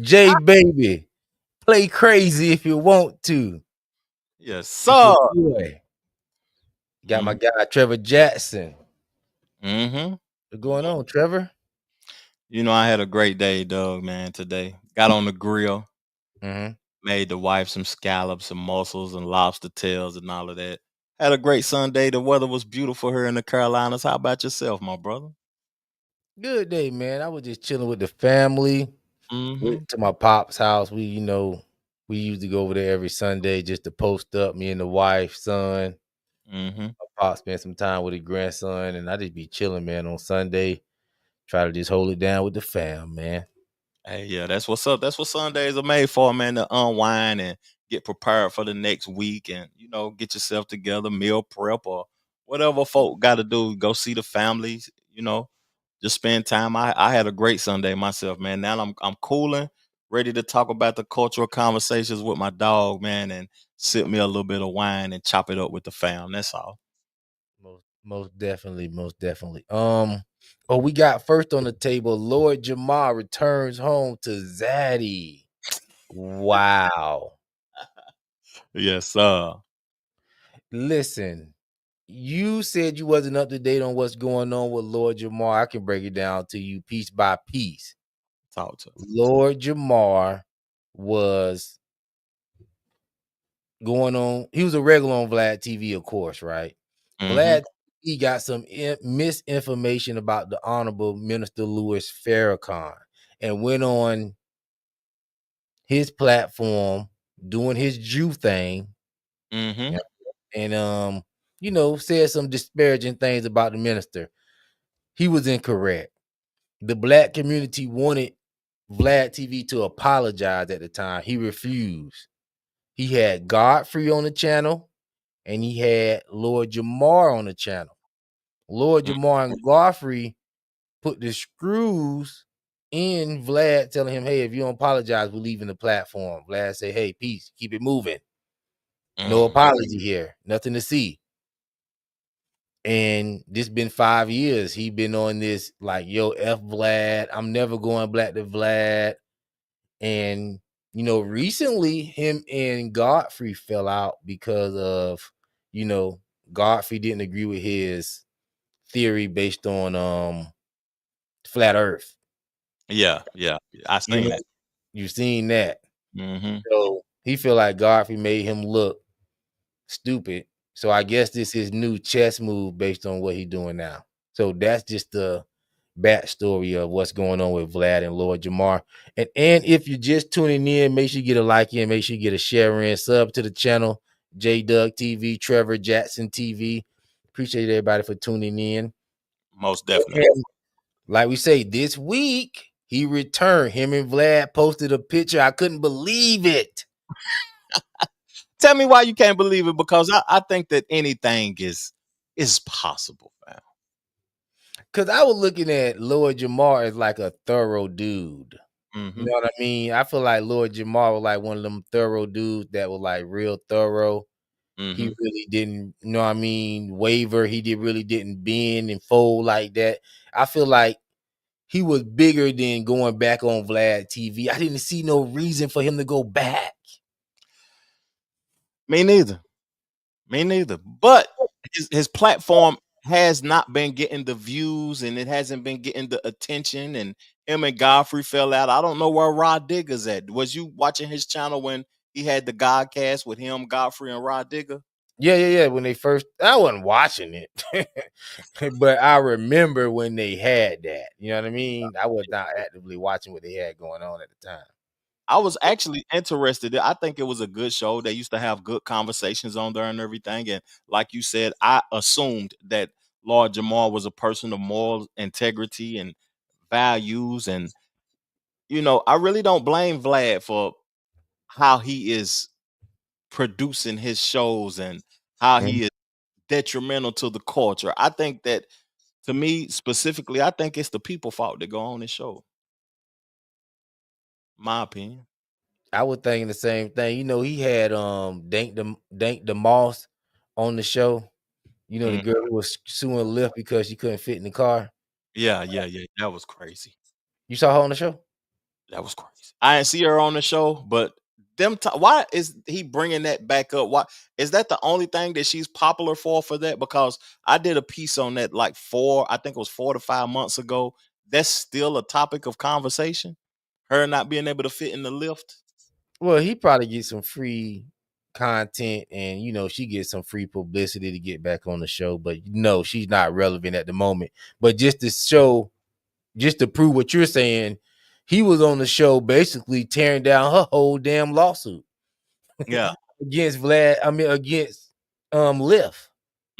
J baby, play crazy if you want to. Yes, It's sir. your boy. Got my guy Trevor Jackson. What's going on, Trevor? You know, I had a great day, Doug, man, today. Got on the grill, made the wife some scallops, some mussels, and lobster tails, and all of that. Had a great Sunday. The weather was beautiful here in the Carolinas. How about yourself, my brother? Good day, man. I was just chilling with the family. Mm-hmm. Went to my pop's house. We used to go over there every Sunday just to post up, me and the wife, son. Mm-hmm. My pop spent some time with his grandson, and I just be chilling, man, on Sunday. Try to just hold it down with the fam, man. Hey, yeah, that's what's up. That's what Sundays are made for, man, to unwind and get prepared for the next week and, get yourself together, meal prep or whatever folk got to do. Go see the families, just spend time. I had a great Sunday myself, man. Now I'm cooling, ready to talk about the cultural conversations with my dog, man, and sip me a little bit of wine and chop it up with the fam. That's all. Most definitely, most definitely. We got first on the table, Lord Jamar returns home to Zaddy. Wow. Yes, sir. Listen, you said you wasn't up to date on what's going on with Lord Jamar. I can break it down to you piece by piece. Talk to us. Lord Jamar was going on, he was a regular on Vlad TV, of course, right? Mm-hmm. Vlad, he got some misinformation about the Honorable Minister Louis Farrakhan and went on his platform doing his Jew thing, Mm-hmm. and said some disparaging things about the minister. He was incorrect. The black community wanted Vlad TV to apologize at the time. He refused. He had Godfrey on the channel and he had Lord Jamar on the channel. Lord Jamar and Godfrey put the screws in Vlad, telling him, hey, if you don't apologize, we're leaving the platform. Vlad said, hey, peace, keep it moving. No apology here, nothing to see. And this been 5 years. He been on this like, yo, F Vlad. I'm never going black to Vlad. And recently him and Godfrey fell out because of, Godfrey didn't agree with his theory based on flat earth. Yeah, yeah. I seen that. You've seen that. Mm-hmm. So he feel like Godfrey made him look stupid. So I guess this is new chess move based on what he's doing now. So that's just the backstory of what's going on with Vlad and Lord Jamar. And if you're just tuning in, make sure you get a like in, make sure you get a share in, sub to the channel, J Doug TV, Trevor Jackson TV. Appreciate everybody for tuning in. Most definitely. And like we say, this week he returned. Him and Vlad posted a picture. I couldn't believe it. Tell me why you can't believe it, because I think that anything is possible, man. Cause I was looking at Lord Jamar as like a thorough dude. You Mm-hmm. know what I mean? I feel like Lord Jamar was like one of them thorough dudes that was like real thorough. He Mm-hmm. really didn't, waver. Really didn't bend and fold like that. I feel like he was bigger than going back on Vlad TV. I didn't see no reason for him to go back. Me neither. Me neither. But his platform has not been getting the views and it hasn't been getting the attention. And him and Godfrey fell out. I don't know where Rod Digger's at. Was you watching his channel when he had the Godcast with him, Godfrey, and Rod Digger? Yeah. When they first, I wasn't watching it, but I remember when they had that. You know what I mean? I was not actively watching what they had going on at the time. I was actually interested. I think it was a good show. They used to have good conversations on there and everything. And like you said, I assumed that Lord Jamar was a person of moral integrity and values. And, I really don't blame Vlad for how he is producing his shows and how he is detrimental to the culture. I think that, to me specifically, I think it's the people fault that go on this show. My opinion. I was thinking the same thing. He had Dank the Moss on the show. The Mm. girl who was suing Lyft because she couldn't fit in the car. Yeah. That was crazy. You saw her on the show? That was crazy. I didn't see her on the show, but why is he bringing that back up? Why is that the only thing that she's popular for that? Because I did a piece on that like I think it was 4 to 5 months ago. That's still a topic of conversation. Her not being able to fit in the lift. Well, he probably gets some free content, and she gets some free publicity to get back on the show. But no, she's not relevant at the moment. But just to prove what you're saying, he was on the show basically tearing down her whole damn lawsuit. Yeah. Against against Lyft.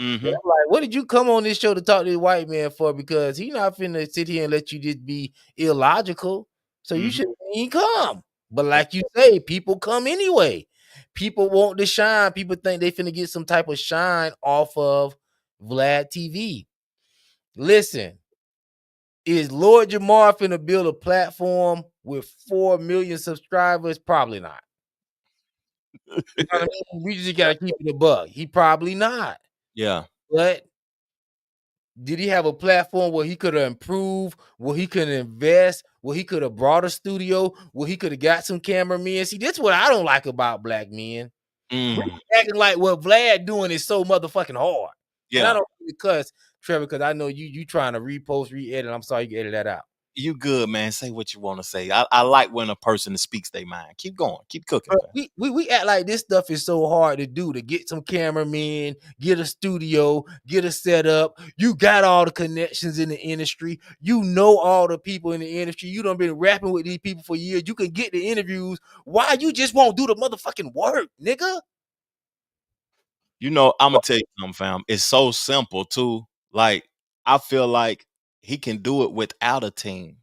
Mm-hmm. I'm like, what did you come on this show to talk to the white man for? Because he not finna sit here and let you just be illogical. So you shouldn't even come. But like you say, people come anyway. People want to shine. People think they finna get some type of shine off of VladTV. Listen, is Lord Jamar finna build a platform with 4 million subscribers? Probably not. You know what I mean? We just gotta keep it a buck. He probably not. Yeah. But did he have a platform where he could have improved, where he could invest, where he could have brought a studio, where he could have got some cameramen? See, that's what I don't like about black men. Acting like what Vlad doing is so motherfucking hard. Yeah. And I don't really cuss, Trevor, because I know you trying to repost, re-edit. I'm sorry you can edit that out. You good, man. Say what you want to say. I like when a person speaks their mind. Keep going. Keep cooking. We act like this stuff is so hard to do, to get some cameramen, get a studio, get a setup. You got all the connections in the industry. You know all the people in the industry. You done been rapping with these people for years. You can get the interviews. Why you just won't do the motherfucking work, nigga? I'm gonna tell you something, fam. It's so simple too. Like, I feel like he can do it without a team.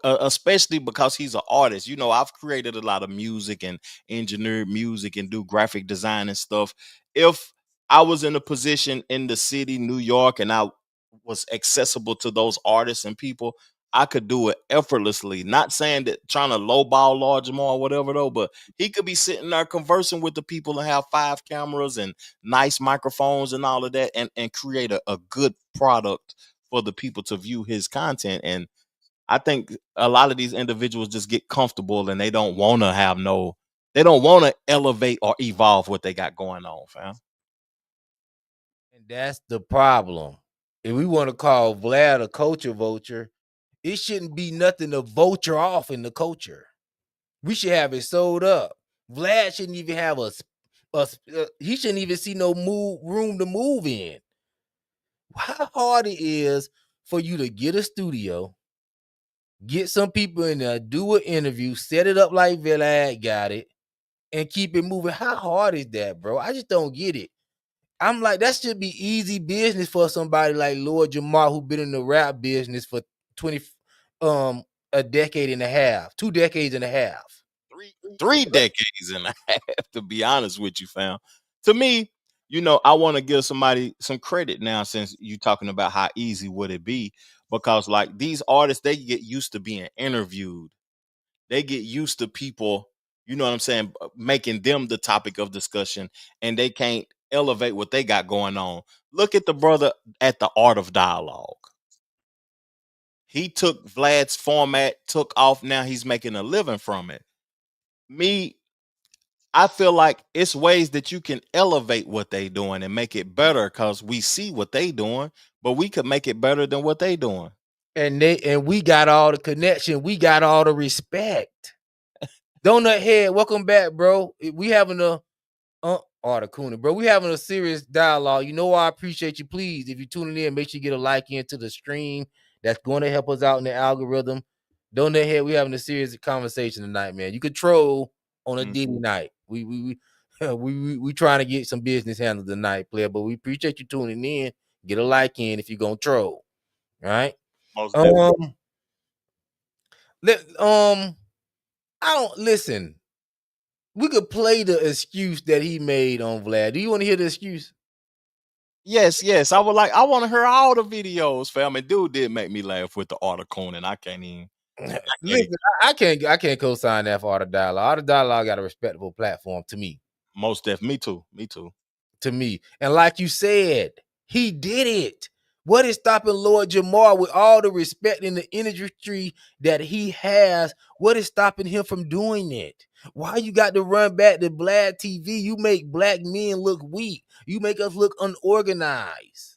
Especially because he's an artist. I've created a lot of music and engineered music and do graphic design and stuff. If I was in a position in the city, New York, and I was accessible to those artists and people, I could do it effortlessly. Not saying that trying to lowball Lord Jamar or whatever though, but he could be sitting there conversing with the people and have 5 cameras and nice microphones and all of that, and create a good product for the people to view his content. And I think a lot of these individuals just get comfortable and they don't want to elevate or evolve what they got going on, fam. And that's the problem. If we want to call Vlad a culture vulture, it shouldn't be nothing to vulture off in the culture. We should have it sold up. Vlad shouldn't even have he shouldn't even see no room to move in. How hard it is for you to get a studio, get some people in there, do an interview, set it up like Vlad got it, and keep it moving. How hard is that, bro? I just don't get it. I'm like, that should be easy business for somebody like Lord Jamar, who been in the rap business for 20 a decade and a half, 2 decades and a half. 3 decades and a half, to be honest with you, fam. To me, I want to give somebody some credit now, since you talking about how easy would it be, because like these artists, they get used to being interviewed. They get used to people, you know what I'm saying, making them the topic of discussion, and they can't elevate what they got going on. Look at the brother at the Art of Dialogue. He took Vlad's format, took off. Now he's making a living from it. I feel like it's ways that you can elevate what they doing and make it better, because we see what they doing, but we could make it better than what they doing. And we got all the connection. We got all the respect. Donut Head, welcome back, bro. We having Articuno, bro. We having a serious dialogue. I appreciate you. Please, if you're tuning in, make sure you get a like into the stream. That's going to help us out in the algorithm. Donut Head, we having a serious conversation tonight, man. You could troll on a Diddy night. We trying to get some business handled tonight, player. But we appreciate you tuning in. Get a like in if you're gonna troll. All right. Most definitely. I don't listen. We could play the excuse that he made on Vlad. Do you want to hear the excuse? Yes. I want to hear all the videos, fam. And dude did make me laugh with the Articuno, and I can't even. Listen, I can't co-sign that for Art of Dialogue. Art of Dialogue got a respectable platform to me. Most definitely. Me too. To me. And like you said, he did it. What is stopping Lord Jamar, with all the respect in the industry that he has? What is stopping him from doing it? Why you got to run back to VladTV? You make black men look weak. You make us look unorganized.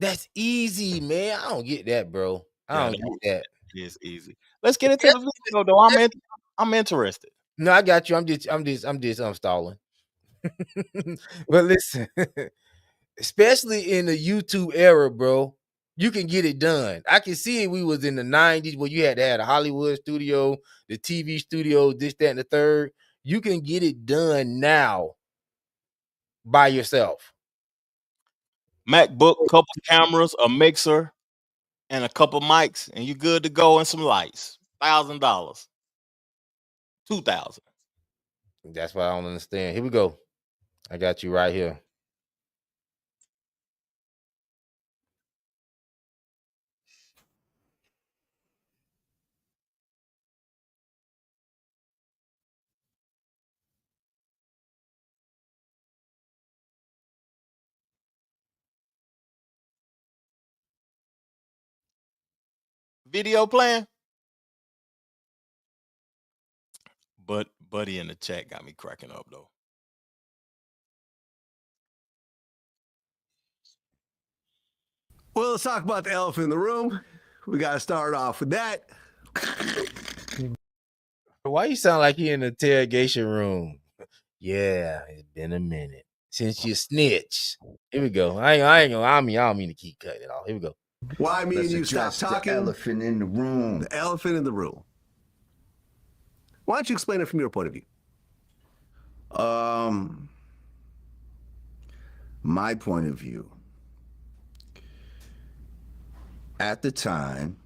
That's easy, man. I don't get that, bro. I don't get that. It is easy. Let's get into the video, though. I'm interested. No, I got you. I'm stalling. But listen, especially in the YouTube era, bro, you can get it done. I can see it. We was in the 90s where you had to have a Hollywood studio, the TV studio, this, that, and the third. You can get it done now by yourself. MacBook, couple cameras, a mixer, and a couple mics, and you good to go, and some lights. $1,000, $2,000. That's what I don't understand. Here we go. I got you right here. Video playing. But Buddy in the chat got me cracking up, though. Well, let's talk about the elephant in the room. We got to start off with that. Why you sound like you in the interrogation room? Yeah, it's been a minute since you snitch. Here we go. I don't mean to keep cutting it off. Here we go. Why me and you stop talking? The elephant in the room. The elephant in the room. Why don't you explain it from your point of view? My point of view. At the time,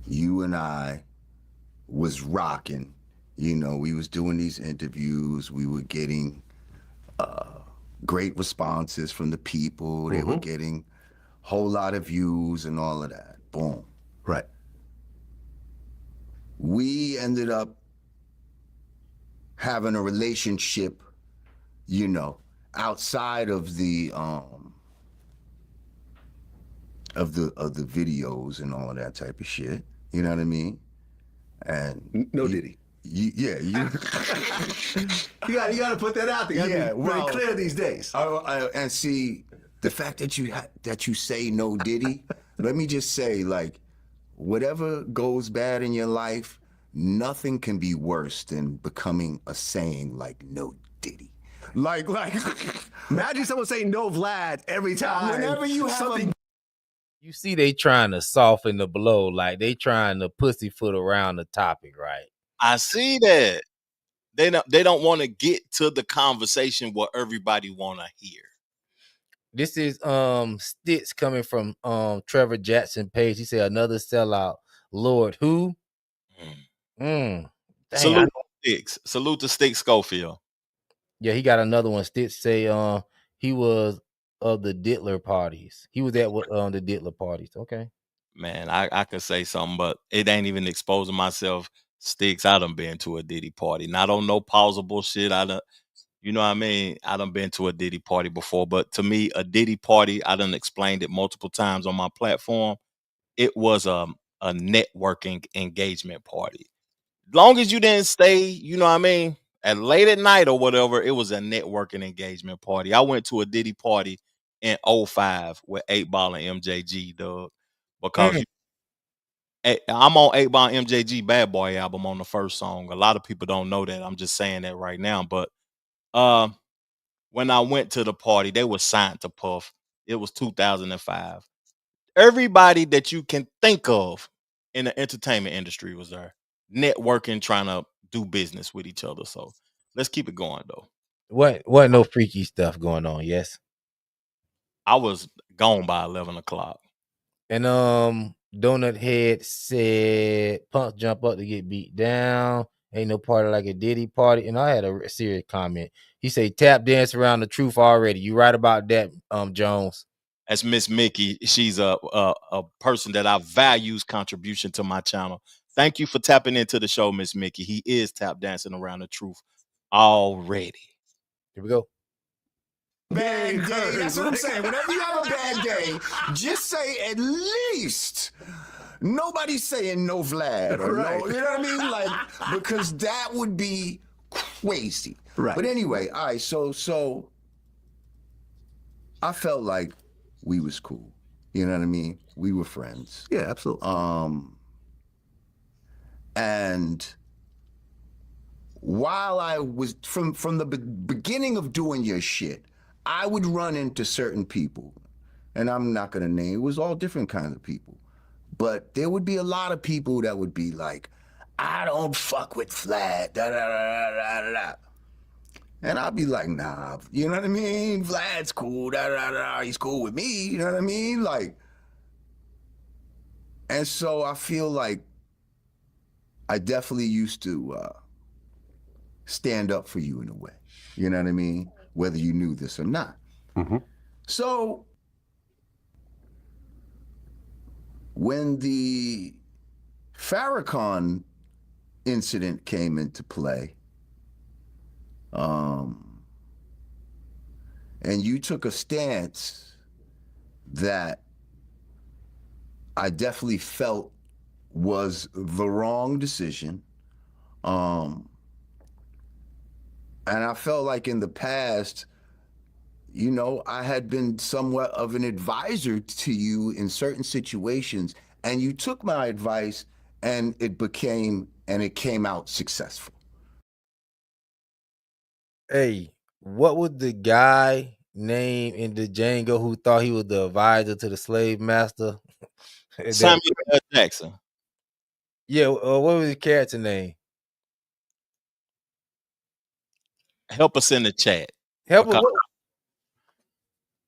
you and I was rocking. You know, we was doing these interviews. We were getting great responses from the people. They were getting a whole lot of views and all of that. Boom. Right. We ended up having a relationship, you know, outside of the videos and all of that type of shit. You know what I mean? And no Diddy. You you got to put that out there. Yeah, well, very clear these days. And see, the fact that you say no Diddy, let me just say, like, whatever goes bad in your life, nothing can be worse than becoming a saying like no Diddy. Like imagine someone saying no Vlad every time. Whenever you have something. You see, they trying to soften the blow, like they trying to pussyfoot around the topic, right? I see that. They don't want to get to the conversation what everybody want to hear. This is Stitz coming from Trevor Jackson page. He said another sellout. Lord, who? Dang, Salute to Sticks. Salute to Sticks Schofield. Yeah, he got another one. Stitz say he was of the Diddler parties. He was at the Diddler parties. Okay. Man, I could say something, but it ain't even exposing myself. Sticks, I done been to a Diddy party. Not on no pausable shit. You know what I mean? I done been to a Diddy party before, but to me, a Diddy party, I done explained it multiple times on my platform. It was a networking engagement party. Long as you didn't stay, you know what I mean, at late at night or whatever, it was a networking engagement party. I went to a Diddy party in 05 with 8 Ball and MJG, dog, because I'm on 8 Ball MJG Bad Boy album on the first song. A lot of people don't know that. I'm just saying that right now. But when I went to the party, they were signed to Puff. It was 2005. Everybody that you can think of in the entertainment industry was there, networking, trying to do business with each other. So let's keep it going, though. What no freaky stuff going on? Yes, I was gone by 11 o'clock. And Donut Head said punks jump up to get beat down. Ain't no party like a Diddy party. And I had a serious comment. He said tap dance around the truth already. You right about that, Jones. That's Miss Mickey. She's a person that I values contribution to my channel. Thank you for tapping into the show, Miss Mickey. He is tap dancing around the truth already. Here we go. bad Yeah, day, that's what I'm right. saying. Whenever you have a bad day, just say at least. Nobody's saying no Vlad or Right. no, you know what I mean? Like, because that would be crazy. Right. But anyway, all right, so I felt like we was cool. You know what I mean? We were friends. Yeah, absolutely. And while I was from the beginning of doing your shit, I would run into certain people, and I'm not gonna name. It was all different kinds of people, but there would be a lot of people that would be like, "I don't fuck with Vlad," da da da da da da. And I'd be like, "Nah, you know what I mean? Vlad's cool, da da da. He's cool with me, you know what I mean? Like." And so I feel like I definitely used to stand up for you in a way. You know what I mean? Whether you knew this or not. Mm-hmm. So when the Farrakhan incident came into play, and you took a stance that I definitely felt was the wrong decision. And I felt like in the past, you know, I had been somewhat of an advisor to you in certain situations, and you took my advice and it came out successful. Hey, what would the guy name in the Django who thought he was the advisor to the slave master? Samuel L. Jackson. Yeah, what was his character name? Help us in the chat. Help Because- us.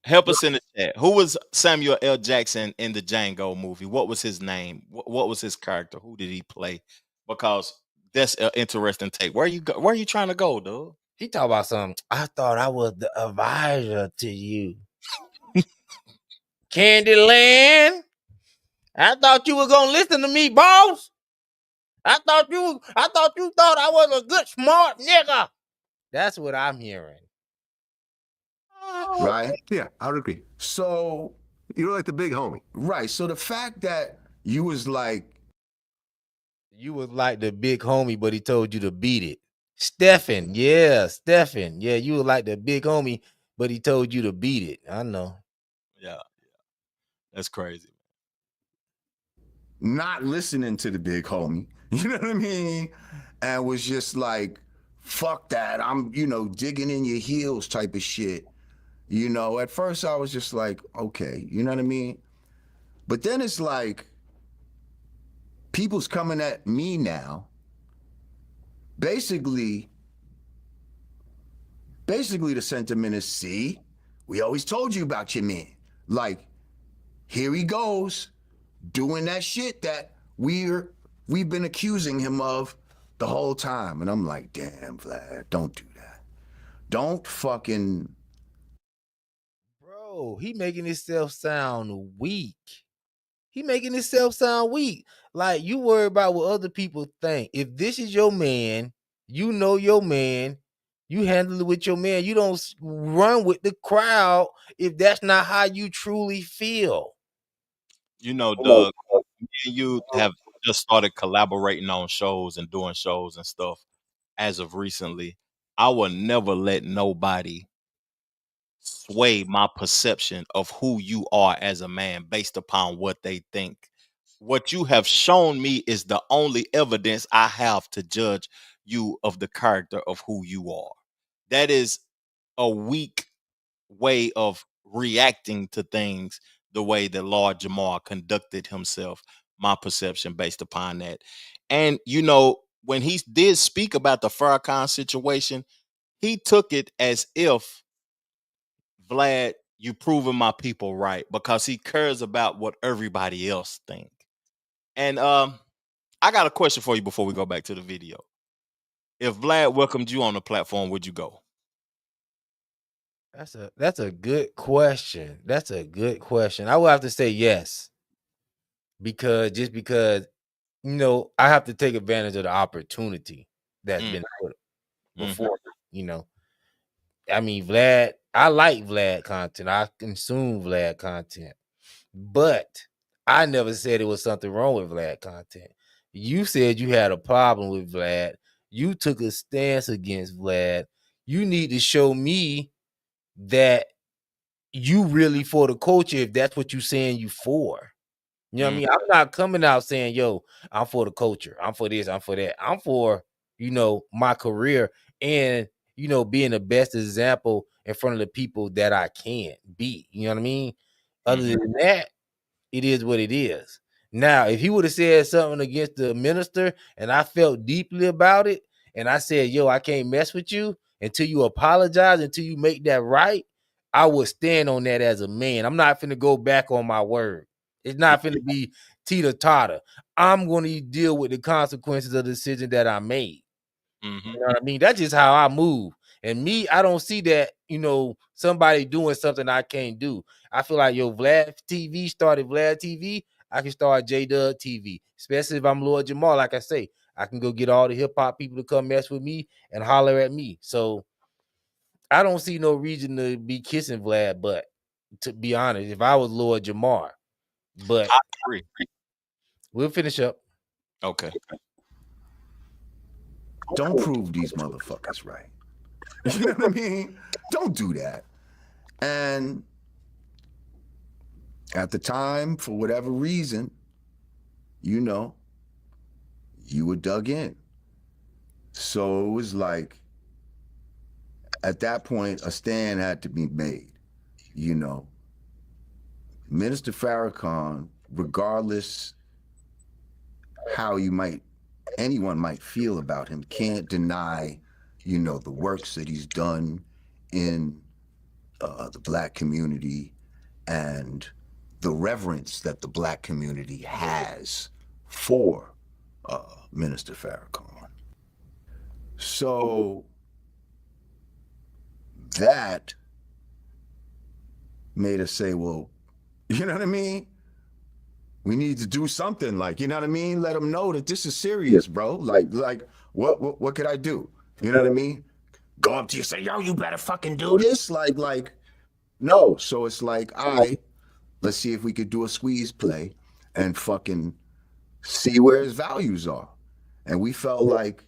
Help us in the chat. Who was Samuel L. Jackson in the Django movie? What was his name? What was his character? Who did he play? Because that's an interesting take. Where you go? Where are you trying to go, dude? He talk about something. I thought I was the advisor to you. Candyland. I thought you were gonna listen to me, boss. I thought you thought I was a good, smart nigga. That's what I'm hearing. Right? Yeah, I would agree. So, You were like the big homie. right. So the fact that you was like, You was like the big homie, but he told you to beat it. Stephen. Yeah, you were like the big homie, but he told you to beat it. I know. Yeah. That's crazy. not listening to the big homie, you know what I mean? And was just like, fuck that, I'm, you know, digging in your heels type of shit. You know, at first I was just like, okay, you know what I mean? But then it's like, people's coming at me now. Basically, the sentiment is, see, we always told you about your man. Like, here he goes, doing that shit that we've been accusing him of the whole time. And I'm like, damn, Vlad, don't do that. Don't fucking... Bro, he making himself sound weak. He making himself sound weak. Like, you worry about what other people think. If this is your man, you know your man, you handle it with your man. You don't run with the crowd if that's not how you truly feel. You know, Doug, me and you have just started collaborating on shows and doing shows and stuff as of recently. I will never let nobody sway my perception of who you are as a man based upon what they think. What you have shown me is the only evidence I have to judge you of the character of who you are. That is a weak way of reacting to things the way that Lord Jamar conducted himself, my perception based upon that. And, you know, when he did speak about the Farrakhan situation, he took it as if, Vlad, you proving my people right, because he cares about what everybody else think. And I got a question for you before we go back to the video. If Vlad welcomed you on the platform, would you go? That's a good question. That's a good question. I would have to say yes. Because you know, I have to take advantage of the opportunity that's been put before, you know. I mean, Vlad, I like Vlad content. I consume Vlad content. But I never said it was something wrong with Vlad content. You said you had a problem with Vlad. You took a stance against Vlad. You need to show me that you really for the culture if that's what you saying you for. You know what I mean? I'm not coming out saying, yo, I'm for the culture. I'm for this. I'm for that. I'm for, my career and, being the best example in front of the people that I can be. You know what I mean? Other than that, it is what it is. Now, if he would have said something against the minister and I felt deeply about it, and I said, yo, I can't mess with you until you apologize, until you make that right, I would stand on that as a man. I'm not finna go back on my word. It's not finna be teeter-totter. I'm going to deal with the consequences of the decision that I made. You know what I mean? That's just how I move. And me, I don't see that, somebody doing something I can't do. I feel like, Vlad TV started Vlad TV. I can start J-Dub TV, especially if I'm Lord Jamar. Like I say, I can go get all the hip hop people to come mess with me and holler at me. So I don't see no reason to be kissing Vlad, but to be honest, if I was Lord Jamar, but I agree. we'll finish up. Okay. Don't prove these motherfuckers right. You know what I mean? Don't do that. And at the time, for whatever reason, you were dug in. So it was like, at that point, a stand had to be made. Minister Farrakhan, regardless how anyone might feel about him, can't deny, the works that he's done in the Black community and the reverence that the Black community has for Minister Farrakhan. So that made us say, well, you know what I mean? We need to do something, like, you know what I mean? Let them know that this is serious, bro. Like, what could I do? You know what I mean? Go up to you and say, yo, you better fucking do this. Like, no. So it's like, all right, let's see if we could do a squeeze play and fucking see where his values are. And we felt like,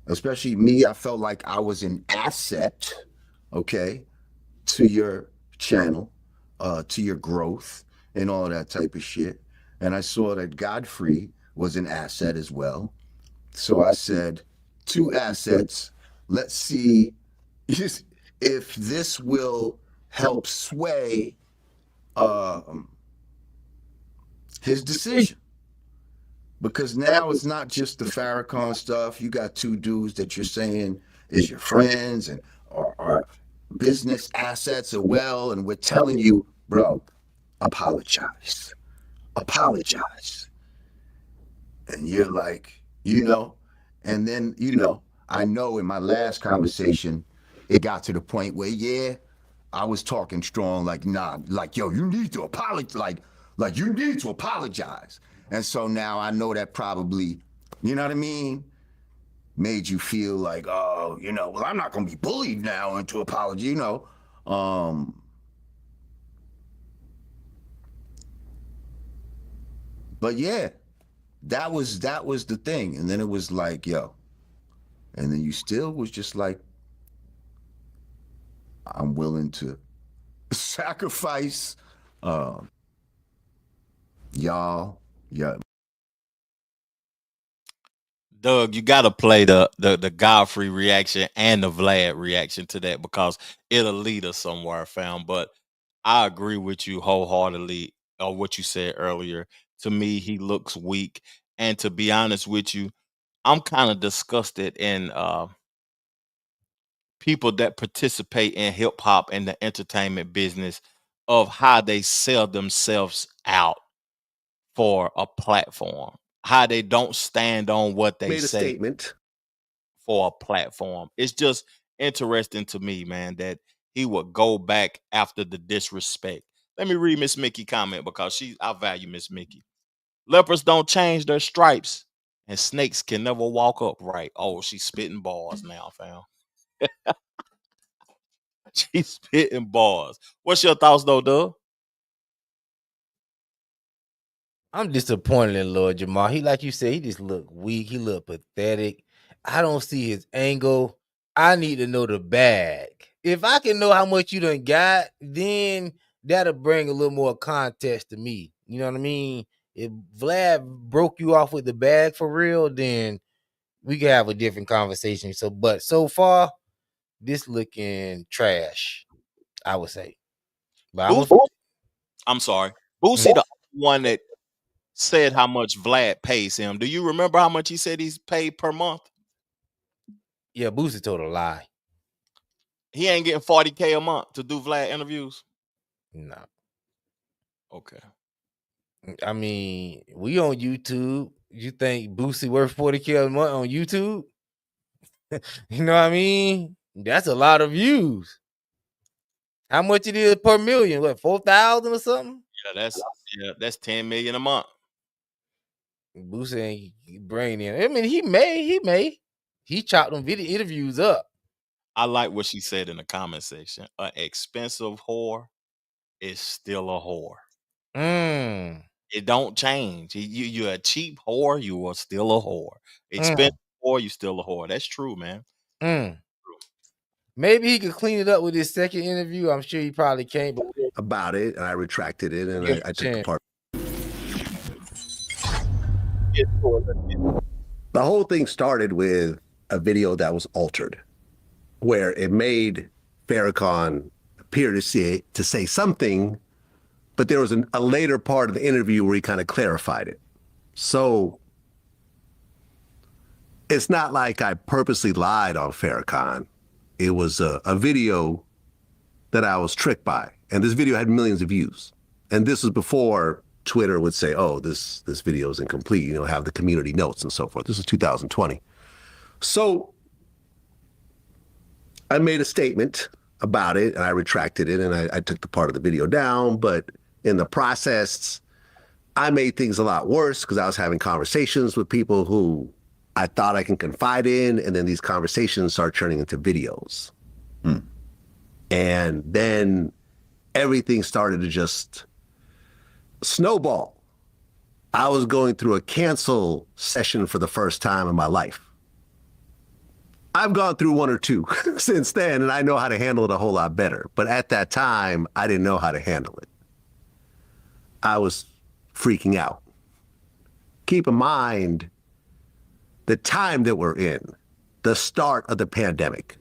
especially me, I felt like I was an asset, okay, to your channel, to your growth and all that type of shit. And I saw that Godfrey was an asset as well. So I said, 2 assets. Let's see if this will help sway his decision. Because now it's not just the Farrakhan stuff. You got 2 dudes that you're saying is your friends and are business assets as well. And we're telling you, bro, apologize. And you're like, and then, I know in my last conversation, it got to the point where, yeah, I was talking strong, like, nah, like, yo, you need to apologize. Like you need to apologize. And so now I know that probably, you know what I mean, made you feel like, oh, well, I'm not going to be bullied now into apology, But yeah, that was the thing. And then it was like, yo, and then you still was just like, I'm willing to sacrifice y'all. Yeah. Doug, you got to play the Godfrey reaction and the Vlad reaction to that because it'll lead us somewhere, fam. But I agree with you wholeheartedly on what you said earlier. To me, he looks weak. And to be honest with you, I'm kind of disgusted in people that participate in hip hop and the entertainment business of how they sell themselves out for a platform, how they don't stand on what they Made a say statement. for a platform. It's just interesting to me, man, that he would go back after the disrespect. Let me read Miss Mickey comment because I value Miss Mickey. Leopards don't change their stripes, and snakes can never walk upright. Oh, she's spitting balls now, fam. She's spitting bars. What's your thoughts though, Doug? I'm disappointed in Lord Jamar. He, like you said, he just looked weak. He looked pathetic. I don't see his angle. I need to know the bag. If I can know how much you done got, then that'll bring a little more context to me. You know what I mean? If Vlad broke you off with the bag for real, then we could have a different conversation. But so far, this looking trash, I would say. But I'm sorry. Boosie, the one that said how much Vlad pays him. Do you remember how much he said he's paid per month? Yeah, Boosie told a lie. He ain't getting $40K a month to do Vlad interviews? No. Okay. I mean, we on YouTube. You think Boosie worth $40K a month on YouTube? You know what I mean? That's a lot of views. How much it is per million? What, 4,000 or something? That's 10 million a month. Boosie ain't bringing in. I mean, he may. He chopped them video interviews up. I like what she said in the comment section. An expensive whore is still a whore. It don't change. You're a cheap whore, you are still a whore. Expensive whore, you still a whore. That's true, man. Maybe he could clean it up with his second interview. I'm sure he probably can't. About it, and I retracted it, and I took the part. The whole thing started with a video that was altered, where it made Farrakhan appear to say something, but there was a later part of the interview where he kind of clarified it. So it's not like I purposely lied on Farrakhan. It was a video that I was tricked by, and this video had millions of views. And this was before Twitter would say, "Oh, this video is incomplete," have the community notes and so forth. This is 2020. So I made a statement about it, and I retracted it, and I took the part of the video down. But in the process, I made things a lot worse because I was having conversations with people who I thought I can confide in, and then these conversations start turning into videos. And then everything started to just snowball. I was going through a cancel session for the first time in my life. I've gone through one or two since then, and I know how to handle it a whole lot better. But at that time, I didn't know how to handle it. I was freaking out. Keep in mind the time that we're in, the start of the pandemic.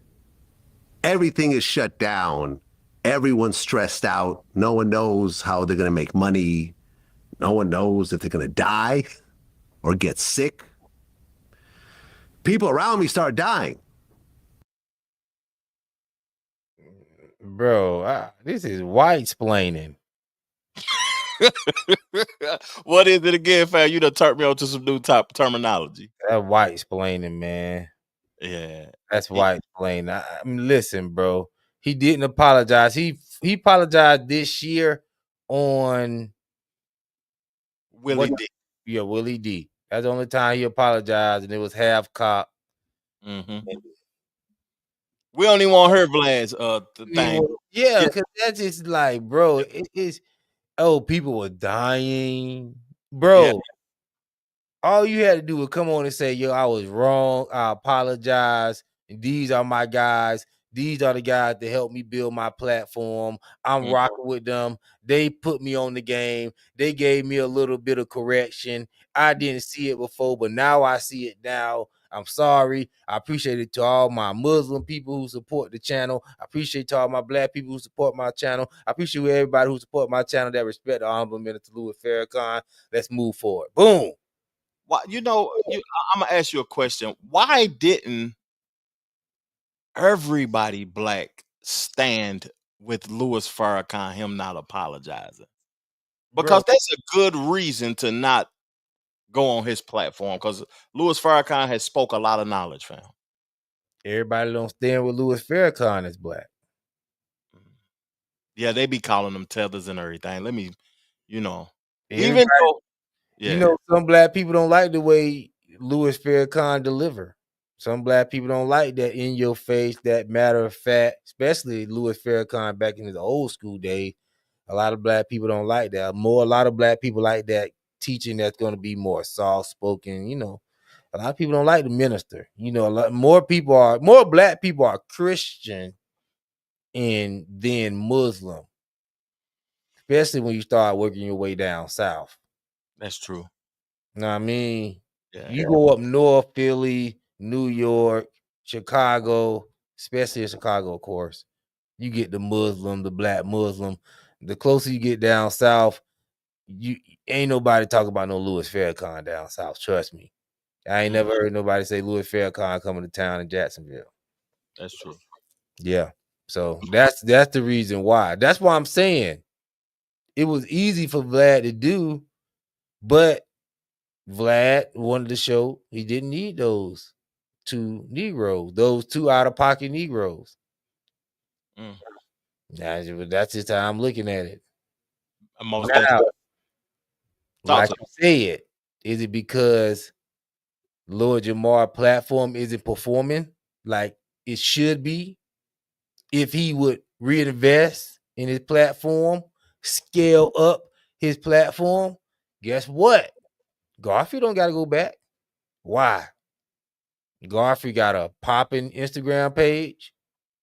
Everything is shut down. Everyone's stressed out. No one knows how they're going to make money. No one knows if they're going to die or get sick. People around me start dying. Bro, this is white-splaining. What is it again, fam? You done turned me on to some new type of terminology. That white-splaining, man. Yeah. That's white-splaining. I mean, listen, bro. He didn't apologize. He apologized this year on Willie D. Yeah, Willie D. That's the only time he apologized, and it was half cop. We don't even want to hear Vlad's thing. Yeah, because that's just like, bro, it is. Oh, people were dying, bro. Yeah. All you had to do was come on and say, "Yo, I was wrong. I apologize. And these are my guys. These are the guys that helped me build my platform. I'm rocking with them. They put me on the game. They gave me a little bit of correction. I didn't see it before, but now I see it now. I'm sorry. I appreciate it to all my Muslim people who support the channel. I appreciate to all my Black people who support my channel. I appreciate everybody who support my channel that respect the Honorable Minister Louis Farrakhan. Let's move forward." Boom. Why, I'm gonna ask you a question. Why didn't everybody Black stand with Louis Farrakhan, him not apologizing? Because that's a good reason to not go on his platform, because Louis Farrakhan has spoke a lot of knowledge, fam. Everybody don't stand with Louis Farrakhan as Black. Yeah, they be calling them tethers and everything. Let me, even though, some Black people don't like the way Louis Farrakhan deliver. Some black people don't like that in your face, that matter of fact, especially Louis Farrakhan back in his old school days. A lot of black people don't like that. A lot of black people like that teaching that's going to be more soft spoken. A lot of people don't like the minister. A lot more black people are Christian and then Muslim, especially when you start working your way down south. That's true. You know what I mean? Yeah. You go up north, Philly, New York, Chicago, especially in Chicago, of course. You get the Muslim, the black Muslim. The closer you get down south, you ain't nobody talk about no Louis Farrakhan down south. Trust me. I ain't never heard nobody say Louis Farrakhan coming to town in Jacksonville. That's true. Yeah. So that's the reason why. That's why I'm saying it was easy for Vlad to do, but Vlad wanted to show he didn't need those two Negroes, those two out-of-pocket Negroes. That's just how I'm looking at it. Now, like you said, is it because Lord Jamar platform isn't performing like it should be? If he would reinvest in his platform, scale up his platform, guess what? Godfrey don't got to go back. Why? Godfrey got a popping Instagram page.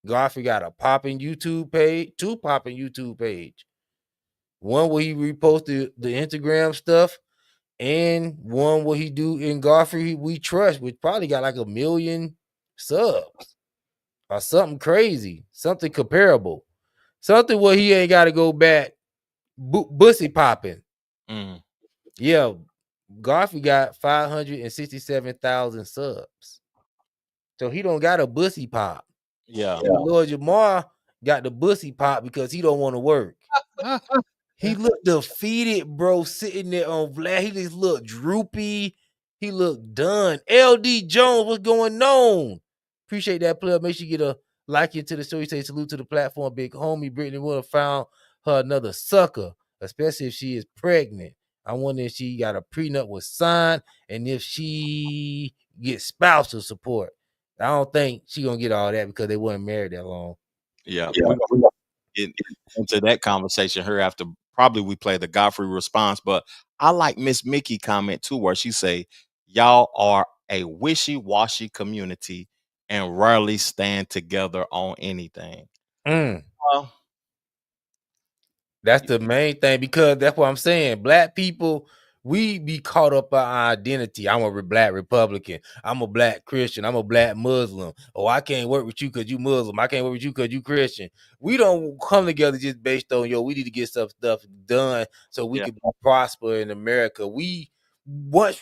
Godfrey got a popping YouTube page, 2 popping YouTube page. One where he reposted the Instagram stuff, and one where he do in Godfrey We Trust, which probably got like 1 million subs or something crazy, something comparable, something where he ain't got to go back bussy popping. Yeah, Godfrey got 567,000 subs, so he don't got a bussy pop. Yeah. Lord Jamar got the bussy pop because he don't want to work. He looked defeated, bro, sitting there on Vlad. He just looked droopy. He looked done. LD Jones, what's going on? Appreciate that, player. Make sure you get a like into the show. You say salute to the platform, big homie. Brittany would have found her another sucker, especially if she is pregnant. I wonder if she got a prenup with signed and if she gets spousal support. I don't think she gonna get all that because they weren't married that long. Yeah. We're gonna get into that conversation here after probably we play the Godfrey response. But I like Miss Mickey comment too, where she say, y'all are a wishy-washy community and rarely stand together on anything. That's the main thing, because that's what I'm saying. Black people, we be caught up in our identity. I'm a black Republican. I'm a black Christian. I'm a black Muslim. Oh, I can't work with you because you Muslim. I can't work with you because you Christian. We don't come together just based on, we need to get stuff done so we can prosper in America. Once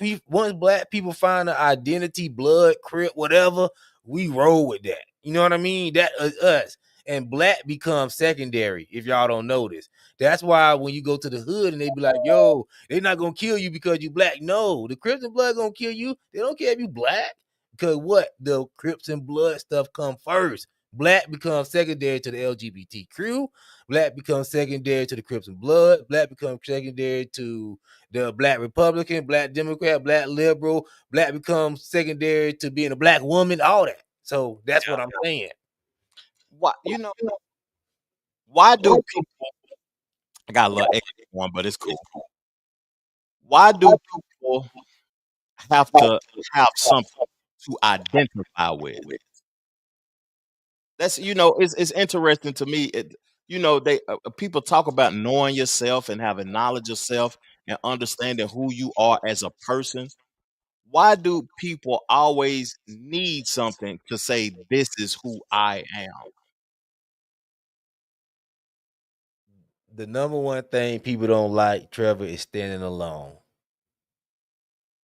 black people find an identity, blood, crip, whatever, we roll with that. You know what I mean? That is us. And black becomes secondary if y'all don't notice. That's why when you go to the hood and they be like, yo, they're not going to kill you because you black. No, the Crips and Blood going to kill you. They don't care if you black. Because what? The Crips and Blood stuff come first. Black becomes secondary to the LGBT crew. Black becomes secondary to the Crips and Blood. Black becomes secondary to the black Republican, black Democrat, black liberal. Black becomes secondary to being a black woman, all that. So that's what I'm saying. Why do people, I got a little extra one, but it's cool. Why do people have to have something to identify with? That's, it's interesting to me. They people talk about knowing yourself and having knowledge of self and understanding who you are as a person. Why do people always need something to say, this is who I am? The number one thing people don't like, Trevor, is standing alone.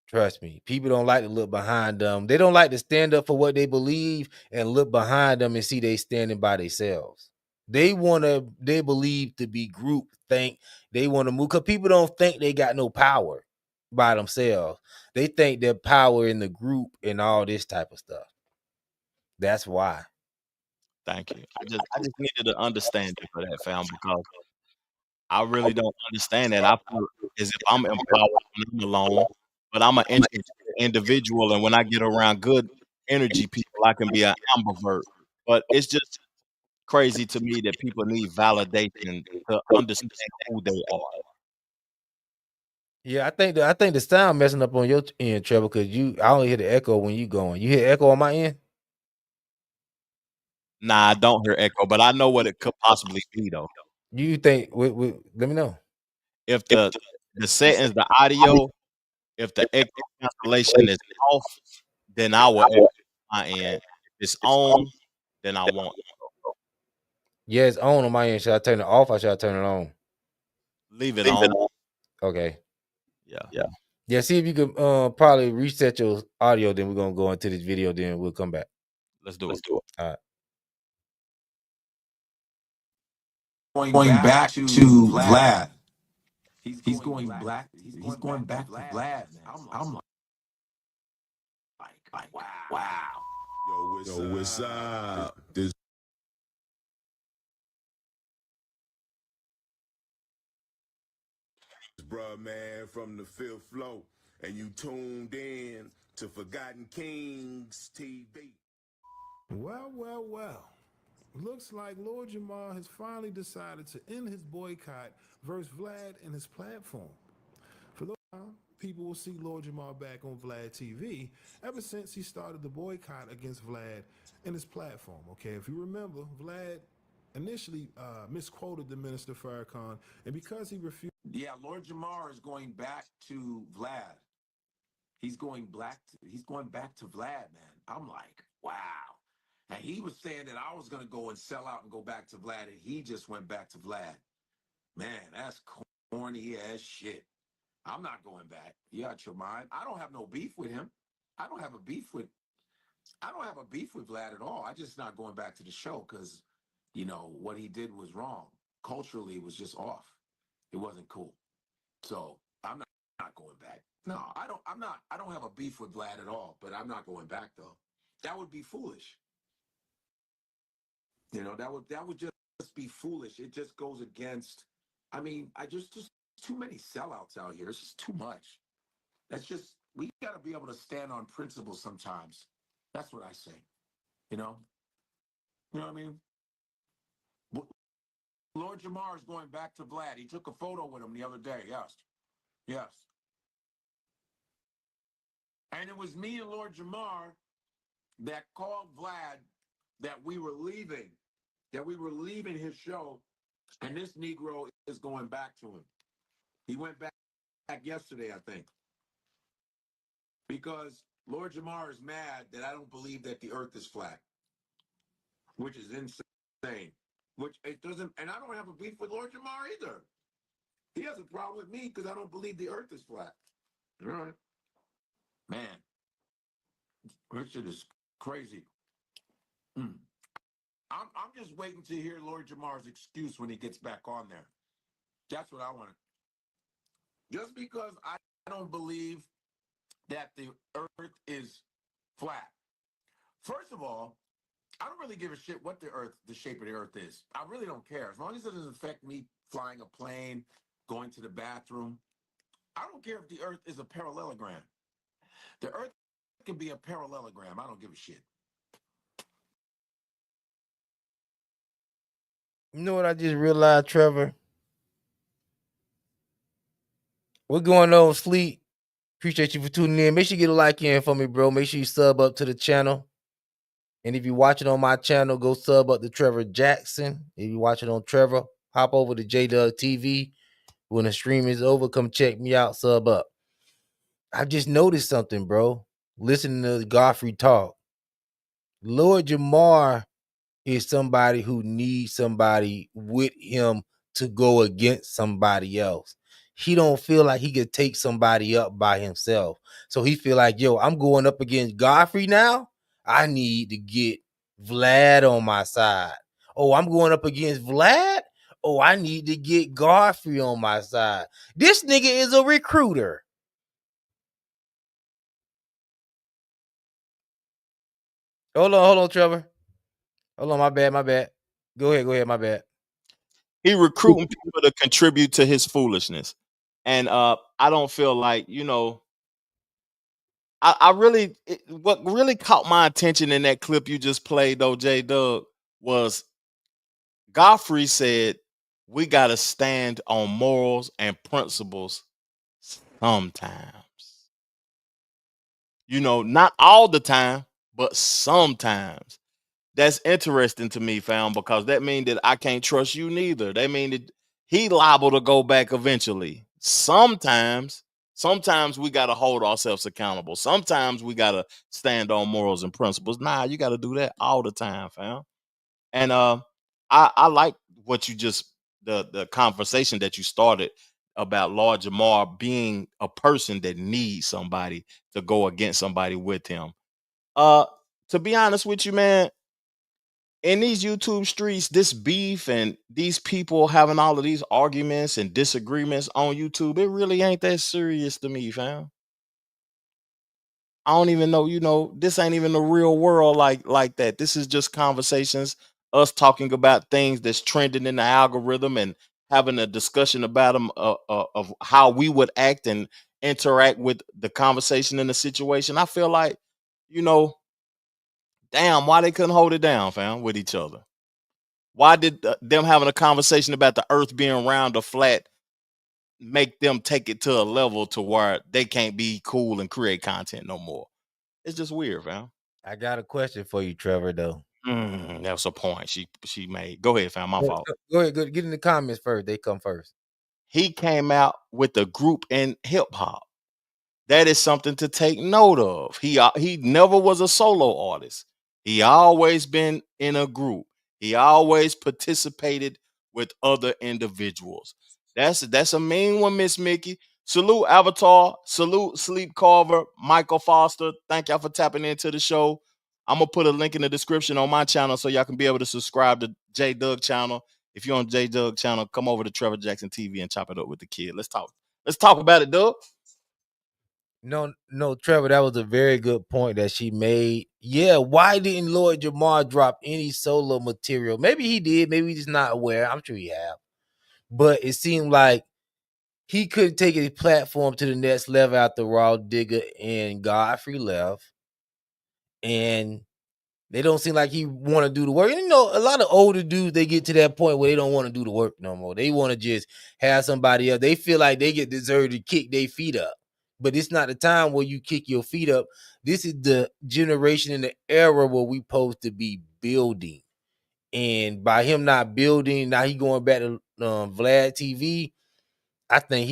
Trust me. People don't like to look behind them. They don't like to stand up for what they believe and look behind them and see they standing by themselves. They believe to be group think. They want to move, because people don't think they got no power by themselves. They think their power in the group and all this type of stuff. That's why. Thank you. I just needed to understand it for that, fam, because I really don't understand that. I feel as if I'm empowered when I'm alone, but I'm an individual, and when I get around good energy people. I can be an ambivert, but it's just crazy to me that people need validation to understand who they are. Yeah, I think the sound messing up on your end, Trevor, because I only hear the echo when you going. You hear echo on my end? Nah, I don't hear echo, but I know what it could possibly be though. You think? Let me know. If the settings, the audio, if the echo cancellation is off, then I will echo my end. If it's on, then I won't. Yeah, it's on my end. Should I turn it off or should I turn it on? Leave it on. Okay. Yeah. Yeah, see if you could probably reset your audio, then we're gonna go into this video, then we'll come back. Let's do it. All right. Going back to Vlad. He's going back. He's going back to Vlad, man. I'm like, wow. Yo, what's up? This bruh, man, from the fifth floor, and you tuned in to Forgotten Kings TV. Well. Looks like Lord Jamar has finally decided to end his boycott versus Vlad and his platform. For those people will see Lord Jamar back on VladTV ever since he started the boycott against Vlad and his platform. Okay, if you remember, Vlad initially misquoted the minister Farrakhan, and because he refused. Yeah, Lord Jamar is going back to Vlad. He's going back to Vlad, man. I'm like, wow. And he was saying that I was going to go and sell out and go back to Vlad, and he just went back to Vlad. Man, that's corny as shit. I'm not going back. You out your mind? I don't have no beef with him. I don't have a beef with Vlad at all. I'm just not going back to the show because, what he did was wrong. Culturally, it was just off. It wasn't cool. So I'm not going back. No, I don't have a beef with Vlad at all, but I'm not going back though. That would be foolish. That would just be foolish. It just goes against, just too many sellouts out here. It's just too much. We got to be able to stand on principles sometimes. That's what I say. You know what I mean? Lord Jamar is going back to Vlad. He took a photo with him the other day. Yes. And it was me and Lord Jamar that called Vlad that we were leaving his show, and this Negro is going back to him. He went back yesterday, I think, because Lord Jamar is mad that I don't believe that the earth is flat, which is insane. Which it doesn't, and I don't have a beef with Lord Jamar either. He has a problem with me because I don't believe the earth is flat. All right. Man, this shit is crazy. I'm just waiting to hear Lord Jamar's excuse when he gets back on there. That's what I want. Just because I don't believe that the earth is flat. First of all, I don't really give a shit what the shape of the earth is. I really don't care. As long as it doesn't affect me flying a plane, going to the bathroom. I don't care if the earth is a parallelogram. The earth can be a parallelogram. I don't give a shit. You know what I just realized, Trevor? We're going on sleep. Appreciate you for tuning in. Make sure you get a like in for me, bro. Make sure you sub up to the channel. And if you're watching on my channel, go sub up to Trevor Jackson. If you're watching on Trevor, hop over to JDug TV. When the stream is over, come check me out, sub up. I just noticed something, bro. Listening to Godfrey talk. Lord Jamar is somebody who needs somebody with him to go against somebody else. He don't feel like he could take somebody up by himself. So he feel like, yo, I'm going up against Godfrey now. I need to get Vlad on my side. Oh, I'm going up against Vlad. Oh, I need to get Godfrey on my side. This nigga is a recruiter. Hold on, Trevor. Hold on, my bad. Go ahead, my bad. He recruiting people to contribute to his foolishness. And I don't feel like, I really what really caught my attention in that clip you just played though, J Doug, was Godfrey said we gotta stand on morals and principles sometimes. You know, not all the time, but sometimes. That's interesting to me, fam, because that means that I can't trust you neither. That means that he liable to go back eventually. Sometimes we gotta hold ourselves accountable. Sometimes we gotta stand on morals and principles. Nah, you gotta do that all the time, fam. And I like what you just the conversation that you started about Lord Jamar being a person that needs somebody to go against somebody with him. Uh, to be honest with you, man, in these YouTube streets, this beef and these people having all of these arguments and disagreements on YouTube, it really ain't that serious to me, fam. I don't even know, this ain't even the real world like that. This is just conversations, us talking about things that's trending in the algorithm and having a discussion about them of how we would act and interact with the conversation and the situation. I feel like, you know, damn, why they couldn't hold it down, fam, with each other? Why did them having a conversation about the earth being round or flat make them take it to a level to where they can't be cool and create content no more? It's just weird, fam. I got a question for you, Trevor, though. That was a point she made. Go ahead, fam. My fault. Go ahead, get in the comments first. They come first. He came out with a group in hip hop. That is something to take note of. He never was a solo artist. He always been in a group. He always participated with other individuals. That's a mean one, Miss Mickey. Salute Avatar. Salute Sleep Carver, Michael Foster. Thank y'all for tapping into the show. I'm gonna put a link in the description on my channel so y'all can be able to subscribe to J Doug channel. If you're on J Doug channel, come over to Trevor Jackson TV and chop it up with the kid. Let's talk. Let's talk about it, Doug. No, Trevor, that was a very good point that she made. Yeah, why didn't Lord Jamar drop any solo material? Maybe he did, maybe he's just not aware. I'm sure he have. But it seemed like he couldn't take his platform to the next level after Raw Digger and Godfrey left. And they don't seem like he want to do the work. And you know, a lot of older dudes, they get to that point where they don't want to do the work no more. They want to just have somebody else. They feel like they get deserved to kick their feet up. But it's not the time where you kick your feet up. This is the generation and the era where we supposed to be building. And by him not building, now he going back to Vlad TV. I think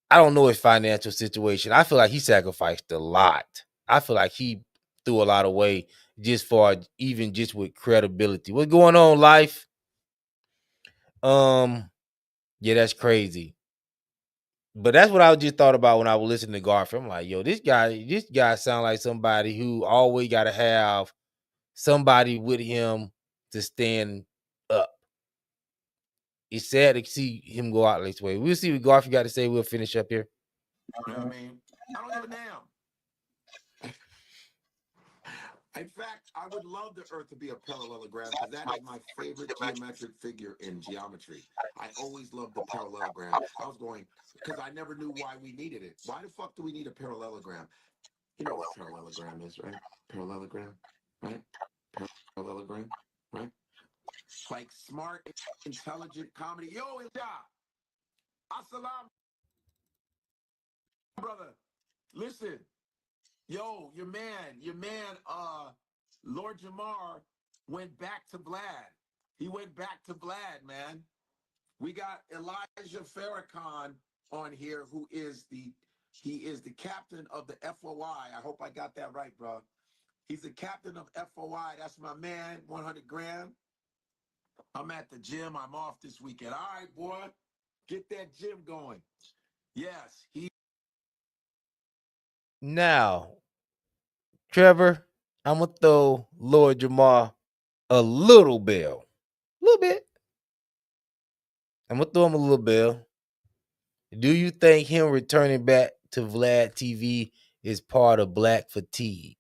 I don't know his financial situation. I feel like he sacrificed a lot. I feel like he threw a lot away just for even just with credibility. What's going on, life? Yeah, that's crazy. But that's what I just thought about when I was listening to Godfrey. I'm like, yo, this guy sound like somebody who always got to have somebody with him to stand up. It's sad to see him go out this way. We'll see what Godfrey got to say. We'll finish up here. You know what I mean? I don't give a damn. In fact, I would love the Earth to be a parallelogram because that is my favorite geometric figure in geometry. I always loved the parallelogram. I was going, because I never knew why we needed it. Why the fuck do we need a parallelogram? You know what parallelogram is, right? Parallelogram, right? Parallelogram, right? Like smart, intelligent comedy. Yo, it's Assalam, brother. Listen, yo, your man, Lord Jamar went back to Vlad. He went back to Vlad, man. We got Elijah Farrakhan on here, he is the captain of the FOI. I hope I got that right, bro. He's the captain of FOI. That's my man, 100 grand. I'm at the gym. I'm off this weekend. All right, boy. Get that gym going. Yes, Now, Trevor, I'm gonna throw Lord Jamar a little bell. A little bit. I'm gonna throw him a little bell. Do you think him returning back to Vlad TV is part of black fatigue?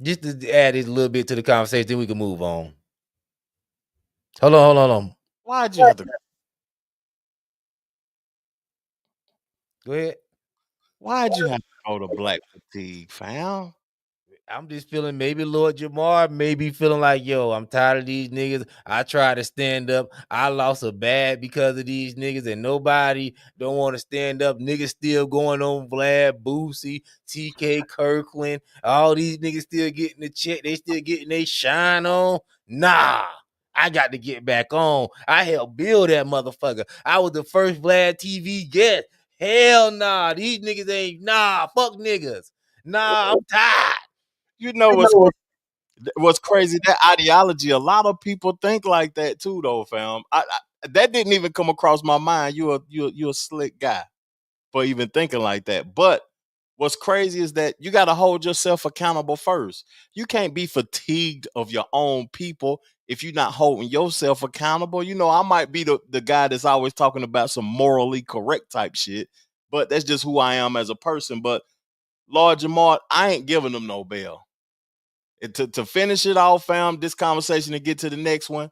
Just to add a little bit to the conversation, then we can move on. Hold on. Why'd you have to? Go ahead. Why'd you have to go to black fatigue, fam? I'm just feeling maybe Lord Jamar maybe feeling like, yo, I'm tired of these niggas. I tried to stand up. I lost a bad because of these niggas, and nobody don't want to stand up. Niggas still going on Vlad, Boosie, TK Kirkland. All these niggas still getting the check. They still getting they shine on. Nah. I got to get back on. I helped build that motherfucker. I was the first Vlad TV guest. Hell nah. These niggas ain't fuck niggas. Nah, I'm tired. You know what's crazy? That ideology. A lot of people think like that too, though, fam. That didn't even come across my mind. You a slick guy for even thinking like that. But what's crazy is that you got to hold yourself accountable first. You can't be fatigued of your own people if you're not holding yourself accountable. You know, I might be the guy that's always talking about some morally correct type shit, but that's just who I am as a person. But Lord Jamar, I ain't giving them no bail. To finish it off, fam, this conversation and get to the next one,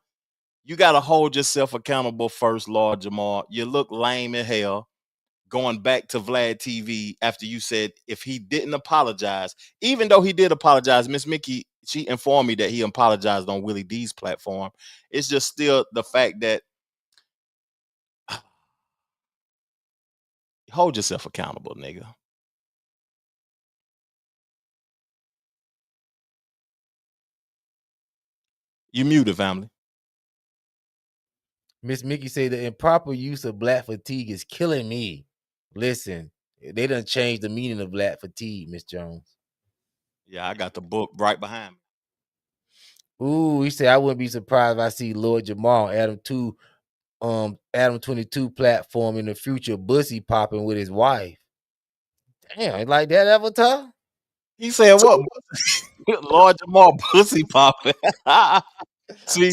you got to hold yourself accountable first, Lord Jamar. You look lame as hell going back to Vlad TV after you said if he didn't apologize, even though he did apologize, Miss Mickey, she informed me that he apologized on Willie D's platform. It's just still the fact that hold yourself accountable, nigga. You muted, family. Miss Mickey say the improper use of black fatigue is killing me. Listen, they done changed the meaning of black fatigue, Miss Jones. Yeah, I got the book right behind me. Ooh, he said I wouldn't be surprised if I see Lord Jamar on Adam 22 platform in the future, Bussy popping with his wife. Damn, like that Avatar? He said what? Lord Jamar pussy popping. See,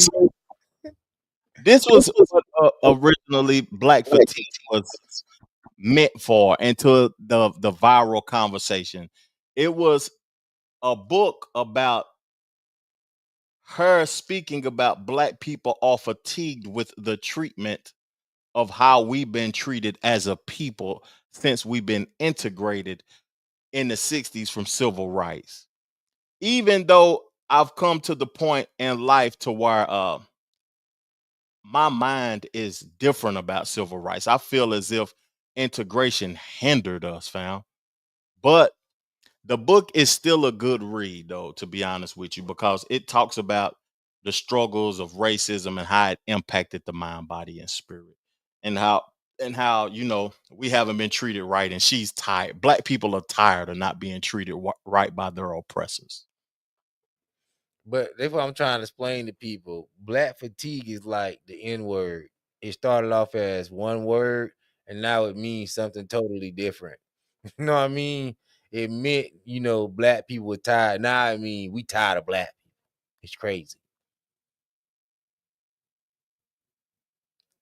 this was what originally Black Fatigue was meant for into the viral conversation. It was a book about her speaking about black people are fatigued with the treatment of how we've been treated as a people since we've been integrated in the 60s from civil rights. Even though I've come to the point in life to where my mind is different about civil rights. I feel as if integration hindered us, fam. But the book is still a good read, though, to be honest with you, because it talks about the struggles of racism and how it impacted the mind, body, and spirit, and how you know we haven't been treated right, and she's tired. Black people are tired of not being treated right by their oppressors. But that's what I'm trying to explain to people. Black fatigue is like the N-word. It started off as one word, and now it means something totally different. You know what I mean? It meant, black people were tired. Now I mean, we tired of black people. It's crazy.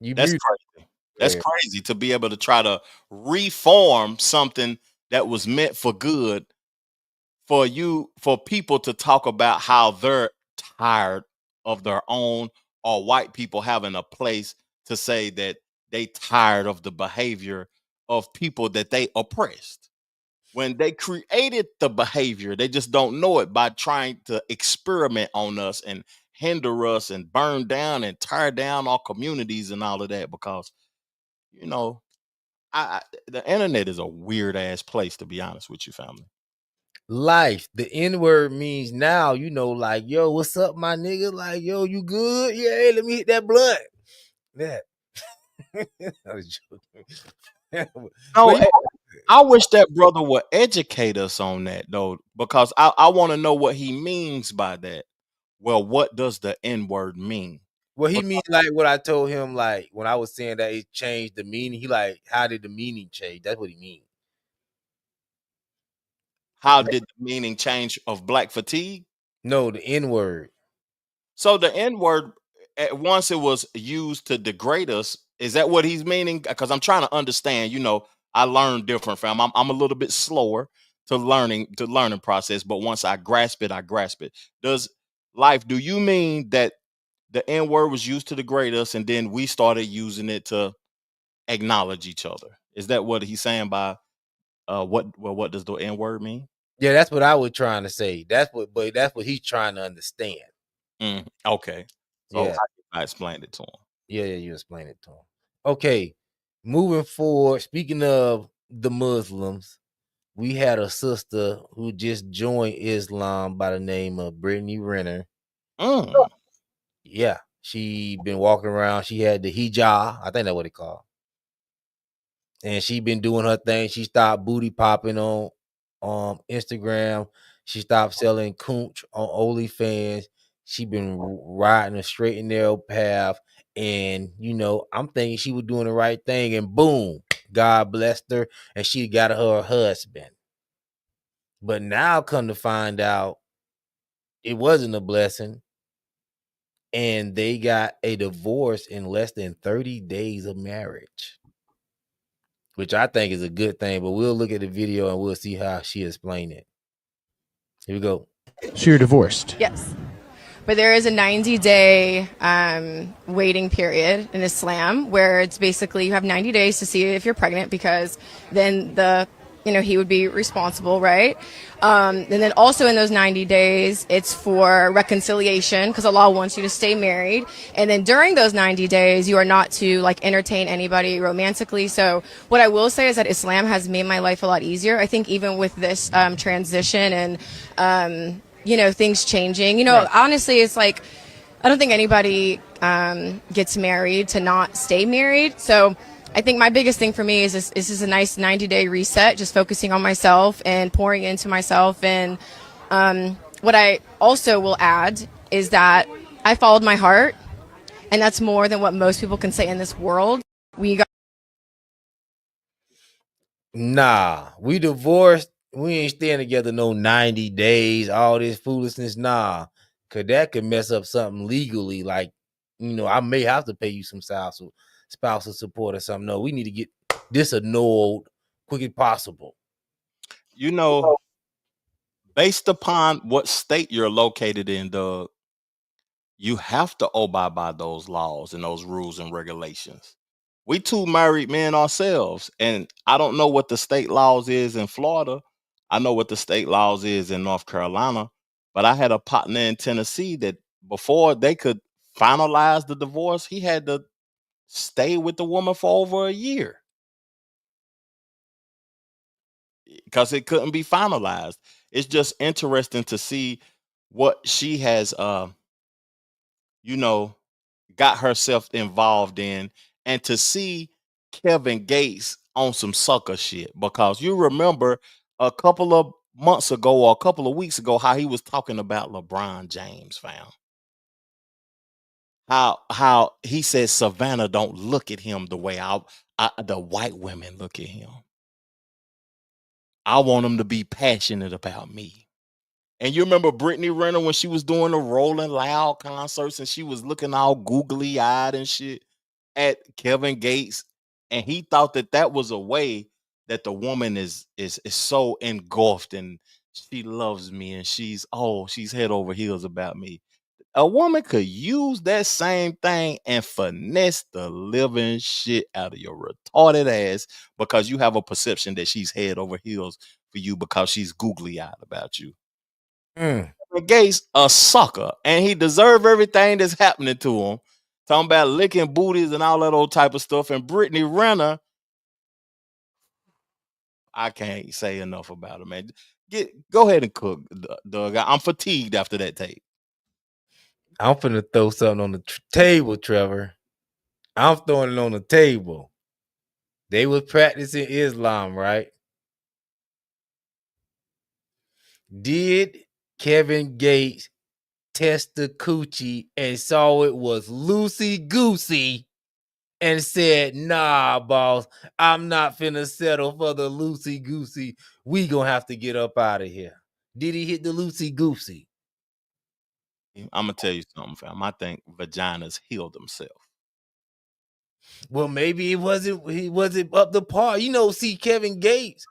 That's crazy. That's crazy to be able to try to reform something that was meant for good for people to talk about how they're tired of their own, or white people having a place to say that they tired of the behavior of people that they oppressed. When they created the behavior, they just don't know it by trying to experiment on us and hinder us and burn down and tear down our communities and all of that. Because you know, the internet is a weird ass place, to be honest with you, family. Life, the N-word means now, like, yo, what's up, my nigga? Like, yo, you good? Yeah, hey, let me hit that blunt. Yeah. I was joking. No, I wish that brother would educate us on that, though, because I want to know what he means by that. Well, what does the N-word mean? Well, he mean like what I told him, like when I was saying that it changed the meaning. He like, how did the meaning change? That's what he mean. How did the meaning change of black fatigue? No, the N-word. So the N-word, once it was used to degrade us, is that what he's meaning? Because I'm trying to understand. I learn different, fam. I'm a little bit slower to learning process, but once I grasp it, I grasp it. Do you mean that the N word was used to degrade us, and then we started using it to acknowledge each other. Is that what he's saying by what does the N word mean? Yeah, that's what I was trying to say. That's what he's trying to understand. Okay. So Yeah. I explained it to him. Yeah, you explained it to him. Okay. Moving forward, speaking of the Muslims, we had a sister who just joined Islam by the name of Brittany Renner. Yeah, she been walking around. She had the hijab, I think that's what it called, and she been doing her thing. She stopped booty popping on Instagram. She stopped selling coonch on OnlyFans. She been riding a straight and narrow path, and I'm thinking she was doing the right thing, and boom, God blessed her, and she got her husband. But now, come to find out, it wasn't a blessing. And they got a divorce in less than 30 days of marriage, which I think is a good thing. But we'll look at the video and we'll see how she explained it. Here we go. So you're divorced? Yes. But there is a 90-day waiting period in Islam where it's basically you have 90 days to see if you're pregnant, because then he would be responsible, right? And then also in those 90 days, it's for reconciliation because Allah wants you to stay married. And then during those 90 days, you are not to entertain anybody romantically. So what I will say is that Islam has made my life a lot easier. I think even with this transition and, things changing, right. Honestly, it's I don't think anybody gets married to not stay married. So I think my biggest thing for me is this is a nice 90-day reset, just focusing on myself and pouring into myself. And what I also will add is that I followed my heart, and that's more than what most people can say in this world. Nah, we divorced. We ain't staying together no 90 days, all this foolishness. Nah, because that could mess up something legally. I may have to pay you some spousal support or something. No, we need to get this annulled quick as possible. Based upon what state you're located in, Doug, you have to abide by those laws and those rules and regulations. We two married men ourselves, and I don't know what the state laws is in Florida. I know what the state laws is in North Carolina, but I had a partner in Tennessee that before they could finalize the divorce, he had to stay with the woman for over a year because it couldn't be finalized. It's just interesting to see what she has, got herself involved in, and to see Kevin Gates on some sucker shit, because you remember a couple of months ago or a couple of weeks ago how he was talking about LeBron James, fam. How he said Savannah don't look at him the way the white women look at him. I want him to be passionate about me. And you remember Brittany Renner when she was doing the Rolling Loud concerts and she was looking all googly eyed and shit at Kevin Gates, and he thought that was a way that the woman is so engulfed and she loves me and she's head over heels about me. A woman could use that same thing and finesse the living shit out of your retarded ass because you have a perception that she's head over heels for you because she's googly eyed about you. Gates a sucker, and he deserve everything that's happening to him. Talking about licking booties and all that old type of stuff. And Brittany Renner, I can't say enough about her, man. Go ahead and cook, Doug. I'm fatigued after that tape. I'm finna throw something on the table, Trevor. I'm throwing it on the table. They was practicing Islam, right? Did Kevin Gates test the coochie and saw it was loosey goosey and said, nah, boss, I'm not finna settle for the loosey goosey. We gonna have to get up out of here. Did he hit the loosey goosey? I'm gonna tell you something, fam. I think vaginas heal themselves. Well, maybe he wasn't up to par. See Kevin Gates,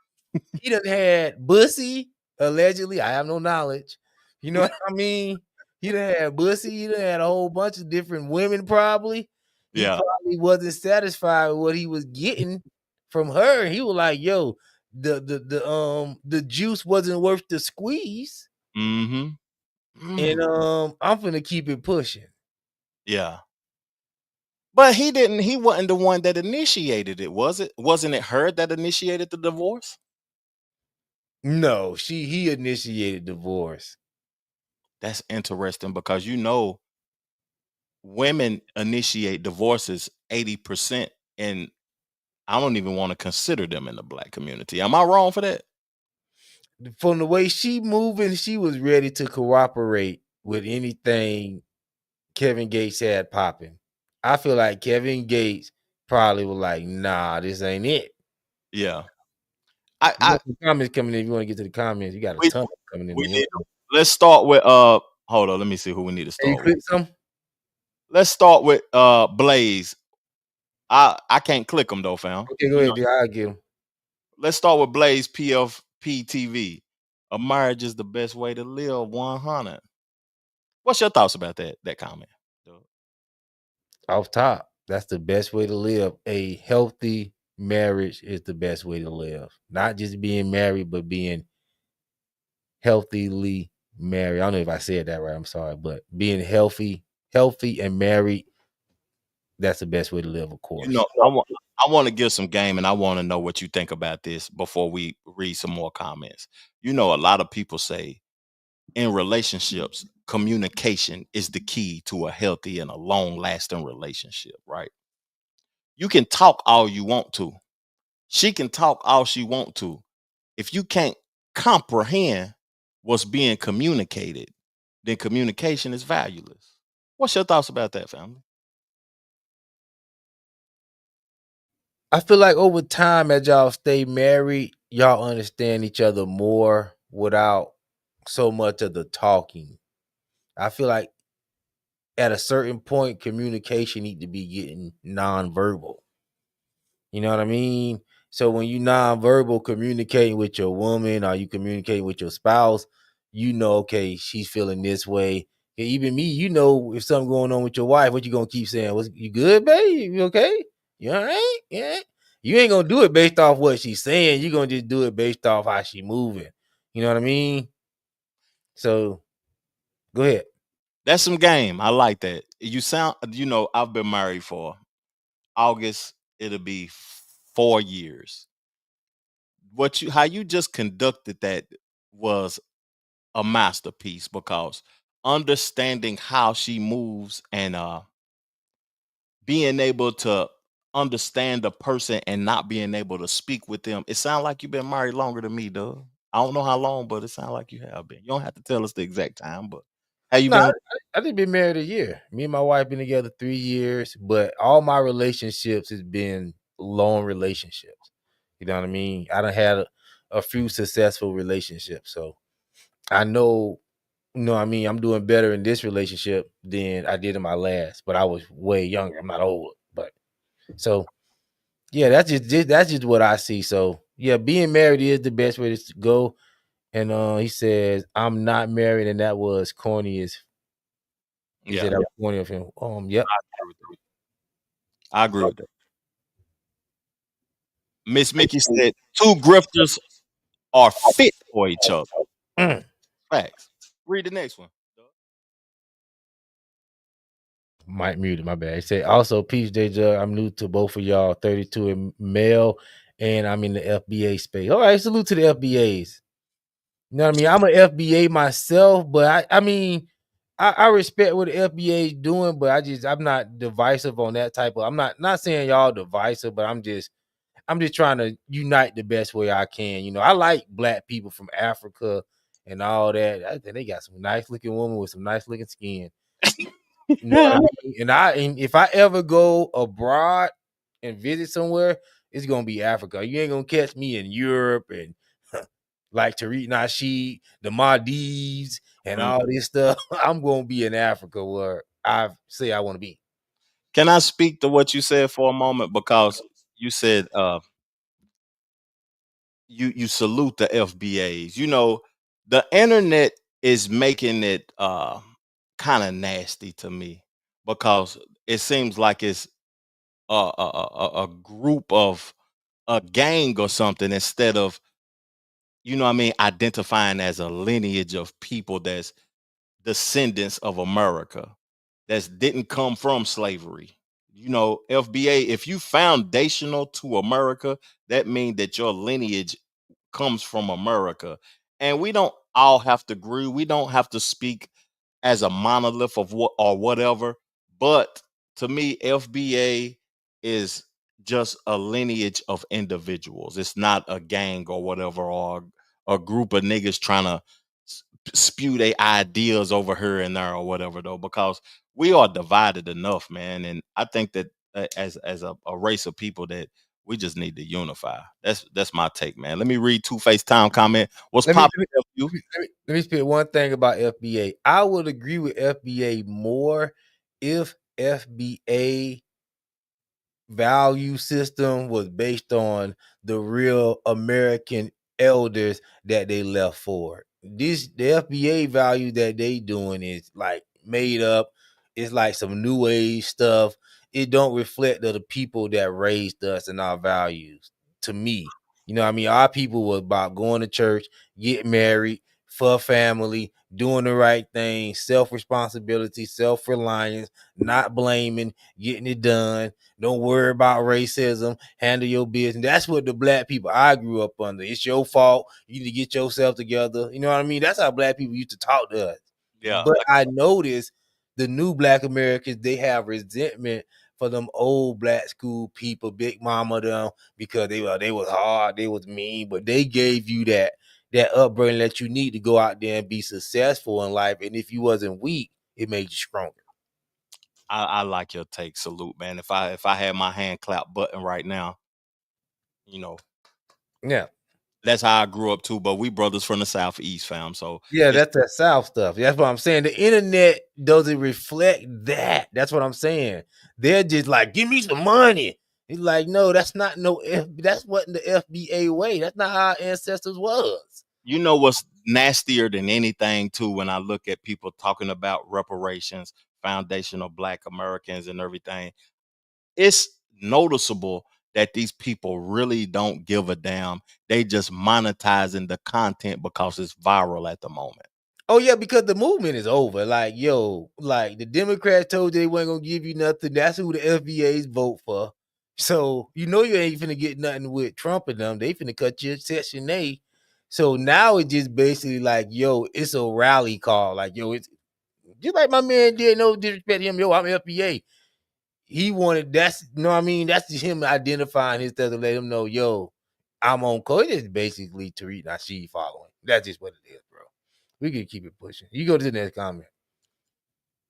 he done had bussy, allegedly. I have no knowledge. You know what I mean? he done had Bussy, he done had a whole bunch of different women probably. He Yeah. probably wasn't satisfied with what he was getting from her. He was like, yo, the juice wasn't worth the squeeze. Mm-hmm. And I'm finna keep it pushing. Yeah. But he wasn't the one that initiated it, was it? Wasn't it her that initiated the divorce? No, he initiated divorce. That's interesting because women initiate divorces 80%, and I don't even want to consider them in the black community. Am I wrong for that? From the way she moving, she was ready to cooperate with anything Kevin Gates had popping. I feel like Kevin Gates probably was like, nah, this ain't it. Yeah. You got some comments coming in. If you want to get to the comments, you got a ton coming in. Let's start with hold on, let me see who we need to Hey, you start with. click some? Let's start with Blaze. I can't click them though, fam. Okay, go ahead, dude. I'll get him. Let's start with Blaze PFP TV. A marriage is the best way to live 100. What's your thoughts about that comment? Off top, that's the best way to live. A healthy marriage is the best way to live. Not just being married, but being healthily married. I don't know if I said that right. I'm sorry, but being healthy and married, that's the best way to live, of course. I want to give some game, and I want to know what you think about this before we read some more comments. A lot of people say in relationships, communication is the key to a healthy and a long-lasting relationship, right? You can talk all you want to. She can talk all she want to. If you can't comprehend what's being communicated, then communication is valueless. What's your thoughts about that, family? I feel like over time, as y'all stay married, y'all understand each other more without so much of the talking. I feel like at a certain point, communication need to be getting nonverbal. You know what I mean? So when you nonverbal communicating with your woman or you communicate with your spouse, okay, she's feeling this way. And even me, if something going on with your wife, what you gonna keep saying? You good, babe? You okay? You all right? Yeah. You ain't gonna do it based off what she's saying. You're gonna just do it based off how she moving. You know what I mean? So go ahead. That's some game. I like that. I've been married for August, it'll be 4 years. How you just conducted that was a masterpiece, because understanding how she moves and being able to understand the person and not being able to speak with them. It sounds like you've been married longer than me, Doug. I don't know how long, but it sounds like you have been. You don't have to tell us the exact time, but how you been? I think been married a year. Me and my wife been together 3 years, but all my relationships has been long relationships. You know what I mean? I done had a few successful relationships, so I know. I mean, I'm doing better in this relationship than I did in my last, but I was way younger. I'm not old, but so yeah, that's just what I see. So yeah, being married is the best way to go. And he says, "I'm not married," and that was corny as. He said that was corny of him. Yep. I agree with that. Miss Mickey said, two grifters are fit for each other. Facts. Read the next one. Might muted, my bad. He said, also, peace, J. I'm new to both of y'all, 32 and male, and I'm in the FBA space. All right, salute to the FBAs. You know what I mean? I'm an FBA myself, but I respect what the FBA is doing, but I'm not divisive on that type of. I'm not saying y'all divisive, but I'm just trying to unite the best way I can. I like black people from Africa and all that. I think they got some nice looking women with some nice looking skin. You know what I mean? And if I ever go abroad and visit somewhere, it's gonna be Africa. You ain't gonna catch me in Europe and like Tariq Nasheed, the Maldives, and all this stuff. I'm gonna be in Africa where I say I want to be. Can I speak to what you said for a moment? Because you said you salute the FBAs. The internet is making it kind of nasty to me because it seems like it's a group of a gang or something instead of, you know what I mean, identifying as a lineage of people that's descendants of America that didn't come from slavery. You know, FBA, if you foundational to America, that means that your lineage comes from America. And we don't all have to agree. We don't have to speak as a monolith of what or whatever. But to me, FBA is just a lineage of individuals. It's not a gang or whatever, or a group of niggas trying to spew their ideas over here and there or whatever, though, because we are divided enough, man. And I think that as a race of people that we just need to unify. That's my take, man. Let me read Two-Face Time comment. What's Let me popping? let me spit one thing about FBA. I would agree with FBA more if FBA value system was based on the real American elders that they left for. The FBA value that they doing is like made up. It's like some new age stuff. It don't reflect the people that raised us and our values. To me, you know what I mean? Our people were about going to church, get married, for family, doing the right thing, self-responsibility, self-reliance, not blaming, getting it done. Don't worry about racism. Handle your business. That's what the black people I grew up under. It's your fault. You need to get yourself together. You know what I mean? That's how black people used to talk to us. Yeah. But I noticed the new black Americans, they have resentment for them old black school people, big mama them, because they was hard, they was mean, but they gave you that upbringing that you need to go out there and be successful in life. And if you wasn't weak, it made you stronger. I like your take. Salute, man. If I had my hand clap button right now, you know, Yeah. that's how I grew up too. But we brothers from the Southeast, fam. So yeah, that's that South stuff. That's what I'm saying. The internet doesn't reflect that. That's what I'm saying. They're just like, give me some money. He's like, no, that's not that's what the FBA way. That's not how our ancestors was. you know what's nastier than anything too, when I look at people talking about reparations, foundational Black Americans and everything, it's noticeable that these people really don't give a damn. They just monetizing the content because it's viral at the moment. Oh yeah, because the movement is over. Like, yo, like the Democrats told you they weren't gonna give you nothing. That's who the FBA's vote for. So you know you ain't finna get nothing with Trump and them. They finna cut you Section A. So now it's just basically like, yo, it's a rally call. Like, yo, it's just like my man did. No disrespect to him. Yo, I'm FBA. He wanted that's you know what I mean. That's just him identifying his stuff to let him know, yo, I'm on code. It's basically Tariq Nasheed following. That's just what it is, bro. We can keep it pushing. You go to the next comment.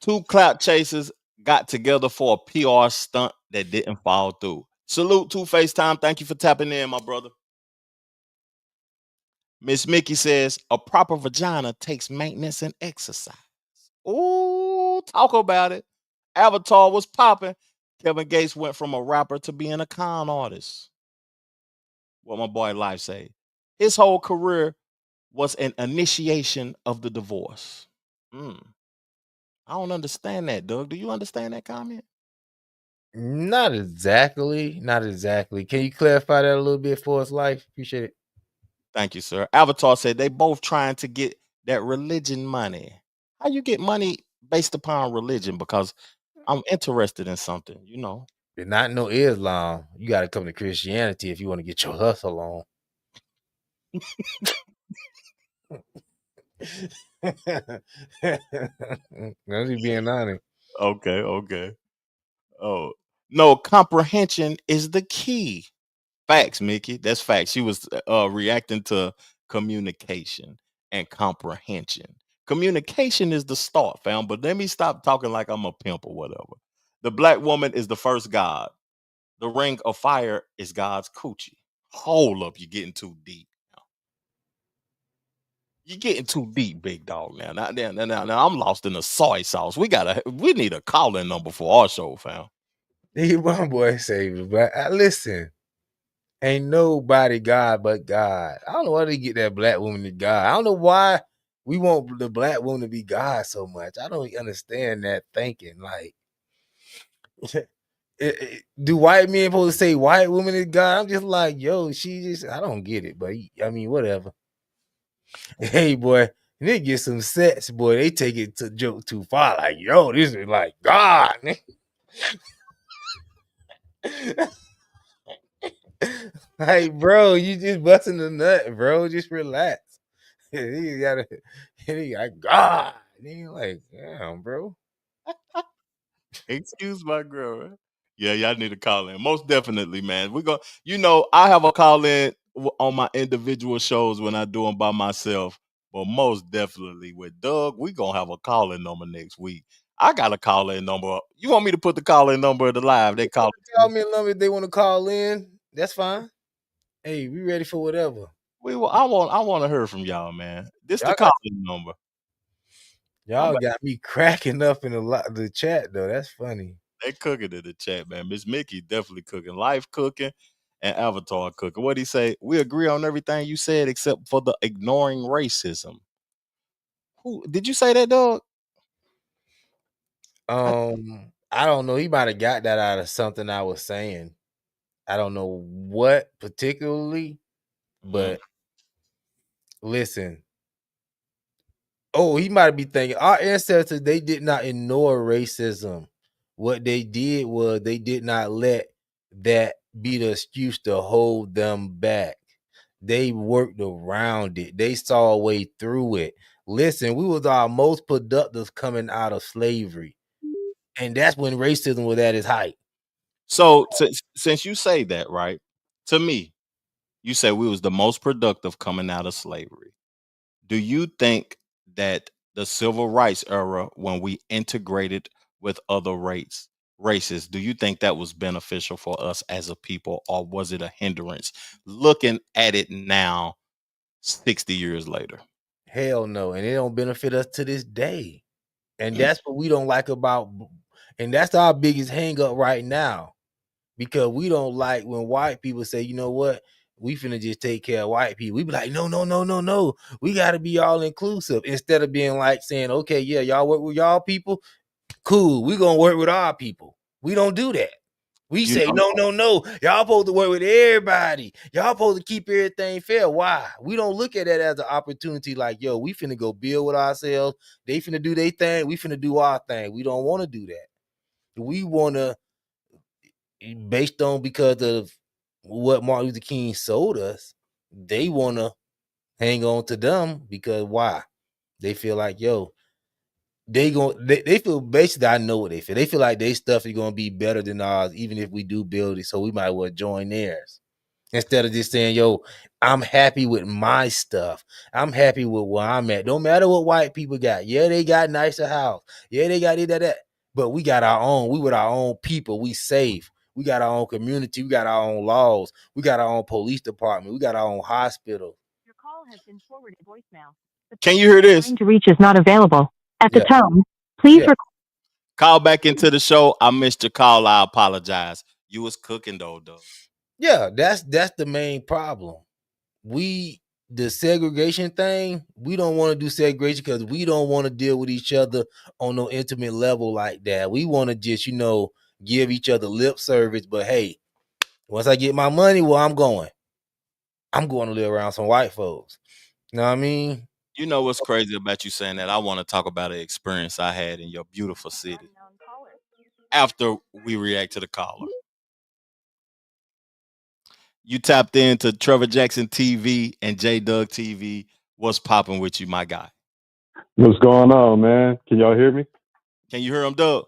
Two clout chasers got together for a PR stunt that didn't fall through. Salute to FaceTime. Thank you for tapping in, my brother. Miss Mickey says a proper vagina takes maintenance and exercise. Ooh, talk about it. Avatar was popping. Kevin Gates went from a rapper to being a con artist. What my boy Life say. His whole career was an initiation of the divorce. I don't understand that, Doug. Do you understand that comment? Not exactly. Not exactly. Can you clarify that a little bit for us, Life? Appreciate it. Thank you, sir. Avatar said they both trying to get that religion money. How you get money based upon religion? Because I'm interested in something, you know. You're not no Islam. You got to come to Christianity if you want to get your hustle on. That's you being honest. Okay. Oh, no, comprehension is the key. Facts, Mickey. That's facts. She was reacting to communication and comprehension. Communication is the start, fam. But let me stop talking like I'm a pimp or whatever. The black woman is the first god. The ring of fire is God's coochie. Hold up, you're getting too deep. You're getting too deep, big dog. Now, I'm lost in the soy sauce. We need a call-in number for our show, fam. My boy say, but listen, ain't nobody God but God. I don't know why they get that black woman to God. I don't know why we want the black woman to be God so much. I don't understand that thinking. Like, do white men supposed to say white woman is God? I'm just like, yo, I don't get it, but I mean, whatever. Hey, boy, they get some sets, boy. They take it to joke too far. Like, yo, this is like God. Like, bro, you just busting the nut, bro. Just relax. He got God. And he like, damn, bro. Excuse my girl. Man. Yeah, y'all need to call in. Most definitely, man. We go. I have a call in on my individual shows when I do them by myself. But most definitely with Doug, we gonna have a call in number next week. I got a call in number. You want me to put the call in number of the live? They call me a number if they want to call in. That's fine. Hey, we ready for whatever. I want to hear from y'all, man. This the call in number. Y'all got me cracking up in the chat though. That's funny. They cooking in the chat, man. Miss Mickey definitely cooking. Life cooking and Avatar cooking. What'd he say? We agree on everything you said except for the ignoring racism. Who did you say that, dog? I don't know. He might have got that out of something I was saying. I don't know what particularly, but listen. Oh, he might be thinking our ancestors, they did not ignore racism. What they did was they did not let that be the excuse to hold them back. They worked around it. They saw a way through it. Listen, we was our most productive coming out of slavery. And that's when racism was at its height. So since you say that, right? To me, you say we was the most productive coming out of slavery. Do you think that the civil rights era, when we integrated with other races, do you think that was beneficial for us as a people, or was it a hindrance? Looking at it now, 60 years later. Hell no. And it don't benefit us to this day. And that's what we don't like about, and that's our biggest hang up right now. Because we don't like when white people say, you know what, we finna just take care of white people. We be like, no. We gotta be all inclusive. Instead of being like saying, okay, yeah, y'all work with y'all people. Cool, we gonna work with our people. We don't do that. We say, no. Y'all supposed to work with everybody. Y'all supposed to keep everything fair. Why? We don't look at that as an opportunity like, yo, we finna go build with ourselves. They finna do their thing. We finna do our thing. We don't want to do that. We want to, based on because of what Martin Luther King sold us, they want to hang on to them because why? They feel like, yo, they feel basically, I know what they feel. They feel like their stuff is going to be better than ours, even if we do build it. So we might well join theirs. Instead of just saying, yo, I'm happy with my stuff. I'm happy with where I'm at. Don't matter what white people got. Yeah, they got nicer house. Yeah, they got that. But we got our own. We with our own people. We safe. We got our own community. We got our own laws. We got our own police department. We got our own hospital. Your call has been forwarded to voicemail. Can you hear this? To reach is not available. At the tone, please call back into the show. I missed your call. I apologize. You was cooking though. Yeah, that's the main problem. The segregation thing, we don't want to do segregation because we don't want to deal with each other on no intimate level like that. We want to just, give each other lip service. But hey, once I get my money, where I'm going to live around some white folks. You know what I mean? You know what's crazy about you saying that? I want to talk about an experience I had in your beautiful city. After we react to the caller. You tapped into Trevor Jackson TV and J Doug TV. What's popping with you, my guy? What's going on, man? Can y'all hear me? Can you hear him, Doug?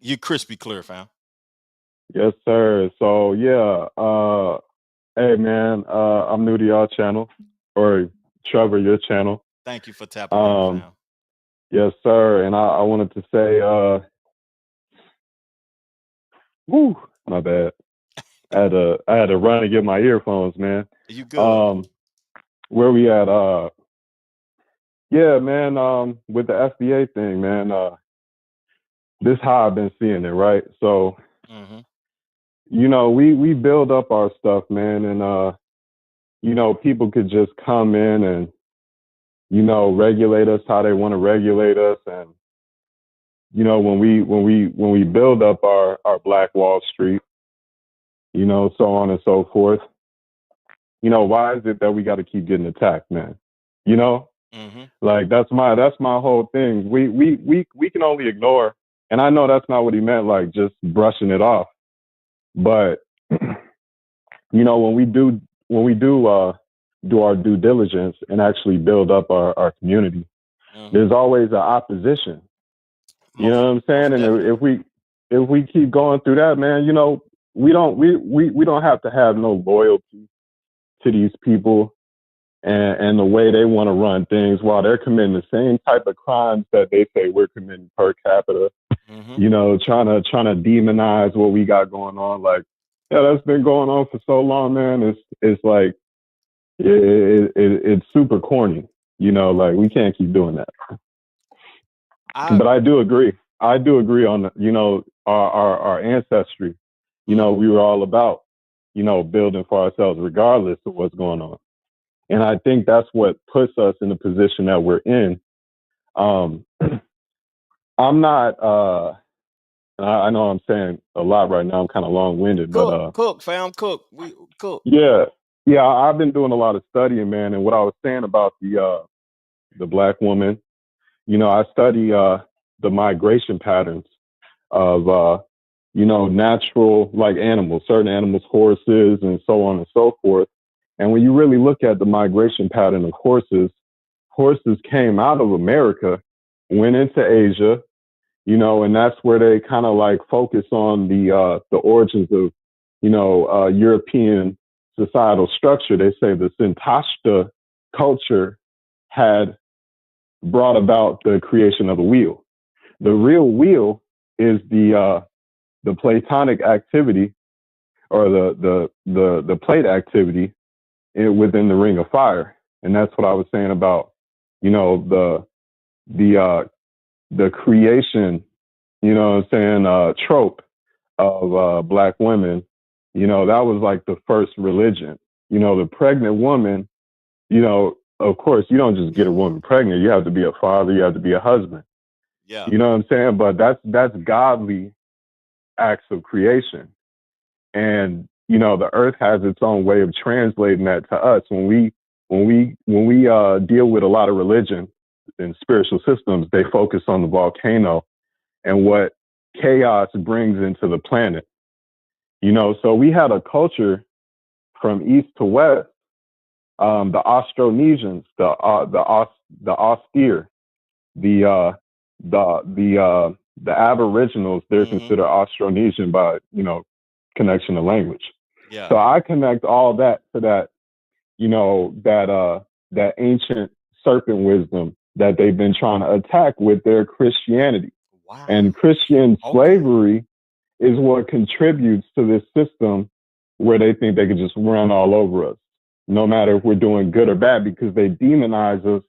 You crispy clear, fam. Yes, sir. So yeah, hey man, I'm new to y'all channel, or Trevor, your channel. Thank you for tapping in, fam. Yes, sir. And I wanted to say, my bad. I had to run and get my earphones, man. You good? Where we at? Yeah, man. With the FBA thing, man. This how I've been seeing it, right? So, we build up our stuff, man, and people could just come in and regulate us how they want to regulate us. And, when we build up our Black Wall Street, so on and so forth, why is it that we got to keep getting attacked, man? Like that's my whole thing. We can only ignore, and I know that's not what he meant, like just brushing it off. But when we do do our due diligence and actually build up our community, there's always an opposition. You know what I'm saying? And if we keep going through that, man, we don't have to have no loyalty to these people and the way they want to run things while they're committing the same type of crimes that they say we're committing per capita. Trying to demonize what we got going on. Like, yeah, that's been going on for so long, man. It's like it's super corny. Like we can't keep doing that. But I do agree. On our ancestry. We were all about building for ourselves regardless of what's going on. And I think that's what puts us in the position that we're in. I'm not. I know I'm saying a lot right now. I'm kind of long-winded, but cook. We cook. Yeah. I've been doing a lot of studying, man. And what I was saying about the Black woman, I study the migration patterns of natural, like animals, certain animals, horses, and so on and so forth. And when you really look at the migration pattern of horses came out of America, went into Asia, and that's where they kind of like focus on the origins of, European societal structure. They say the Sintashta culture had brought about the creation of the wheel. The real wheel is the Platonic activity or the plate activity within the ring of fire. And that's what I was saying about, the creation, trope of Black women, that was like the first religion. The pregnant woman, of course, you don't just get a woman pregnant. You have to be a father. You have to be a husband. Yeah. You know what I'm saying? But that's godly acts of creation. And, the earth has its own way of translating that to us. When we deal with a lot of religion and spiritual systems, they focus on the volcano and what chaos brings into the planet. So we had a culture from east to west, the Austronesians, the austere, the Aboriginals, they're considered Austronesian by, connection to language. Yeah. So I connect all that to that, that ancient serpent wisdom that they've been trying to attack with their Christianity. Wow. And Christian slavery is what contributes to this system where they think they can just run all over us, no matter if we're doing good or bad, because they demonize us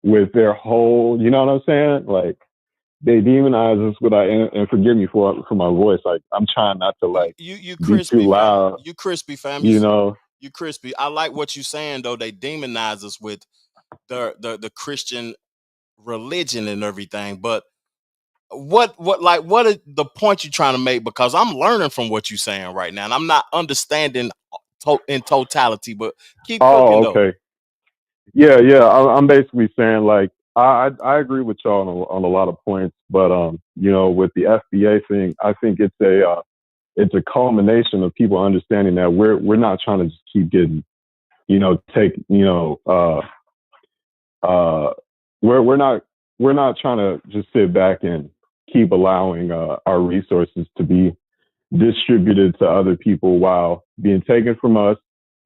with their whole, you know what I'm saying? Like, they demonize us with and forgive me for my voice. Like, I'm trying not to like you be too loud. You crispy, fam. You crispy. I like what you're saying though. They demonize us with the Christian religion and everything. But what are the points you're trying to make? Because I'm learning from what you're saying right now, and I'm not understanding in totality. But keep cooking though. Okay. Yeah. I'm basically saying like I agree with y'all on a lot of points, but with the FBA thing, I think it's a culmination of people understanding that we're not trying to just keep getting, we're not trying to just sit back and keep allowing our resources to be distributed to other people while being taken from us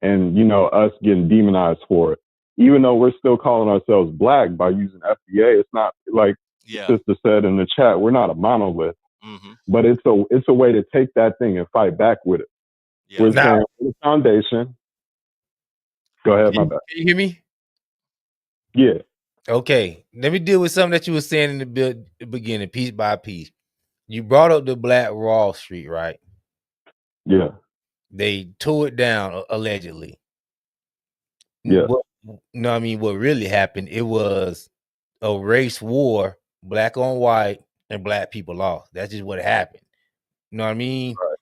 and, us getting demonized for it. Even though we're still calling ourselves Black by using FBA, it's not like Sister said in the chat, we're not a monolith. But it's a way to take that thing and fight back with it. Yeah. We're saying the foundation. Go ahead, my bad. Can you hear me? Yeah. Okay. Let me deal with something that you were saying in the beginning, piece by piece. You brought up the Black Wall Street, right? Yeah. They tore it down allegedly. Yeah. No, I mean what really happened? It was a race war, black on white, and black people lost. That's just what happened. You know what I mean? Right.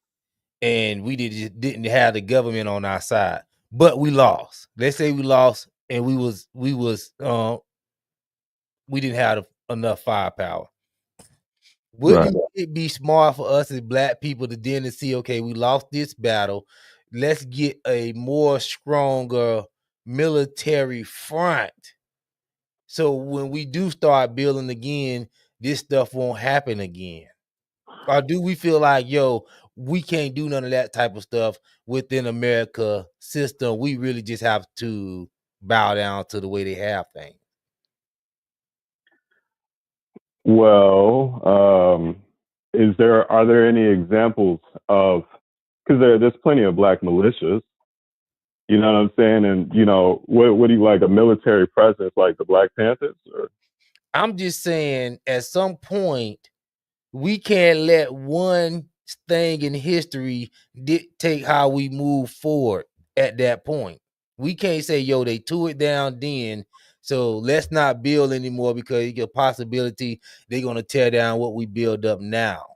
And we just didn't have the government on our side, but we lost. Let's say we lost, and we didn't have enough firepower. Wouldn't it be smart for us as black people to then to see, okay, we lost this battle. Let's get a more stronger military front. So when we do start building again, this stuff won't happen again. Or do we feel like, yo, we can't do none of that type of stuff within America system? We really just have to bow down to the way they have things. Well, are there any examples of, because there's plenty of black militias, you know what I'm saying? And, you know, what do you like, a military presence like the Black Panthers? Or? I'm just saying, at some point, we can't let one thing in history dictate how we move forward at that point. We can't say, yo, they tore it down then, so let's not build anymore because you get a possibility they're going to tear down what we build up now.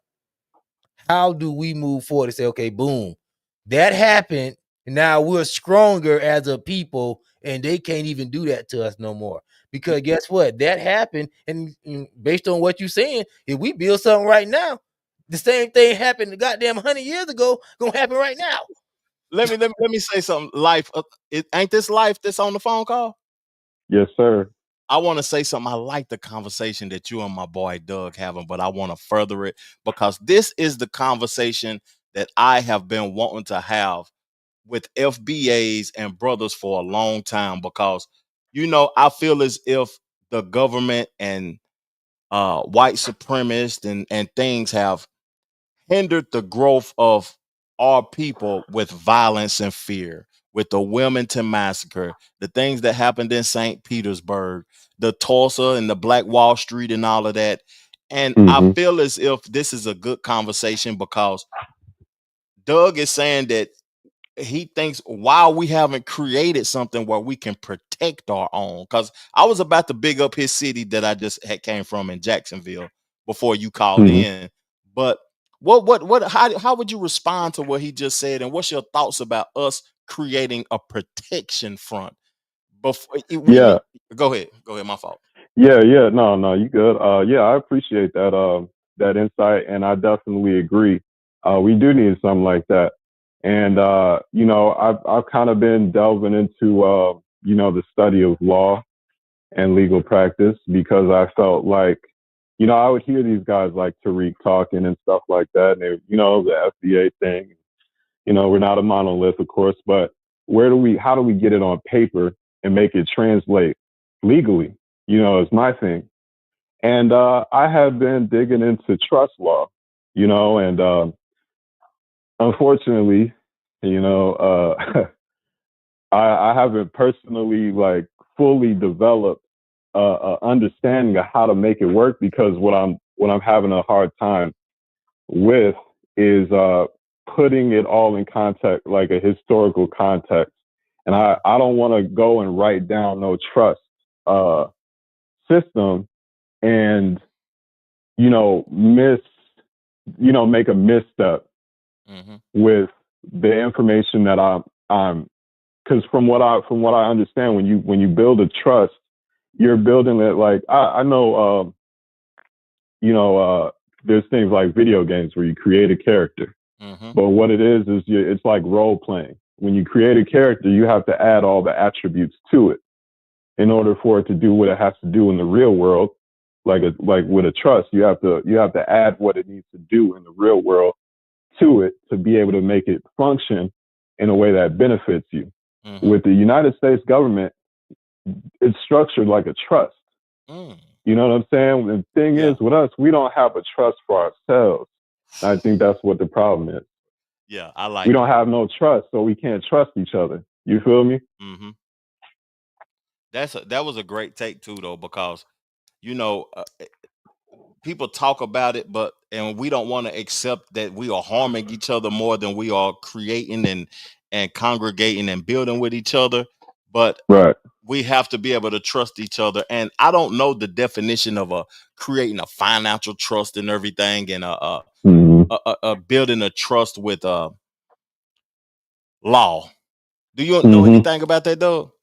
How do we move forward and say, okay, boom, that happened. Now we're stronger as a people, and they can't even do that to us no more. Because guess what? That happened, and based on what you're saying, if we build something right now, the same thing happened goddamn 100 years ago, gonna happen right now. Let me say something. Life, ain't this life that's on the phone call? Yes, sir. I want to say something. I like the conversation that you and my boy Doug having, but I want to further it because this is the conversation that I have been wanting to have with FBAs and brothers for a long time because, you know, I feel as if the government and white supremacists and things have hindered the growth of our people with violence and fear, with the Wilmington massacre, the things that happened in St. Petersburg, the Tulsa and the Black Wall Street and all of that. And I feel as if this is a good conversation because Doug is saying that he thinks while we haven't created something where we can protect our own, because I was about to big up his city that I just came from in Jacksonville before you called in. But how would you respond to what he just said, and what's your thoughts about us creating a protection front? Before go ahead, my fault. Yeah, no, you good. Yeah, I appreciate that insight, and I definitely agree. We do need something like that. And you know, I've kind of been delving into you know, the study of law and legal practice because I felt like, you know, I would hear these guys like Tariq talking and stuff like that, and they, you know, the FBA thing. You know, we're not a monolith, of course, but how do we get it on paper and make it translate legally? You know, is my thing. And I have been digging into trust law, you know, and unfortunately, you know, I haven't personally like fully developed understanding of how to make it work because what I'm having a hard time with is putting it all in context, like a historical context. And I don't want to go and write down no trust system and, you know, make a misstep with the information that I'm, because from what I understand, when you build a trust, you're building it like, I know, you know, there's things like video games where you create a character, but what it is it's like role playing. When you create a character, you have to add all the attributes to it in order for it to do what it has to do in the real world. Like with a trust, you have to add what it needs to do in the real world to it to be able to make it function in a way that benefits you. With the United States government, it's structured like a trust. You know what I'm saying? The thing is, with us, we don't have a trust for ourselves. I think that's what the problem is. Yeah, I like. We don't have no trust, so we can't trust each other. You feel me? That was a great take too, though, because you know people talk about it, and we don't want to accept that we are harming each other more than we are creating and congregating and building with each other. But we have to be able to trust each other. And I don't know the definition of creating a financial trust and everything, and building a trust with law. Do you know anything about that, though?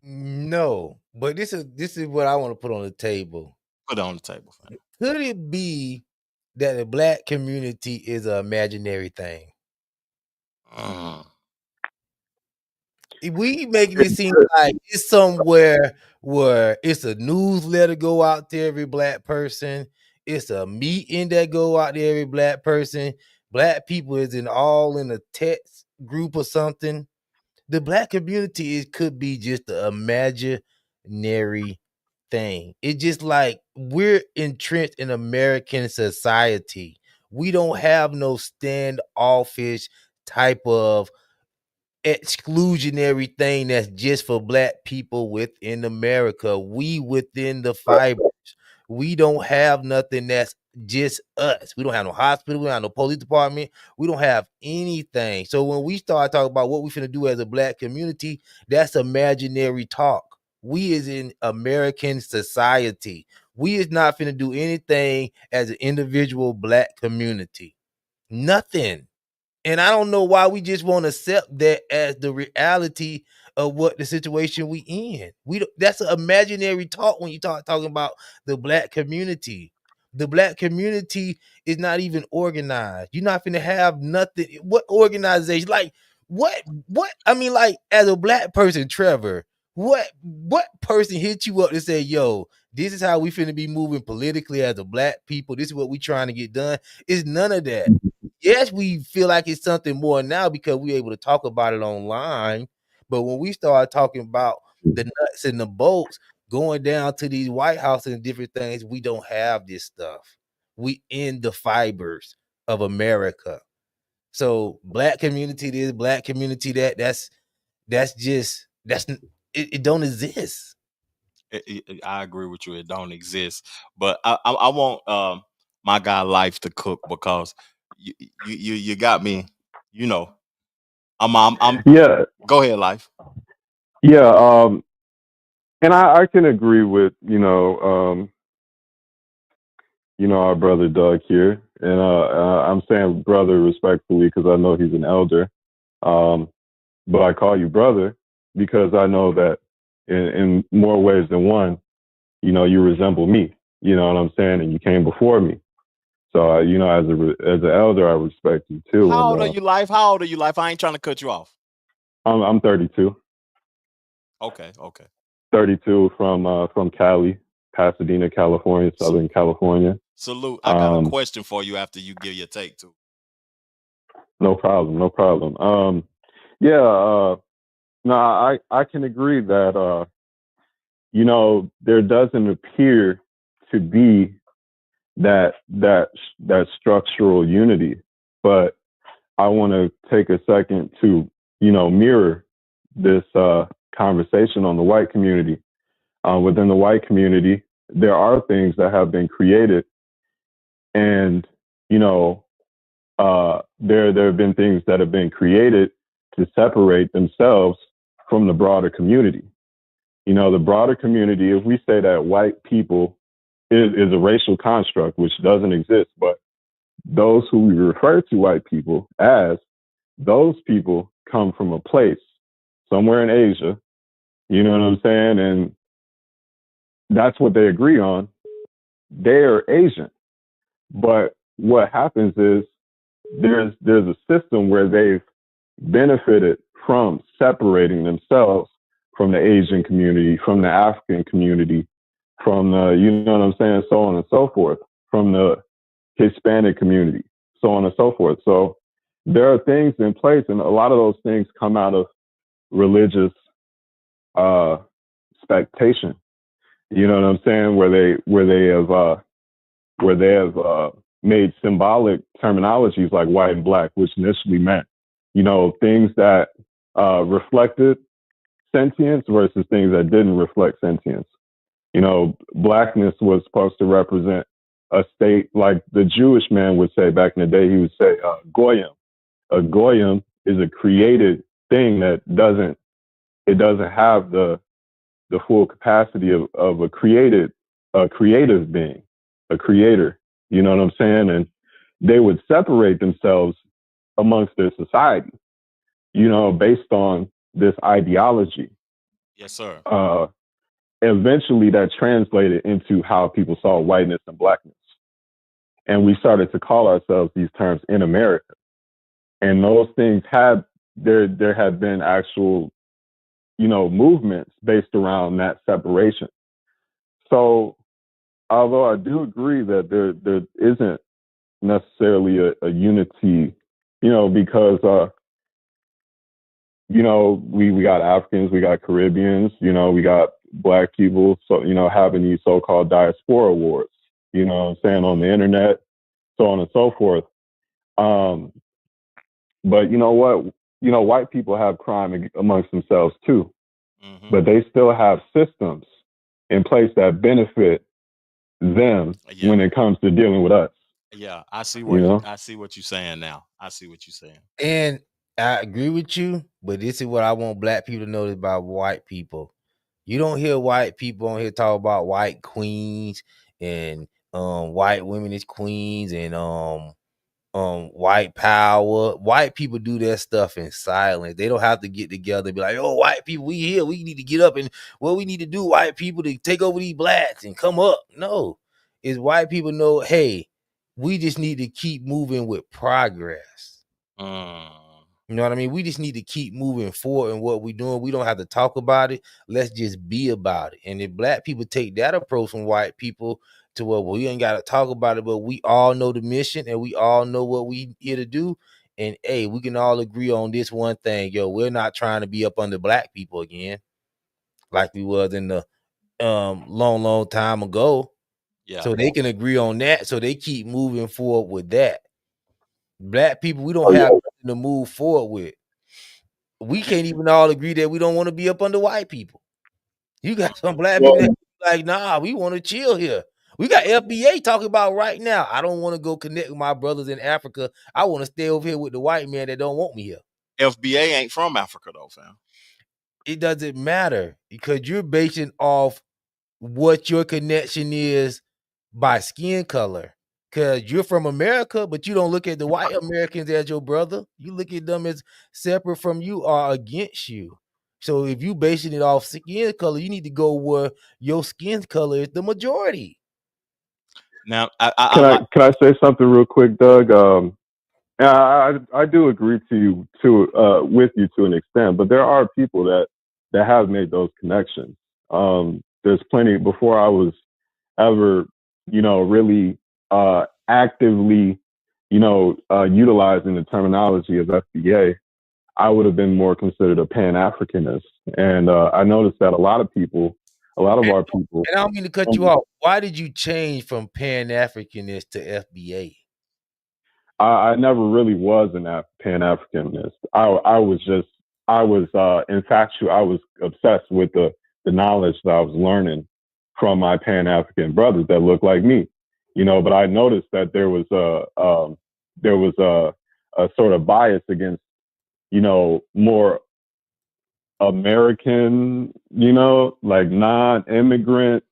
No, but this is what I want to put on the table. Put it on the table. Fam. Could it be that the black community is an imaginary thing? We making it seem like it's somewhere where it's a newsletter go out to every black person. It's a meeting that go out to every black person. Black people is in a text group or something. The black community could be just an imaginary thing. It's just like we're entrenched in American society. We don't have no standoffish type of exclusionary thing that's just for black people within America. We within the fibers. We don't have nothing that's just us. We don't have no hospital. We don't have no police department. We don't have anything. So when we start talking about what we finna do as a black community, that's imaginary talk. We is in American society. We is not finna do anything as an individual black community. Nothing. And I don't know why we just won't accept that as the reality of what the situation we in. That's an imaginary talk when you talking about the black community. The black community is not even organized. You're not gonna have nothing. What organization? Like what? I mean, like as a black person, Trevor, what person hit you up to say, yo, this is how we finna be moving politically as a black people. This is what we trying to get done. It's none of that. Yes, we feel like it's something more now because we're able to talk about it online. But when we start talking about the nuts and the bolts going down to these White House and different things, we don't have this stuff. We in the fibers of America. So black community this, black community that. It don't exist. I agree with you. It don't exist. But I want my guy Life to cook because you got me. You know, I'm yeah. Go ahead, Life. Yeah. And I can agree with our brother Doug here, and I'm saying brother respectfully because I know he's an elder. But I call you brother because I know that in more ways than one, you resemble me. You know what I'm saying, and you came before me. So as an elder, I respect you too. How old are you, Life? How old are you, Life? I ain't trying to cut you off. I'm 32. Okay. 32 from Cali, Pasadena, California, Southern California. Salute. I got a question for you after you give your take too. No problem. No, I can agree that there doesn't appear to be that structural unity, but I want to take a second to mirror this conversation on the white community. Within the white community, there are things that have been created, and there have been things that have been created to separate themselves from the broader community. The broader community, if we say that white people is a racial construct, which doesn't exist, but those who we refer to white people as, those people come from a place somewhere in Asia, you know what I'm saying? And that's what they agree on. They're Asian. But what happens is there's a system where they've benefited from separating themselves from the Asian community, from the African community, from the, you know what I'm saying, so on and so forth, from the Hispanic community, so on and so forth. So there are things in place, and a lot of those things come out of religious expectation. You know what I'm saying? Where they have made symbolic terminologies like white and black, which initially meant, things that reflected sentience versus things that didn't reflect sentience. Blackness was supposed to represent a state, like the Jewish man would say back in the day. He would say goyim. A goyim is a created thing that doesn't it doesn't have the full capacity of a creative being, a creator. You know what I'm saying? And they would separate themselves amongst their society, you know, based on this ideology. Yes, sir. Eventually that translated into how people saw whiteness and blackness. And we started to call ourselves these terms in America. And those things there had been actual, you know, movements based around that separation. So although I do agree that there isn't necessarily a unity, you know, because you know, we got Africans, we got Caribbeans, you know, we got black people, so, you know, having these so-called diaspora awards, you know what I'm saying, on the internet, so on and so forth. But you know what? You know, white people have crime amongst themselves too, but they still have systems in place that benefit them when it comes to dealing with us. Yeah, I see what I see what you're saying now. I see what you're saying. And I agree with you, but this is what I want black people to know about white people. You don't hear white people on here talk about white queens and white women as queens and white power. White people do their stuff in silence. They don't have to get together and be like, oh, white people, we here. We need to get up and what we need to do, white people, to take over these blacks and come up. No. It's white people know, hey, we just need to keep moving with progress. You know what I mean? We just need to keep moving forward in what we're doing. We don't have to talk about it. Let's just be about it. And if black people take that approach from white people to where we ain't got to talk about it, but we all know the mission and we all know what we here to do. And hey, we can all agree on this one thing. Yo, we're not trying to be up under black people again, like we was in the long time ago. Yeah. So they can agree on that. So they keep moving forward with that. Black people, we don't have nothing to move forward with. We can't even all agree that we don't want to be up under white people. You got some black people that like, nah, we want to chill here. We got FBA talking about right now. I don't want to go connect with my brothers in Africa. I want to stay over here with the white man that don't want me here. FBA ain't from Africa though, fam. It doesn't matter because you're basing off what your connection is by skin color. Because you're from America, but you don't look at the white Americans as your brother. You look at them as separate from you or against you. So if you basing it off skin color, you need to go where your skin color is the majority. Now, can I say something real quick, Doug? I do agree with you to an extent, but there are people that have made those connections. There's plenty before I was ever, you know, really actively, you know, utilizing the terminology of FBA. I would have been more considered a Pan-Africanist, and I noticed that a lot of our people. And I don't mean to cut you off. Why did you change from Pan-Africanist to FBA? I never really was an Pan-Africanist. I was infatuated. I was obsessed with the knowledge that I was learning from my Pan-African brothers that looked like me, you know. But I noticed that there was a sort of bias against, you know, more American, you know, like non-immigrant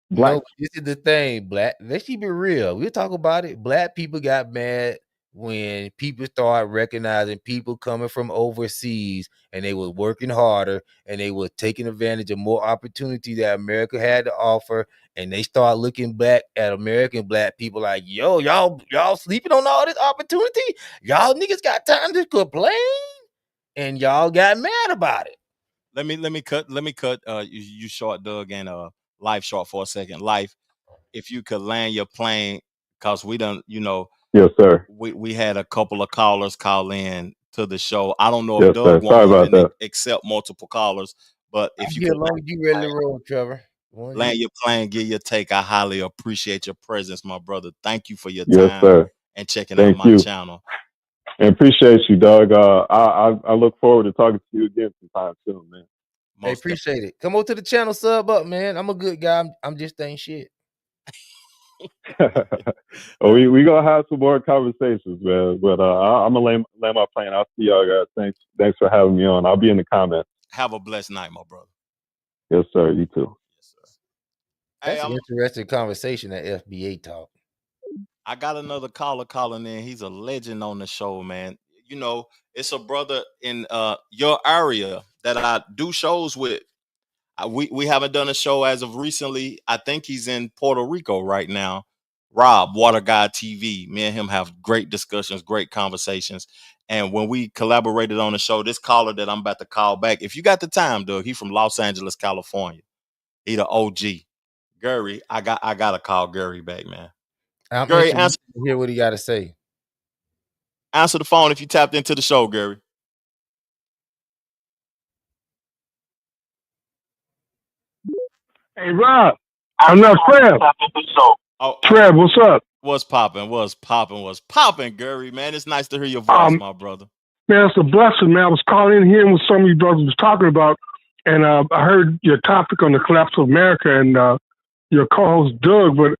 black. No, this is the thing, black. Let's keep it real. We'll talk about it. Black people got mad when people started recognizing people coming from overseas and they were working harder and they were taking advantage of more opportunity that America had to offer. And they start looking back at American black people like, yo, y'all sleeping on all this opportunity? Y'all niggas got time to complain? And y'all got mad about it. Let me cut you short, Doug, and Life short for a second. Life, if you could land your plane, cause we done, you know. Yes, sir. We had a couple of callers call in to the show. I don't know yes, if Doug wants to accept multiple callers, but if you could long you ready to roll, Trevor. Land your plane, give your take. I highly appreciate your presence, my brother. Thank you for your yes, time sir. and checking Thank out my you. channel. And appreciate you, Doug. I look forward to talking to you again sometime soon, man. Hey, appreciate it. Come over to the channel, sub up, man. I'm a good guy. I'm just ain't shit. Well, we gonna have some more conversations, man. But I'm gonna land my plane. I'll see y'all guys. Thanks for having me on. I'll be in the comments. Have a blessed night, my brother. Yes, sir. You too. Yes, sir. That's Hey, an interesting conversation that FBA talk. I got another caller calling in. He's a legend on the show, man. You know, it's a brother in your area that I do shows with. We haven't done a show as of recently. I think he's in Puerto Rico right now. Rob, Water God TV. Me and him have great discussions, great conversations. And when we collaborated on the show, this caller that I'm about to call back, if you got the time, Doug, he from Los Angeles, California. He the OG. Gary, I gotta call Gary back, man. I'm Gary, interested to hear what he got to say. Answer the phone if you tapped into the show, Gary. Hey, Rob, I'm not Trev. Oh, Trev, what's up? What's popping, Gary, man. It's nice to hear your voice, my brother. Man, it's a blessing, man. I was calling in hearing what some of you brothers was talking about, and I heard your topic on the collapse of America and your co-host, Doug, but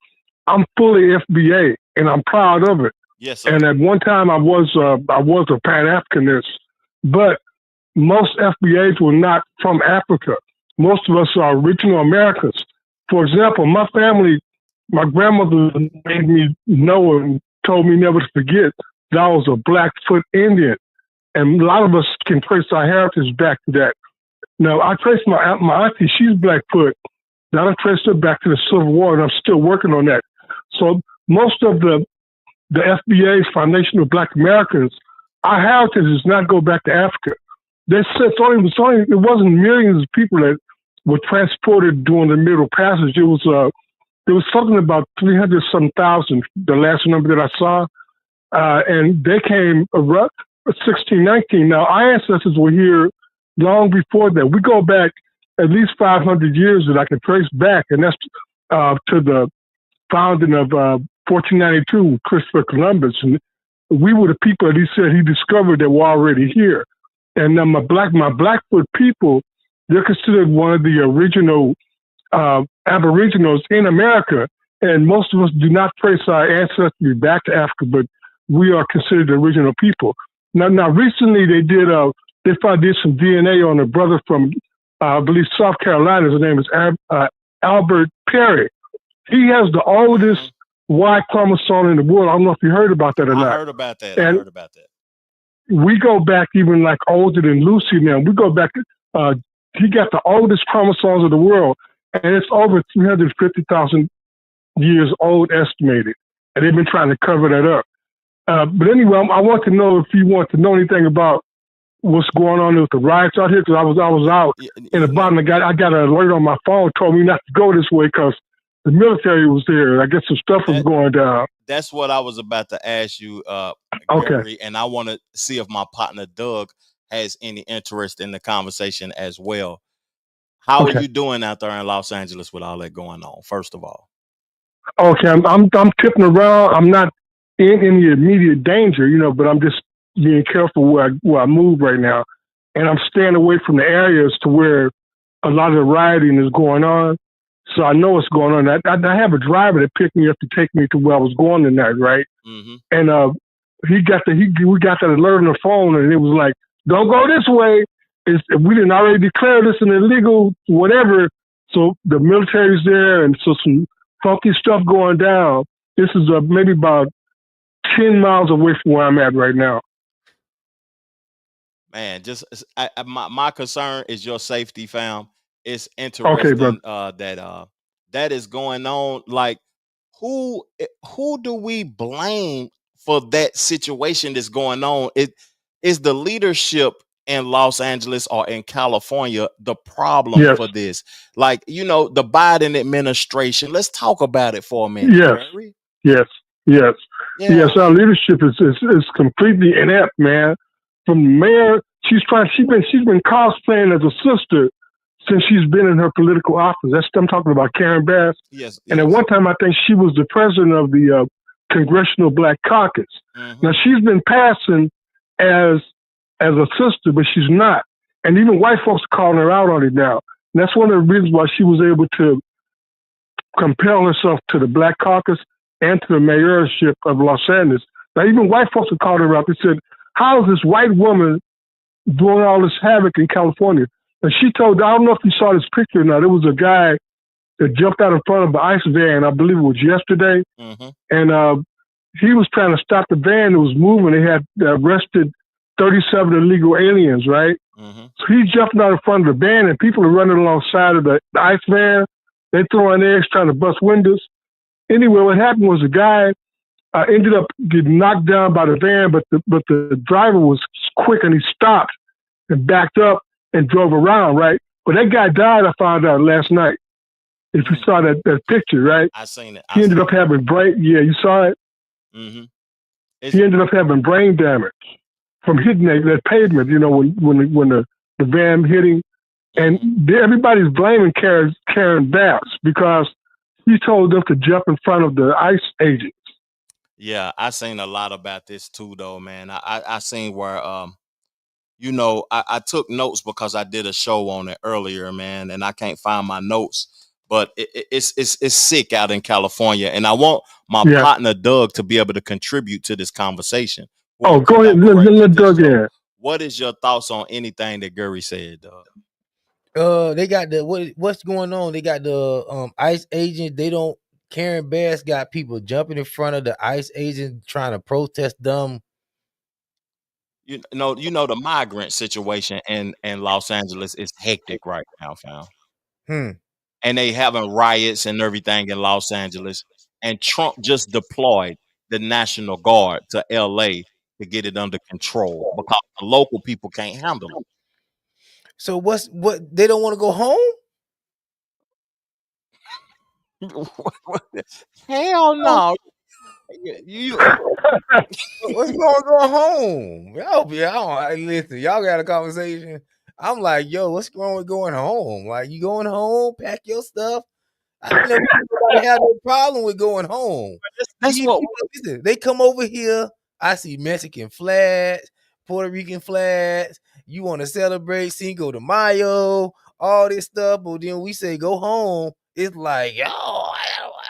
I'm fully FBA, and I'm proud of it. Yes, sir. And at one time, I was a Pan-Africanist, but most FBAs were not from Africa. Most of us are original Americans. For example, my family, my grandmother made me know and told me never to forget that I was a Blackfoot Indian. And a lot of us can trace our heritage back to that. Now, I traced my auntie, she's Blackfoot. Now I traced her back to the Civil War, and I'm still working on that. So most of the FBA's Foundation of Black Americans, our heritage does not go back to Africa. They said it wasn't millions of people that were transported during the Middle Passage. There was something about 300-some thousand, the last number that I saw, and they came 1619. Now our ancestors were here long before that. We go back at least 500 years that I can trace back, and that's to the founding of 1492, Christopher Columbus, and we were the people that he said he discovered that were already here. And my Blackfoot people, they're considered one of the original Aboriginals in America, and most of us do not trace our ancestry back to Africa, but we are considered the original people. Now recently they did some DNA on a brother from I believe South Carolina. His name is Albert Perry. He has the oldest Y chromosome in the world. I don't know if you heard about that or not. I heard about that. We go back even like older than Lucy now. We go back, he got the oldest chromosomes of the world, and it's over 350,000 years old estimated. And they've been trying to cover that up. But anyway, I want to know if you want to know anything about what's going on with the riots out here, because I was out in the bottom. I got an alert on my phone, told me not to go this way because the military was there. I guess some stuff was going down. That's what I was about to ask you, Gary, and I want to see if my partner Doug has any interest in the conversation as well. How are you doing out there in Los Angeles with all that going on, first of all? Okay, I'm tipping around. I'm not in any immediate danger, but I'm just being careful where I move right now. And I'm staying away from the areas to where a lot of the rioting is going on. So I know what's going on. I have a driver that picked me up to take me to where I was going tonight, right? Mm-hmm. And we got that alert on the phone, and it was like, "Don't go this way. We didn't already declare this an illegal whatever." So the military's there, and so some funky stuff going down. This is maybe about 10 miles away from where I'm at right now. Man, just my concern is your safety, fam. It's interesting that is going on. Like, who do we blame for that situation that's going on? It is the leadership in Los Angeles or in California the problem for this. Like, the Biden administration. Let's talk about it for a minute. Yes. Our leadership is completely inept, man. From the mayor, she's been cosplaying as a sister since she's been in her political office. I'm talking about Karen Bass. Yes. And at one time, I think she was the president of the Congressional Black Caucus. Mm-hmm. Now she's been passing as a sister, but she's not. And even white folks are calling her out on it now. And that's one of the reasons why she was able to compel herself to the Black Caucus and to the mayorship of Los Angeles. Now even white folks are calling her out. They said, "How is this white woman doing all this havoc in California?" And she told, I don't know if you saw this picture or not. There was a guy that jumped out in front of the ICE van, I believe it was yesterday. Mm-hmm. And he was trying to stop the van that was moving. They had arrested 37 illegal aliens, right? Mm-hmm. So he's jumping out in front of the van, and people are running alongside of the ICE van. They're throwing eggs, trying to bust windows. Anyway, what happened was the guy ended up getting knocked down by the van, but the driver was quick, and he stopped and backed up and drove around, right? But that guy died, I found out last night. If you saw that picture, right? I seen it. He ended up having you saw it? Mm-hmm. He ended up having brain damage from hitting that pavement, when the van hitting. And everybody's blaming Karen Bass because he told them to jump in front of the ICE agents. Yeah, I seen a lot about this too, though, man. I seen where, I took notes because I did a show on it earlier, man, and I can't find my notes. But it's sick out in California, and I want my partner Doug to be able to contribute to this conversation. Oh, go ahead, let Doug in. What is your thoughts on anything that Gary said, Doug? They got what's going on? They got the ICE agents. Karen Bass got people jumping in front of the ICE agents trying to protest them. You know the migrant situation in Los Angeles is hectic right now, fam. And they having riots and everything in Los Angeles. And Trump just deployed the National Guard to LA to get it under control because the local people can't handle it. So what they don't want to go home? Hell no. What's going on home? Listen, y'all got a conversation. I'm like, yo, what's wrong with going home? Like, you going home? Pack your stuff. I never had no problem with going home. That's what they come over here. I see Mexican flags, Puerto Rican flags. You want to celebrate Cinco de Mayo, all this stuff, but then we say go home. It's like, yo, I don't want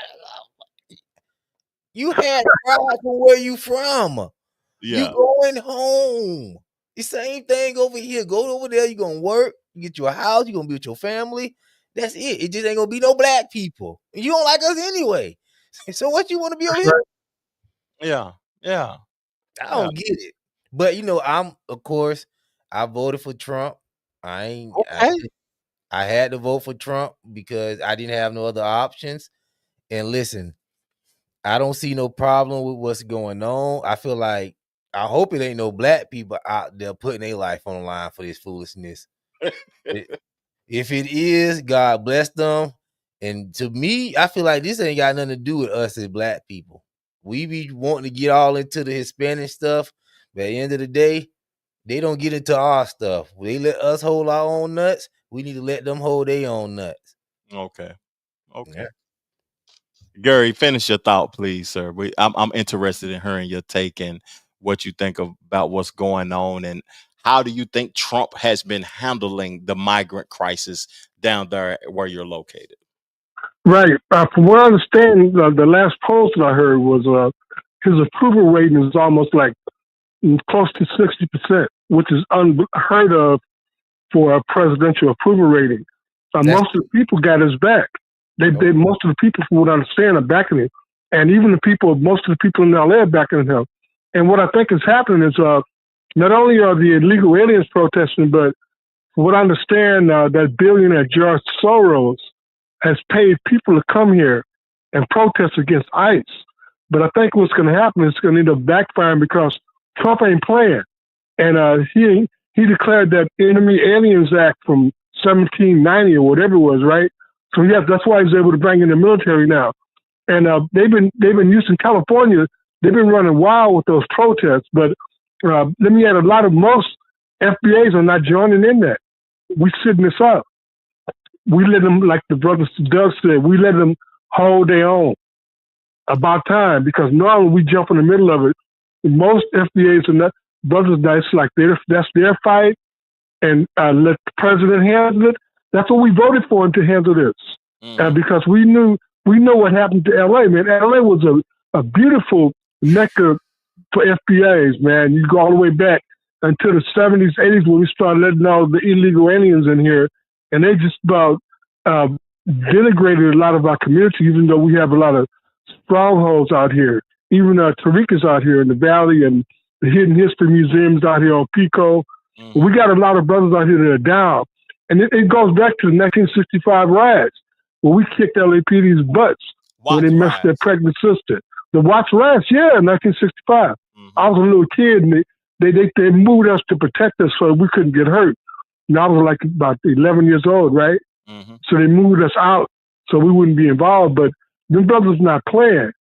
to go. You had pride from where you from. Yeah. You going home. The same thing over here. Go over there. You gonna work. You get you a house. You gonna be with your family. That's it. It just ain't gonna be no black people. You don't like us anyway. So what you want to be over here? Yeah. I don't get it. But I voted for Trump. I had to vote for Trump because I didn't have no other options. And listen, I don't see no problem with what's going on. I feel like I hope it ain't no black people out there putting their life on the line for this foolishness. If it is, God bless them. And to me, I feel like this ain't got nothing to do with us as black people. We be wanting to get all into the Hispanic stuff, but at the end of the day, they don't get into our stuff. They let us hold our own nuts. We need to let them hold their own nuts. Okay. Yeah. Gary, finish your thought, please, sir. I'm interested in hearing your take and what you think about what's going on, and how do you think Trump has been handling the migrant crisis down there where you're located? Right. From what I understand, the last post that I heard was his approval rating is almost like close to 60%, which is unheard of for a presidential approval rating. Most of the people got his back. Most of the people, from what I understand, are backing him, and even most of the people in LA are backing him. And what I think is happening is not only are the illegal aliens protesting, but from what I understand, that billionaire George Soros has paid people to come here and protest against ICE. But I think what's going to happen is it's going to end up backfiring because Trump ain't playing. And he declared that Enemy Aliens Act from 1790 or whatever it was, right? So yeah, that's why he's able to bring in the military now. And they've been using California. They've been running wild with those protests. But let me add, most FBAs are not joining in that. We sitting this up. We let them, like the brother Doug said, we let them hold their own. About time, because normally we jump in the middle of it. Most FBAs are not brothers. That's like that's their fight, and let the president handle it. That's what we voted for him to handle this, because we know what happened to LA. Man, LA was a beautiful mecca for FBAs. Man, you go all the way back until the 70s, 80s when we started letting all the illegal aliens in here, and they just about denigrated a lot of our community, even though we have a lot of strongholds out here. Even Tariqas out here in the Valley and the Hidden History Museums out here on Pico. We got a lot of brothers out here that are down. And it goes back to the 1965 riots, where we kicked LAPD's butts when they messed their pregnant sister. The Watts riots, yeah, 1965. I was a little kid, and they moved us to protect us so we couldn't get hurt. And I was like about 11 years old, right? So they moved us out so we wouldn't be involved. But them brothers not playing.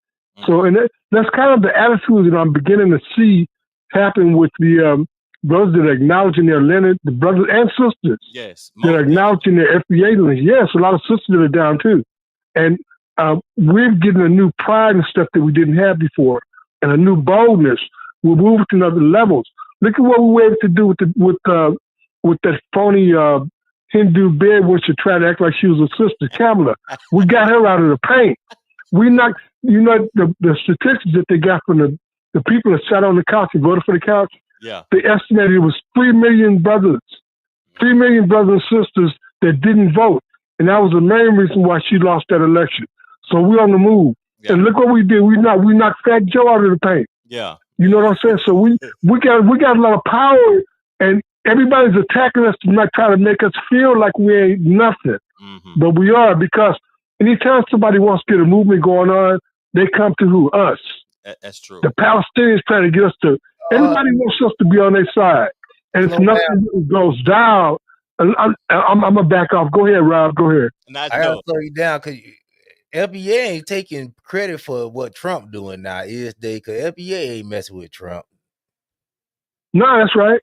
So, and that's kind of the attitude that I'm beginning to see happen with the brothers that are acknowledging their lineage, the brothers and sisters that are acknowledging their FBA lineage. Yes, a lot of sisters that are down too. And we're getting a new pride and stuff that we didn't have before, and a new boldness. We're moving to another levels. Look at what we were able to do with that phony Hindu bear when she tried to act like she was a sister, Kamala. We got her out of the paint. We knocked, the statistics that they got from the people that sat on the couch and voted for the couch. Yeah. They estimated it was 3 million brothers, 3 million brothers and sisters that didn't vote. And that was the main reason why she lost that election. So we're on the move. Yeah. And look what we did. We knocked Fat Joe out of the paint. Yeah. You know what I'm saying? So we got a lot of power, and everybody's attacking us to try to make us feel like we ain't nothing. But we are, because anytime somebody wants to get a movement going on, they come to who? Us. That's true. The Palestinians trying to get us to, everybody wants us to be on their side. And if nothing goes down, I'm going to back off. Go ahead, Rob. Go ahead. I got to slow you down because FBA ain't taking credit for what Trump doing now, is they? Because FBA ain't messing with Trump. No, that's right.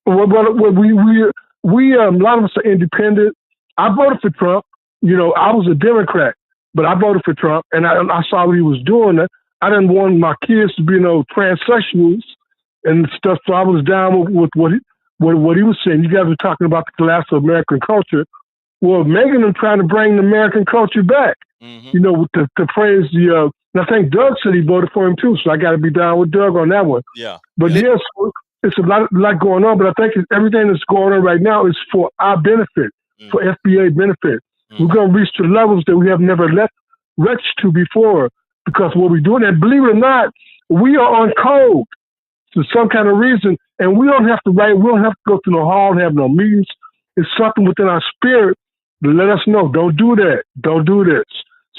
Well, we a lot of us are independent. I voted for Trump. I was a Democrat, but I voted for Trump, and I saw what he was doing. I didn't want my kids to be transsexuals and stuff, so I was down with what he was saying. You guys were talking about the collapse of American culture. Well, Megan is trying to bring the American culture back. With the phrase, and I think Doug said he voted for him too, so I got to be down with Doug on that one. Yeah. But yes, it's a lot going on, but I think everything that's going on right now is for our benefit, for FBA benefit. We're going to reach to levels that we have never reached to before, because what we're doing, and believe it or not, we are on code for some kind of reason, and we don't have to write, we don't have to go to no hall and have no meetings. It's something within our spirit to let us know, don't do that, don't do this.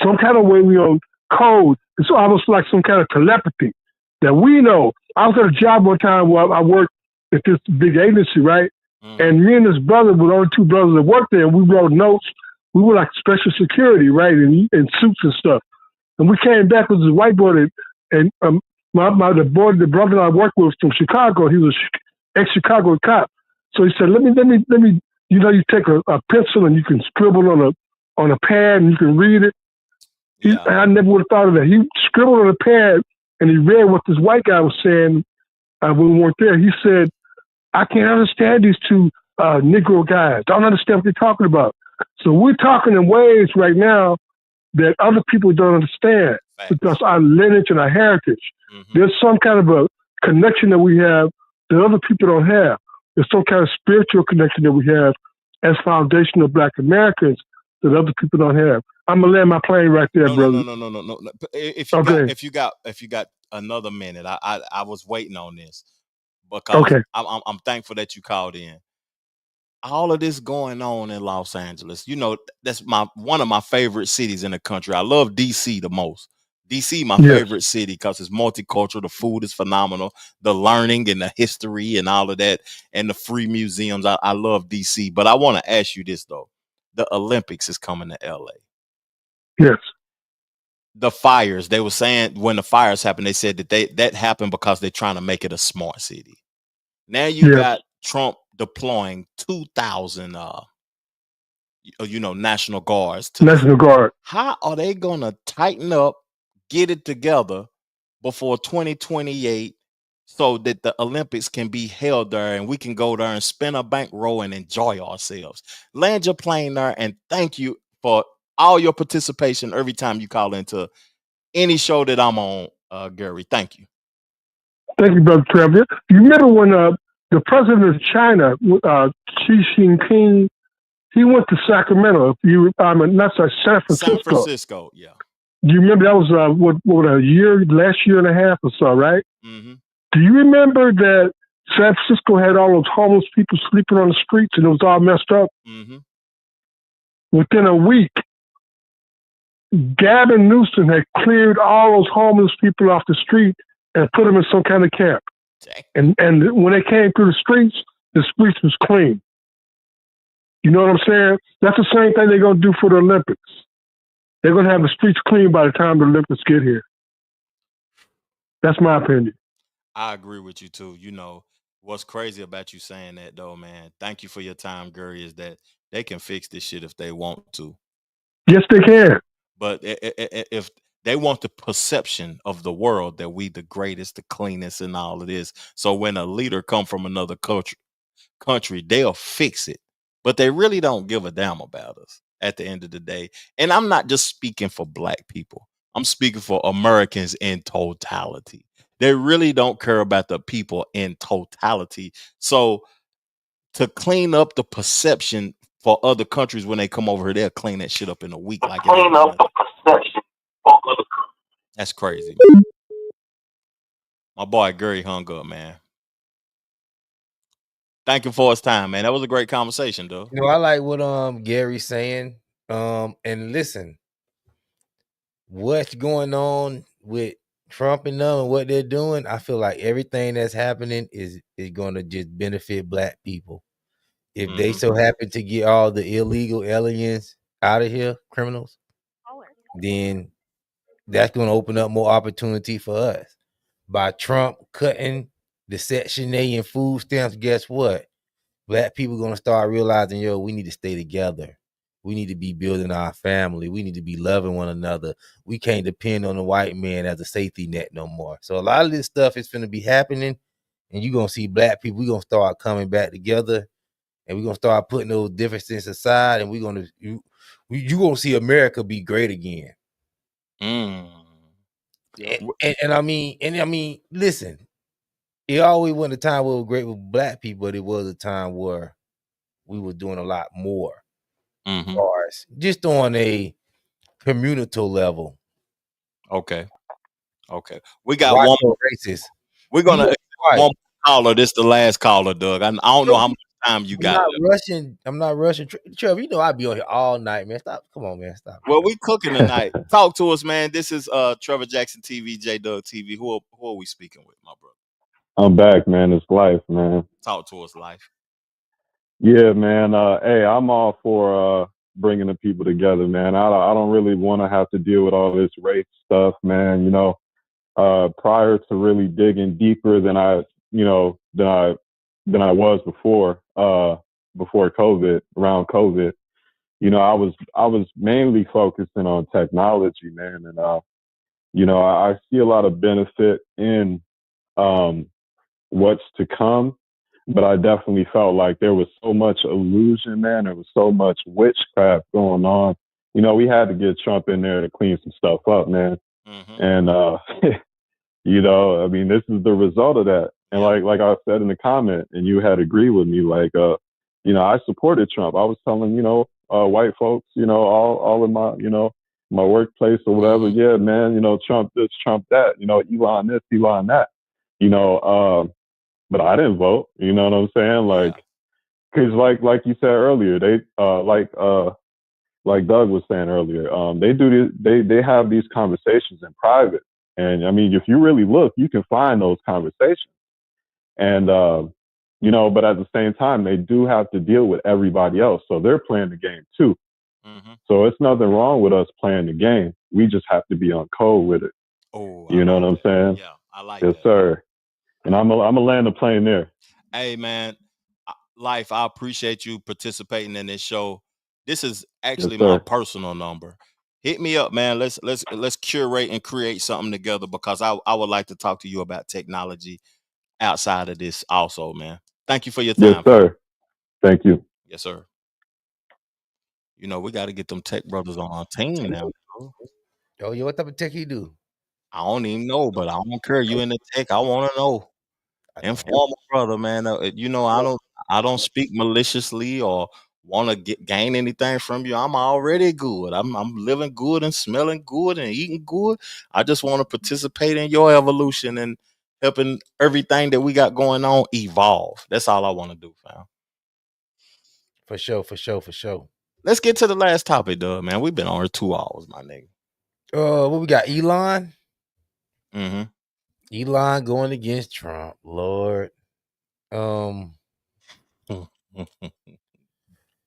Some kind of way we on code. It's almost like some kind of telepathy that we know. I was at a job one time where I worked at this big agency, right? And me and this brother were the only two brothers that worked there, and we wrote notes. We were like special security, right, in suits and stuff. And we came back with this white boy, and the brother I worked with was from Chicago. He was an ex-Chicago cop. So he said, let me. You take a pencil and you can scribble on a pad and you can read it. I never would have thought of that. He scribbled on a pad and he read what this white guy was saying when we weren't there. He said, I can't understand these two Negro guys. I don't understand what they're talking about. So we're talking in ways right now that other people don't understand, because our lineage and our heritage. There's some kind of a connection that we have that other people don't have. There's some kind of spiritual connection that we have as foundational Black Americans that other people don't have. I'm gonna land my plane right there, brother. No. If you got another minute, I was waiting on this because I'm thankful that you called in. All of this going on in Los Angeles, that's one of my favorite cities in the country. I love DC the most. DC, my favorite city, because it's multicultural. The food is phenomenal. The learning and the history and all of that, and the free museums. I love DC. But I want to ask you this though: the Olympics is coming to LA. Yes. The fires. They were saying when the fires happened, they said that happened because they're trying to make it a smart city. Now you got Trump deploying 2,000 National Guards. National Guard. How are they gonna tighten up, get it together before 2028 so that the Olympics can be held there and we can go there and spin a bankroll and enjoy ourselves? Land your plane there, and thank you for all your participation every time you call into any show that I'm on, Gary. Thank you. Thank you, Brother Trevor. You remember when the president of China, Xi Jinping, he went to Sacramento. Not San Francisco. San Francisco, yeah. Do you remember that was last year and a half or so, right? Mm-hmm. Do you remember that San Francisco had all those homeless people sleeping on the streets and it was all messed up? Mm-hmm. Within a week, Gavin Newsom had cleared all those homeless people off the street and put them in some kind of camp. And when they came through the streets was clean. You know what I'm saying? That's the same thing they're going to do for the Olympics. They're going to have the streets clean by the time the Olympics get here. That's my opinion. I agree with you too. You know, what's crazy about you saying that though, man, thank you for your time, Gary, is that they can fix this shit if they want to. Yes, they can. But if they want the perception of the world that we the greatest, the cleanest and all of this. So when a leader come from another country, they'll fix it. But they really don't give a damn about us at the end of the day. And I'm not just speaking for black people. I'm speaking for Americans in totality. They really don't care about the people in totality. So to clean up the perception for other countries when they come over here, they'll clean that shit up in a week. Like clean up the perception for other countries. That's crazy. My boy Gary hung up, man. Thank you for his time, man. That was a great conversation, though. You know, I like what Gary's saying. And listen, what's going on with Trump and them and what they're doing, I feel like everything that's happening is going to just benefit black people. If they so happen to get all the illegal aliens out of here, criminals, then that's going to open up more opportunity for us. By Trump cutting the Section 8 and food stamps, guess what? Black people going to start realizing, we need to stay together. We need to be building our family. We need to be loving one another. We can't depend on the white man as a safety net no more. So a lot of this stuff is going to be happening, and you're going to see black people, we're going to start coming back together, and we're going to start putting those differences aside, and you're going to see America be great again. And I mean, listen, it always wasn't a time where we were great with black people, but it was a time where we were doing a lot more. Or just on a communal level. Okay. We got one more racist. We're gonna one caller. This the last caller, Doug. I don't know how much time you got. I'm not rushing. Trevor, you know I'll be on here all night, man. Stop. Come on, man. Stop. Well, we cooking tonight. Talk to us, man. This is Trevor Jackson TV, J Doug TV. Who are we speaking with, my brother? I'm back, man. It's Life, man. Talk to us, Life. Yeah, man. Hey, I'm all for bringing the people together, man. I don't really want to have to deal with all this race stuff, man. You know, prior to really digging deeper than I was before COVID, around COVID, you know, I was mainly focusing on technology, man. And, you know, I see a lot of benefit in what's to come. But I definitely felt like there was so much illusion, man. There was so much witchcraft going on. You know, we had to get Trump in there to clean some stuff up, man. And, you know, I mean, this is the result of that. And like I said in the comment, and you had agreed with me, like, you know, I supported Trump. I was telling, you know, white folks, you know, all in my, you know, my workplace or whatever. Yeah, man, you know, Trump this, Trump that, you know, Elon this, Elon that, you know, but I didn't vote. You know what I'm saying? Like, because like you said earlier, they like Doug was saying earlier, they have these conversations in private, and I mean, if you really look, you can find those conversations, and you know, but at the same time, they do have to deal with everybody else, so they're playing the game too. So it's nothing wrong with us playing the game. We just have to be on code with it. You know what I'm saying? Yeah, I like yes, that. sir. And I'm gonna land the plane there. Hey, man, Life, I appreciate you participating in this show. This is actually my personal number. Hit me up, man. Let's curate and create something together, because I would like to talk to you about technology outside of this also, man. Thank you for your time. Yes, sir. Thank you. Yes, sir. You know, we got to get them tech brothers on our team now. What type of tech he do? I don't even know, but I don't care. You in the tech, I want to know. Informal brother, man. You know, I don't speak maliciously or want to gain anything from you. I'm already good. I'm living good and smelling good and eating good. I just want to participate in your evolution and helping everything that we got going on evolve. That's all I want to do, fam. For sure, for sure, for sure. Let's get to the last topic, Doug, man. We've been on here 2 hours, my nigga. What we got? Elon? Mm-hmm. Elon going against Trump. Lord.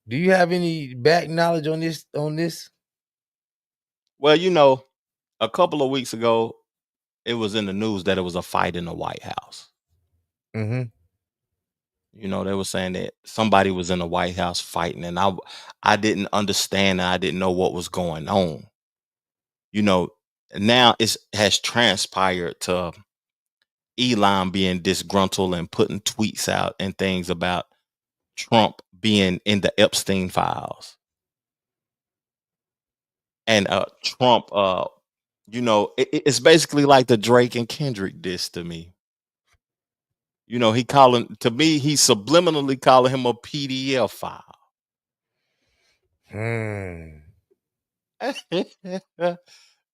Do you have any back knowledge on this? Well, you know, a couple of weeks ago, it was in the news that it was a fight in the White House. Mm-hmm. You know, they were saying that somebody was in the White House fighting, and I didn't understand and I didn't know what was going on. You know, now it has transpired to Elon being disgruntled and putting tweets out and things about Trump being in the Epstein files. And Trump, you know, it's basically like the Drake and Kendrick diss to me. You know, he's subliminally calling him a PDF file.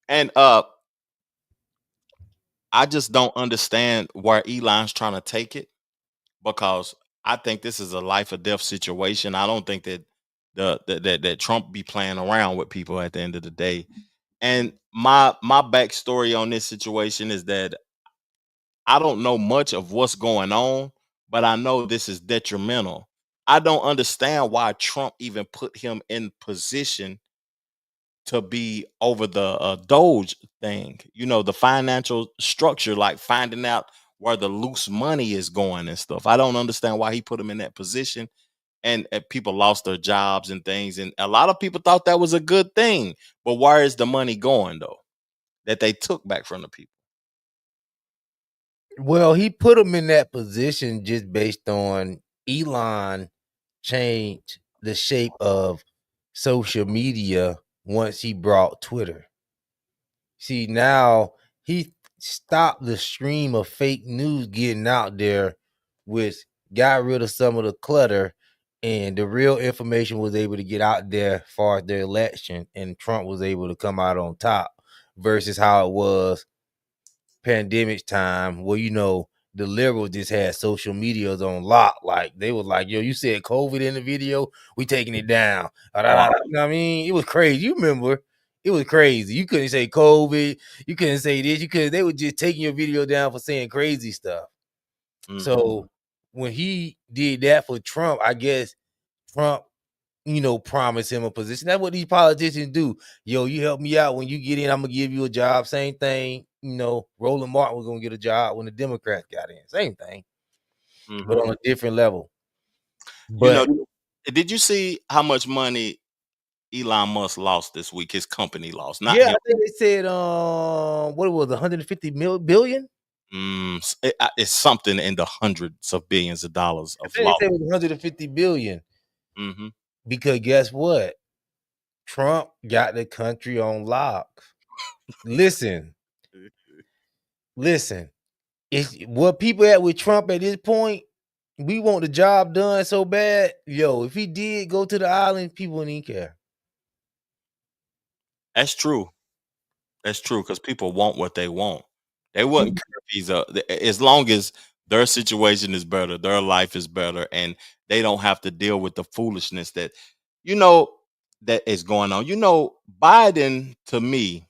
And I just don't understand where Elon's trying to take it, because I think this is a life or death situation. I don't think that that Trump be playing around with people at the end of the day. And my backstory on this situation is that I don't know much of what's going on, but I know this is detrimental. I don't understand why Trump even put him in position to be over the Doge thing, you know, the financial structure, like finding out where the loose money is going and stuff. I don't understand why he put him in that position, and people lost their jobs and things. And a lot of people thought that was a good thing. But where is the money going, though, that they took back from the people? Well, he put him in that position just based on Elon changed the shape of social media once he brought Twitter. See, now he stopped the stream of fake news getting out there, which got rid of some of the clutter, and the real information was able to get out there as far as the election, and Trump was able to come out on top versus how it was pandemic time, where, you know, the liberals just had social medias on lock. Like, they was like, yo, you said COVID in the video, we taking it down. You know what I mean? It was crazy. You remember? It was crazy. You couldn't say COVID. You couldn't say this. They were just taking your video down for saying crazy stuff. So when he did that for Trump, I guess Trump, you know, promised him a position. That's what these politicians do. Yo, you help me out when you get in, I'm gonna give you a job. Same thing, you know, Roland Martin was gonna get a job when the Democrats got in. Same thing, but on a different level. But you know, did you see how much money Elon Musk lost this week? His company lost. Not yeah, him. I think they said what it was, 150 billion. It's something in the hundreds of billions of dollars of I think loss. they said it was 150 billion. Because guess what? Trump got the country on lock. Listen. It's what people at with Trump at this point. We want the job done so bad. Yo, if he did go to the island, people wouldn't even care. That's true. That's true, because people want what they want. They wouldn't care if he's as long as their situation is better, their life is better, and they don't have to deal with the foolishness that, you know, that is going on. You know, Biden, to me,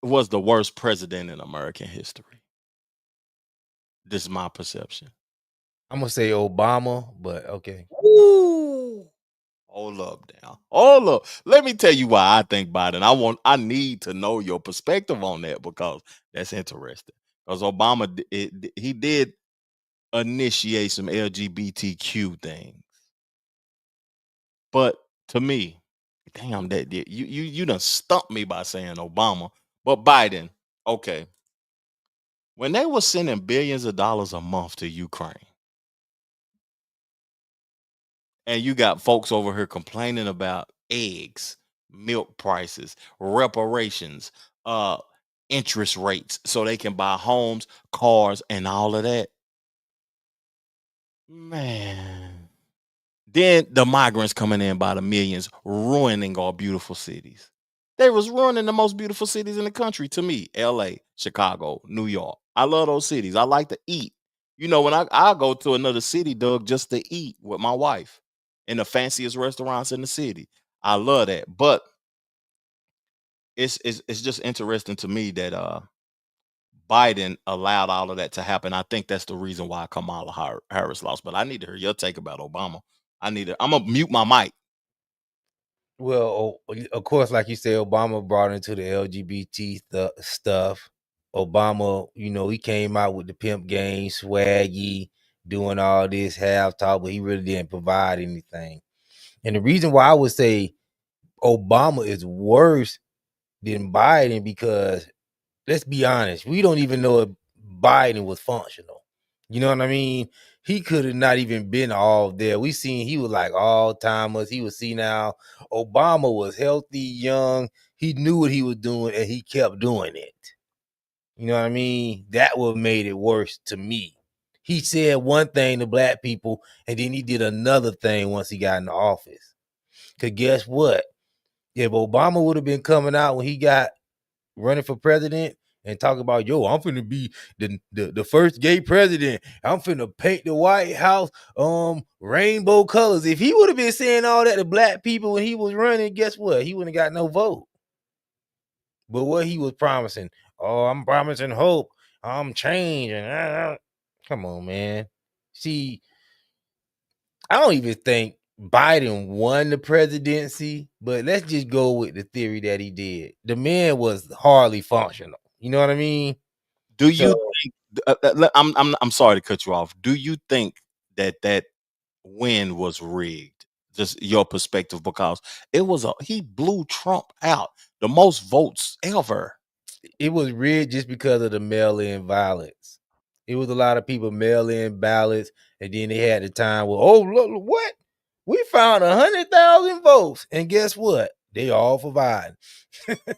was the worst president in American history. This is my perception. I'm gonna say Obama, but okay. Ooh. Hold up now. Hold up. Let me tell you why I think Biden. I need to know your perspective on that, because that's interesting. Because Obama, he did initiate some LGBTQ things. But to me, damn, that you done stumped me by saying Obama. But Biden, okay. When they were sending billions of dollars a month to Ukraine, and you got folks over here complaining about eggs, milk prices, reparations, interest rates so they can buy homes, cars, and all of that. Man. Then the migrants coming in by the millions, ruining our beautiful cities. They was ruining the most beautiful cities in the country to me. LA, Chicago, New York. I love those cities. I like to eat. You know, when I go to another city, Doug, just to eat with my wife in the fanciest restaurants in the city. I love that. But it's just interesting to me that Biden allowed all of that to happen. I think that's the reason why Kamala Harris lost. But I need to hear your take about Obama. I'm gonna mute my mic. Well, of course, like you said, Obama brought into the LGBT stuff. Obama, you know, he came out with the pimp game, swaggy, doing all this half talk, but he really didn't provide anything. And the reason why I would say Obama is worse than Biden, because let's be honest, we don't even know if Biden was functional. You know what I mean? He could have not even been all there. We seen he was like all timers. He was senile. Obama was healthy, young. He knew what he was doing, and he kept doing it. You know what I mean? That what made it worse to me. He said one thing to black people, and then he did another thing once he got in the office. Cause guess what? If Obama would have been coming out when he got running for president and talking about, yo, I'm finna be the first gay president. I'm finna paint the White House rainbow colors. If he would have been saying all that to black people when he was running, guess what? He wouldn't have got no vote. But what he was promising, oh, I'm promising hope. I'm changing. Come on, man. See, I don't even think Biden won the presidency, but let's just go with the theory that he did. The man was hardly functional. You know what I mean? Do you think? I'm sorry to cut you off. Do you think that win was rigged? Just your perspective, because he blew Trump out, the most votes ever. It was rigged just because of the mail-in violence. It was a lot of people mail-in ballots, and then they had the time where, oh, look, what? We found 100,000 votes, and guess what? They all for Biden.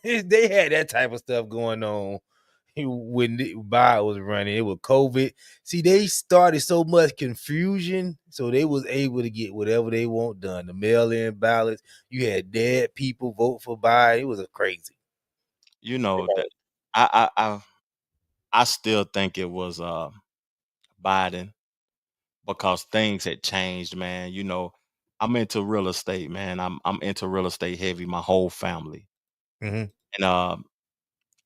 They had that type of stuff going on when Biden was running. It was COVID. See, they started so much confusion, so they was able to get whatever they want done. The mail-in ballots, you had dead people vote for Biden. It was crazy. You know that I still think it was Biden, because things had changed, man. You know, I'm into real estate, man. I'm into real estate heavy, my whole family. Mm-hmm. And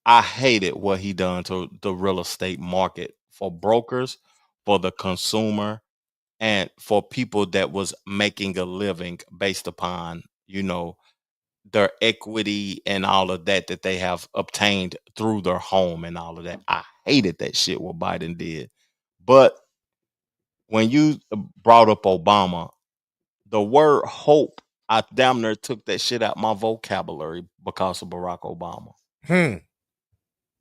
I hated what he done to the real estate market for brokers, for the consumer, and for people that was making a living based upon, you know, their equity and all of that they have obtained through their home and all of that. I hated that shit what Biden did. But when you brought up Obama, the word hope, I damn near took that shit out my vocabulary because of Barack Obama.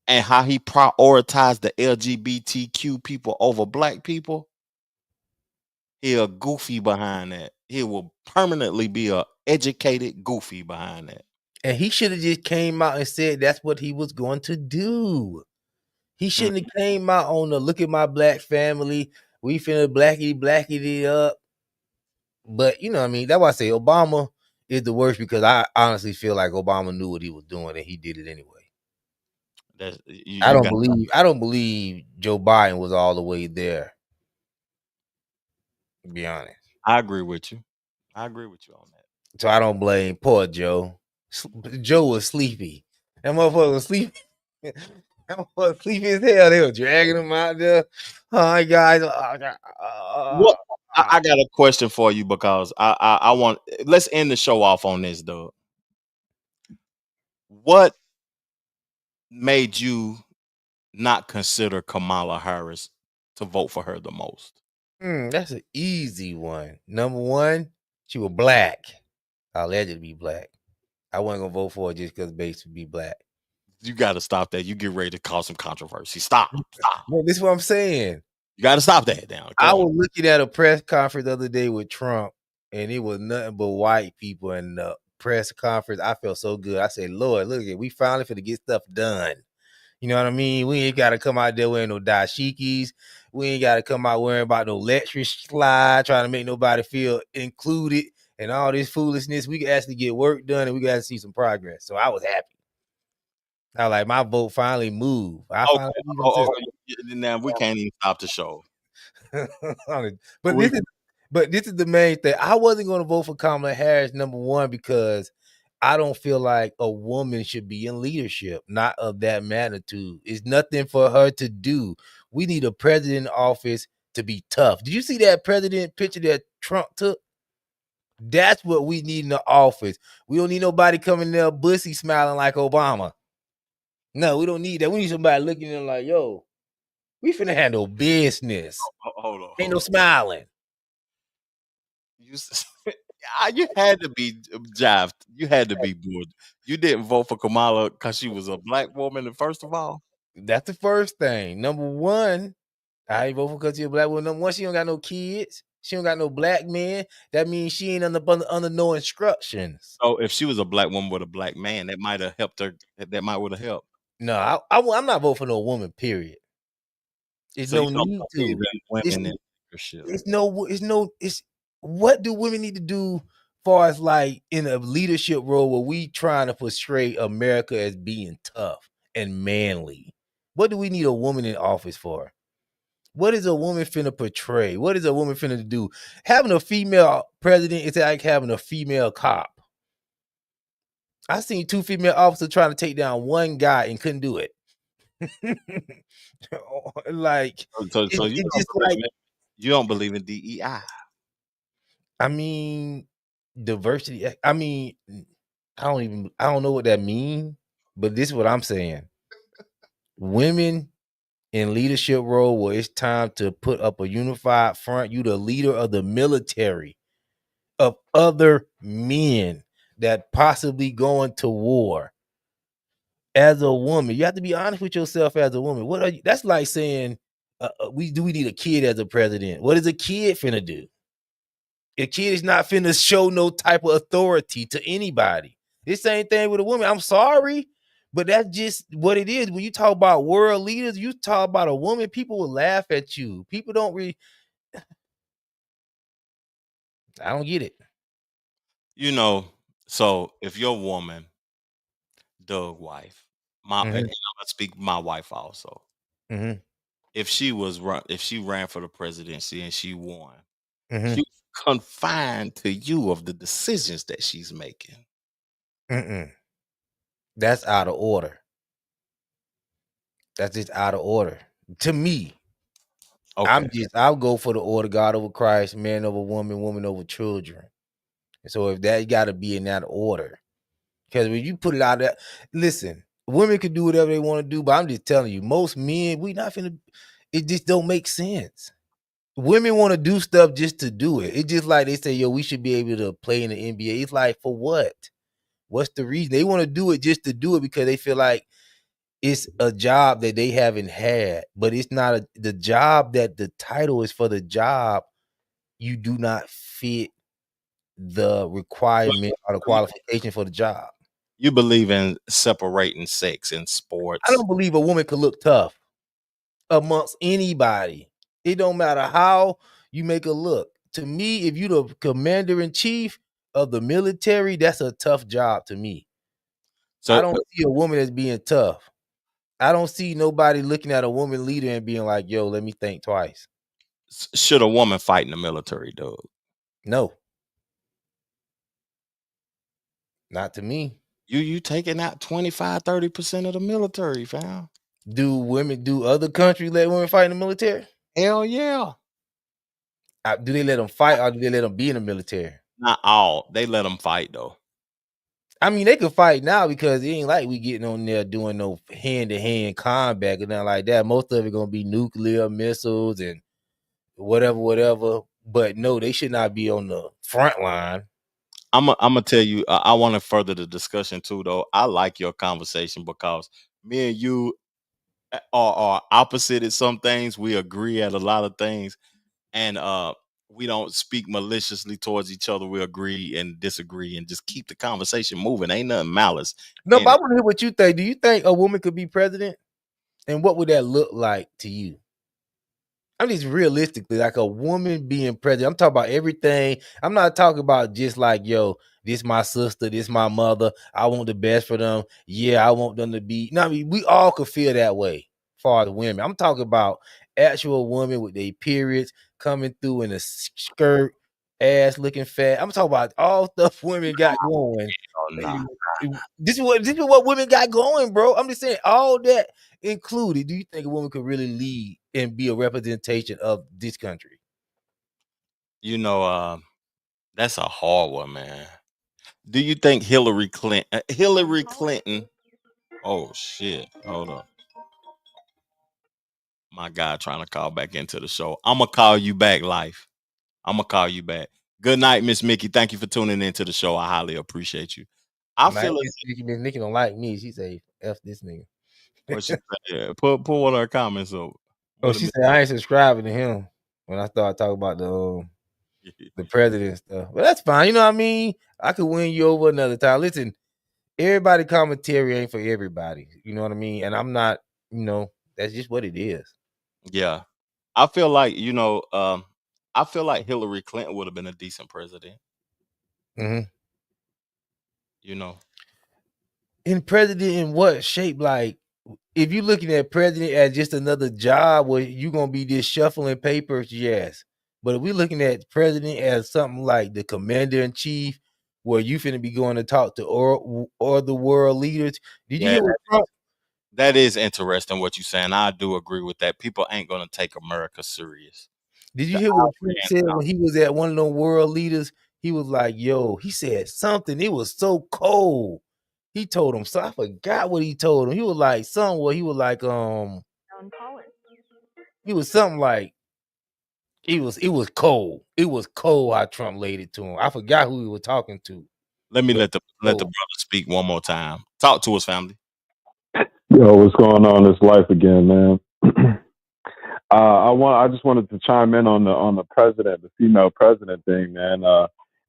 And how he prioritized the LGBTQ people over black people. He a goofy behind that. He will permanently be a educated goofy behind that. And he should have just came out and said that's what he was going to do. He shouldn't have came out on the look at my black family. We finna blackity up. But you know what I mean? That's why I say Obama is the worst, because I honestly feel like Obama knew what he was doing and he did it anyway. I don't believe Joe Biden was all the way there. To be honest. I agree with you. I agree with you on that. So I don't blame poor Joe. Joe was sleepy. That motherfucker was sleepy. That motherfucker sleepy as hell. They were dragging him out there. Hi guys. What? I got a question for you, because I want, let's end the show off on this, Doug. What made you not consider Kamala Harris to vote for her the most? That's an easy one. Number one, she was black. Allegedly black. I wasn't gonna vote for her just because base would be black. You got to stop that. You get ready to cause some controversy. Stop. No, this is what I'm saying. You got to stop that now. I was looking at a press conference the other day with Trump, and it was nothing but white people in the press conference. I felt so good. I said, Lord, look at, we finally finna get stuff done. You know what I mean? We ain't gotta come out there wearing no dashikis. We ain't gotta come out wearing about no electric slide, trying to make nobody feel included and all this foolishness. We can actually get work done and we gotta see some progress. So I was happy. I like my vote finally moved. I finally Now we can't even stop the show. but this is the main thing. I wasn't going to vote for Kamala Harris, number one, because I don't feel like a woman should be in leadership, not of that magnitude. It's nothing for her to do. We need a president in office to be tough. Did you see that president picture that Trump took? That's what we need in the office. We don't need nobody coming there bussy smiling like Obama. No, we don't need that. We need somebody looking at them like, yo, we finna handle business. Hold on. Ain't no smiling. You had to be jived. You had to be bored. You didn't vote for Kamala because she was a black woman, first of all? That's the first thing. Number one, I ain't vote for because she's a black woman. Number one, she don't got no kids. She don't got no black man. That means she ain't under no instructions. So if she was a black woman with a black man, that might have helped her. That might would have helped. No, I'm not voting for no woman, period. It's So no need to. It's what do women need to do far as like in a leadership role where we trying to portray America as being tough and manly? What do we need a woman in office for? What is a woman finna portray? What is a woman finna do? Having a female president is like having a female cop. I seen 2 female officers trying to take down one guy and couldn't do it. Like, so you don't believe in DEI? I mean, diversity. I mean, I don't know what that means, but this is what I'm saying. Women in leadership role where it's time to put up a unified front. You the leader of the military, of other men that possibly going to war. As a woman, you have to be honest with yourself as a woman. What are you? That's like saying, we need a kid as a president. What is a kid finna do? A kid is not finna show no type of authority to anybody. This same thing with a woman. I'm sorry, but that's just what it is. When you talk about world leaders, you talk about a woman, people will laugh at you. People don't really. I don't get it. You know, so if your woman, Doug wife, and I'm gonna speak my wife also. If she ran for the presidency and she won, she's confined to you of the decisions that she's making. That's out of order. That's just out of order to me. Okay. I'll go for the order: God over Christ, man over woman, woman over children. So if that got to be in that order, because when you put it out there, listen, women can do whatever they want to do, but I'm just telling you, most men, we not finna. It just don't make sense. Women want to do stuff just to do it. It's just like they say, yo, we should be able to play in the NBA. It's like, for what? What's the reason? They want to do it just to do it because they feel like it's a job that they haven't had, but it's not the job that the title is for the job. You do not fit the requirement or the qualification for the job. You believe in separating sex in sports? I don't believe a woman could look tough amongst anybody. It don't matter how you make her look. To me, if you're the commander-in-chief of the military, that's a tough job to me. So I don't see a woman as being tough. I don't see nobody looking at a woman leader and being like, yo, let me think twice. Should a woman fight in the military, Doug? No. Not to me. You taking out 25-30% of the military, fam. Do other countries let women fight in the military? Hell yeah. Do they let them fight or do they let them be in the military? Not all. They let them fight though. I mean, they can fight now because it ain't like we getting on there doing no hand-to-hand combat or nothing like that. Most of it gonna be nuclear missiles and whatever. But no, they should not be on the front line. I'm gonna tell you, I want to further the discussion too, though. I like your conversation because me and you are opposite at some things. We agree at a lot of things, and we don't speak maliciously towards each other. We agree and disagree, and just keep the conversation moving. Ain't nothing malice. No, but I want to hear what you think. Do you think a woman could be president? And what would that look like to you? I mean, realistically, like a woman being president. I'm talking about everything. I'm not talking about just like, yo, this my sister, this my mother. I want the best for them. Yeah, I want them to be. No, I mean, we all could feel that way for the women. I'm talking about actual women with their periods coming through in a skirt, ass looking fat. I'm talking about all stuff women got going. Oh, nah. This is what women got going, bro. I'm just saying all that included. Do you think a woman could really lead and be a representation of this country? You know, that's a hard one, man. Do you think Hillary Clinton? Oh shit! Hold on. My guy trying to call back into the show. I'm gonna call you back, Life. I'm gonna call you back. Good night, Miss Mickey. Thank you for tuning into the show. I highly appreciate you. I feel like Miss Nikki don't like me. She say, "F this nigga." what she said. Put one of her comments up. Oh, she said I ain't subscribing to him when I started talking about the president stuff. But that's fine. You know what I mean? I could win you over another time. Listen, everybody commentary ain't for everybody. You know what I mean? And I'm not. That's just what it is. Yeah, I feel like I feel like Hillary Clinton would have been a decent president. Mm-hmm. In president in what shape? Like, if you're looking at president as just another job where you're gonna be just shuffling papers, yes. But if we're looking at president as something like the commander in chief, where you finna be going to talk to or the world leaders, did you hear what Trump? That is interesting what you're saying. I do agree with that. People ain't gonna take America serious. Did you hear what Trump said when he was at one of those world leaders? He was like, "Yo," he said something. It was so cold. He told him, so I forgot what he told him. He was like, he was like, he was something like, it was cold. It was cold how Trump laid it to him. I forgot who he was talking to. Let the brother speak one more time. Talk to us, family. Yo, what's going on? It's Life again, man. I just wanted to chime in on the president, the female president thing, man.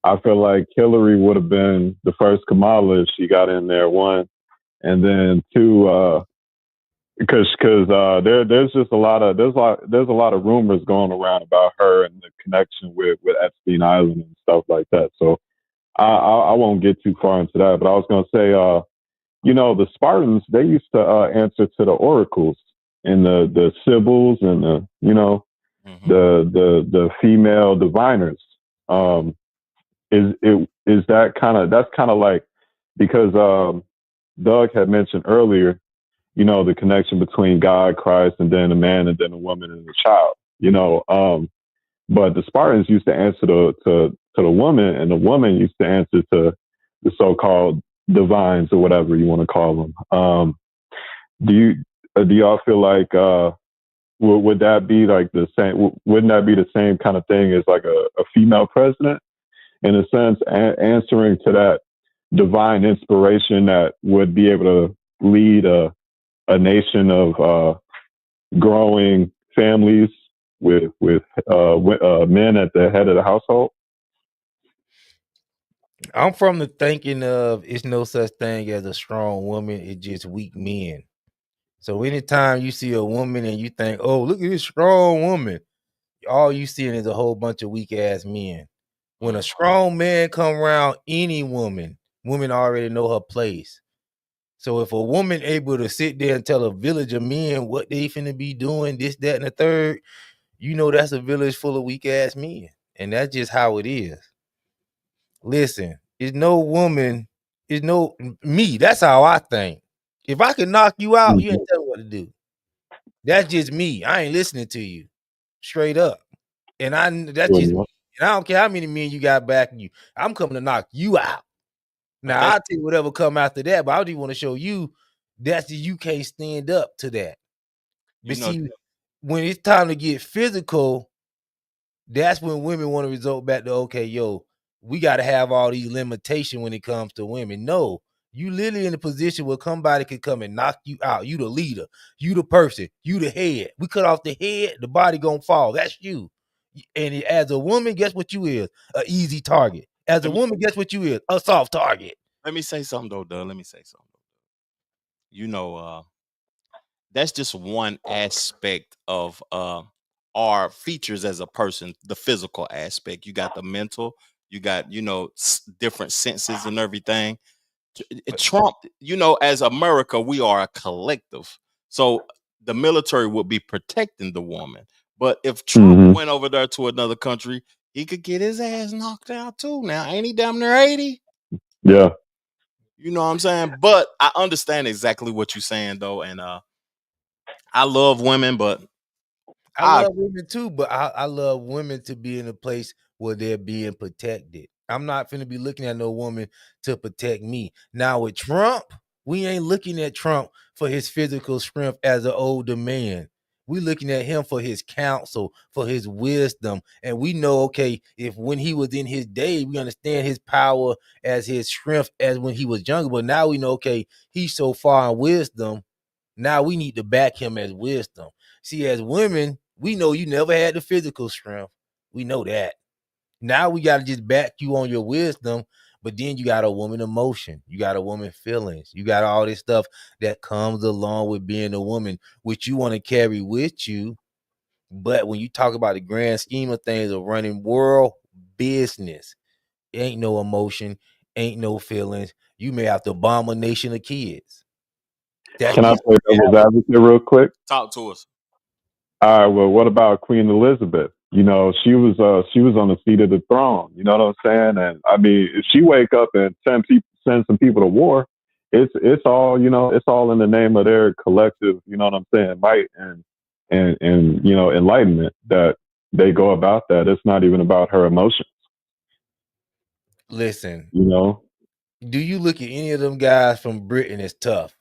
I feel like Hillary would have been the first Kamala if she got in there, one, and then two, because there's just a lot of rumors going around about her and the connection with Epstein Island and stuff like that. So I won't get too far into that, but I was gonna say, the Spartans, they used to answer to the oracles and the sibyls and the female diviners. That's kind of like, because Doug had mentioned earlier, the connection between God, Christ, and then a man, and then a woman and a child. But the Spartans used to answer to the woman, and the woman used to answer to the so-called divines, or whatever you want to call them. Do y'all feel like would that be like the same? Wouldn't that be the same kind of thing as like a female president, in a sense, answering to that divine inspiration that would be able to lead a nation of growing families with men at the head of the household? I'm from the thinking of it's no such thing as a strong woman, it's just weak men. So anytime you see a woman and you think, oh, look at this strong woman, all you seeing is a whole bunch of weak ass men. When a strong man come around any women already know her place. So if a woman able to sit there and tell a village of men what they finna be doing, this, that, and the third, that's a village full of weak ass men. And that's just how it is. Listen, it's no woman, it's no me. That's how I think. If I can knock you out, you ain't tell me what to do. That's just me. I ain't listening to you. Straight up. And that's just me. And I don't care how many men you got backing you. I'm coming to knock you out. Now I'll take whatever come after that, but I just want to show you you can't stand up to that. But see, when it's time to get physical, that's when women want to resort back to, okay, yo, we got to have all these limitations when it comes to women. No, you literally in a position where somebody could come and knock you out. You the leader, you the person, you the head. We cut off the head, the body gonna fall. That's you. And as a woman, guess what you is? An easy target. As a woman, guess what you is? A soft target. Let me say something though, Doug. that's just one aspect of our features as a person, the physical aspect. You got the mental, you got, different senses and everything. Trump, as America, we are a collective. So the military would be protecting the woman. But if Trump went over there to another country, he could get his ass knocked out too. Now, ain't he damn near 80? Yeah. You know what I'm saying? But I understand exactly what you're saying, though. And I love women, but I love women too, but I love women to be in a place where they're being protected. I'm not finna be looking at no woman to protect me. Now with Trump, we ain't looking at Trump for his physical strength as an older man. We looking at him for his counsel, for his wisdom. And we know, okay, if when he was in his day, we understand his power as his strength as when he was younger. But now we know, okay, he's so far in wisdom. Now we need to back him as wisdom. See, as women, we know you never had the physical strength. We know that. Now we got to just back you on your wisdom, but then you got a woman emotion. You got a woman feelings. You got all this stuff that comes along with being a woman, which you want to carry with you. But when you talk about the grand scheme of things of running world business, ain't no emotion, ain't no feelings. You may have to bomb a nation of kids. Can I play devil's advocate real quick? Talk to us. All right. Well, what about Queen Elizabeth? She was on the seat of the throne. You know what I'm saying? And I mean, if she wake up and send some people to war, it's all it's all in the name of their collective. You know what I'm saying? Might and enlightenment that they go about that. It's not even about her emotions. Listen, do you look at any of them guys from Britain as tough?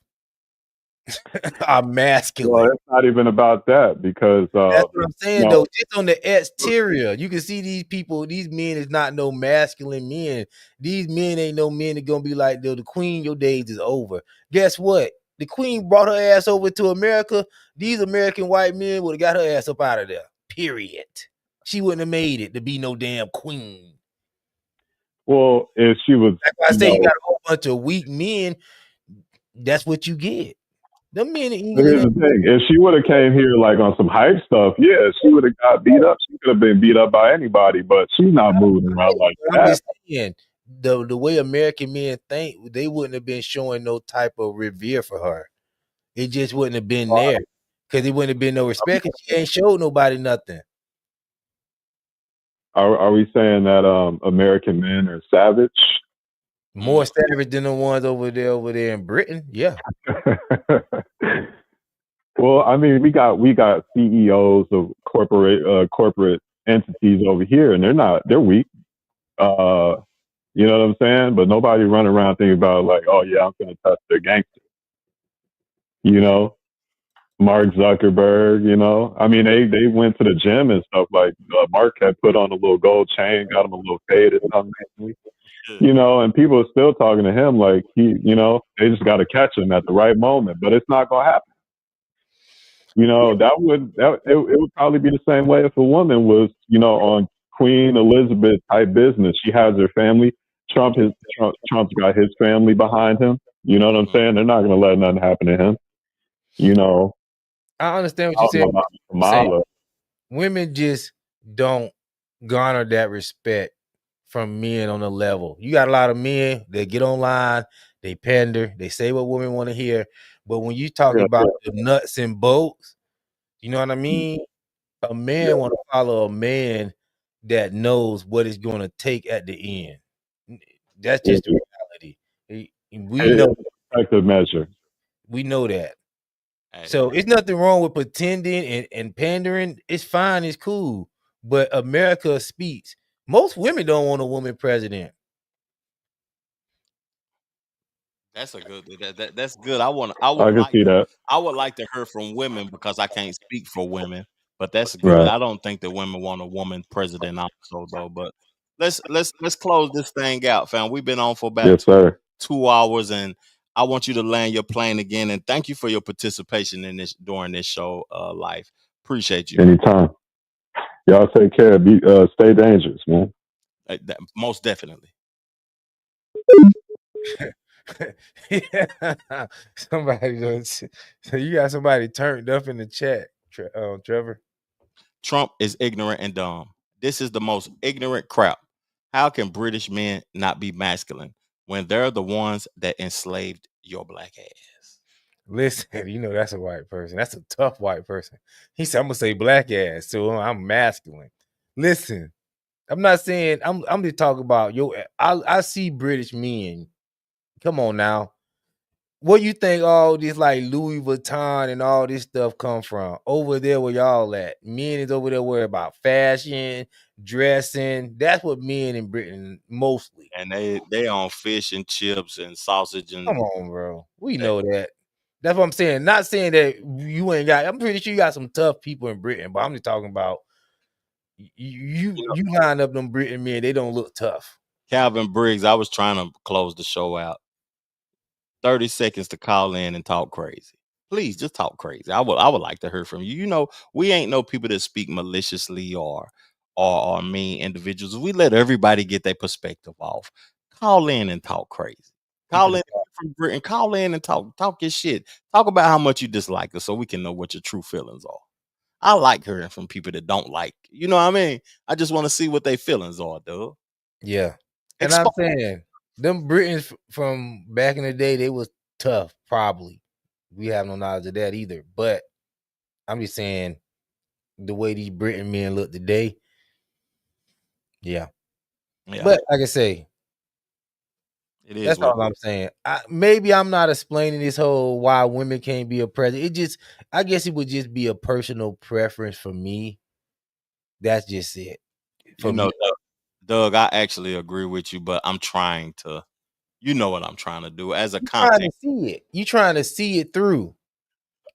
Are masculine. Well, it's not even about that because that's what I'm saying though. Just on the exterior, you can see these people, these men is not no masculine men. These men ain't no men that gonna be like, the queen, your days is over. Guess what? The queen brought her ass over to America. These American white men would have got her ass up out of there. Period. She wouldn't have made it to be no damn queen. Well, if she was, that's why I say you got a whole bunch of weak men. That's what you get. Them men in England. Here's the thing: if she would have came here like on some hype stuff, yeah, she would have got beat up. She could have been beat up by anybody, but she's not moving around like that. I'm just saying, the way American men think, they wouldn't have been showing no type of revere for her. It just wouldn't have been there because it wouldn't have been no respect. And she ain't showed nobody nothing. Are we saying that American men are savage? More savage than the ones over there in Britain? Yeah. Well, I mean, we got CEOs of corporate entities over here, and they're weak. You know what I'm saying? But nobody running around thinking about like, oh yeah, I'm gonna touch their gangster. Mark Zuckerberg. I mean, they went to the gym and stuff. Like Mark had put on a little gold chain, got him a little fade or something. And people are still talking to him like they just got to catch him at the right moment, but it's not gonna happen. It would probably be the same way if a woman was, on Queen Elizabeth type business. She has her family. Trump's got his family behind him. You know what I'm saying? They're not gonna let nothing happen to him. I understand what you're saying. Women just don't garner that respect from men on the level. You got a lot of men that get online, they pander, they say what women want to hear. But when you talk about the nuts and bolts, you know what I mean? A man want to follow a man that knows what it's going to take at the end. That's just the reality. We know effective measure. We know that. So it's nothing wrong with pretending and pandering. It's fine, it's cool. But America speaks. Most women don't want a woman president. That's a good. That's good. I would like to hear from women because I can't speak for women, but that's good. Right. I don't think that women want a woman president also though. But let's close this thing out, fam. We've been on for about 2 hours, and I want you to land your plane again. And thank you for your participation in this during this show, Life. Appreciate you. Anytime. Y'all take care. Stay dangerous, man. Most definitely. Yeah. Somebody does. So you got somebody turned up in the chat, Trevor. Trump is ignorant and dumb. This is the most ignorant crap. How can British men not be masculine when they're the ones that enslaved your black ass? Listen, you know that's a white person. That's a tough white person. He said, "I'm gonna say black ass, so I'm masculine." Listen, I'm not saying I'm just talking about I see British men. Come on now. Where you think all this like Louis Vuitton and all this stuff come from? Over there where y'all at. Men is over there worried about fashion, dressing. That's what men in Britain mostly. And they on fish and chips and sausage and Come on, bro. We know that. That's what I'm saying. Not saying that you ain't got. I'm pretty sure you got some tough people in Britain, but I'm just talking about you line up them Britain men. They don't look tough. Calvin Briggs. I was trying to close the show out. 30 seconds to call in and talk crazy. Please just talk crazy. I would like to hear from you. You know, we ain't no people that speak maliciously or mean individuals. We let everybody get their perspective off. Call in and talk crazy. Call in from Britain. Call in and talk your shit. Talk about how much you dislike us so we can know what your true feelings are. I like hearing from people that don't like. You know what I mean? I just want to see what their feelings are, dude. Yeah. And I'm saying them Britons from back in the day, they was tough, probably. We have no knowledge of that either. But I'm just saying the way these Britain men look today. Yeah. But like I say, it is. That's all I'm saying. Maybe I'm not explaining this whole why women can't be a president. I guess it would just be a personal preference for me. That's just it. You know, Doug, I actually agree with you, but I'm trying to, you know what I'm trying to do as a content. Trying to see it. You trying to see it through.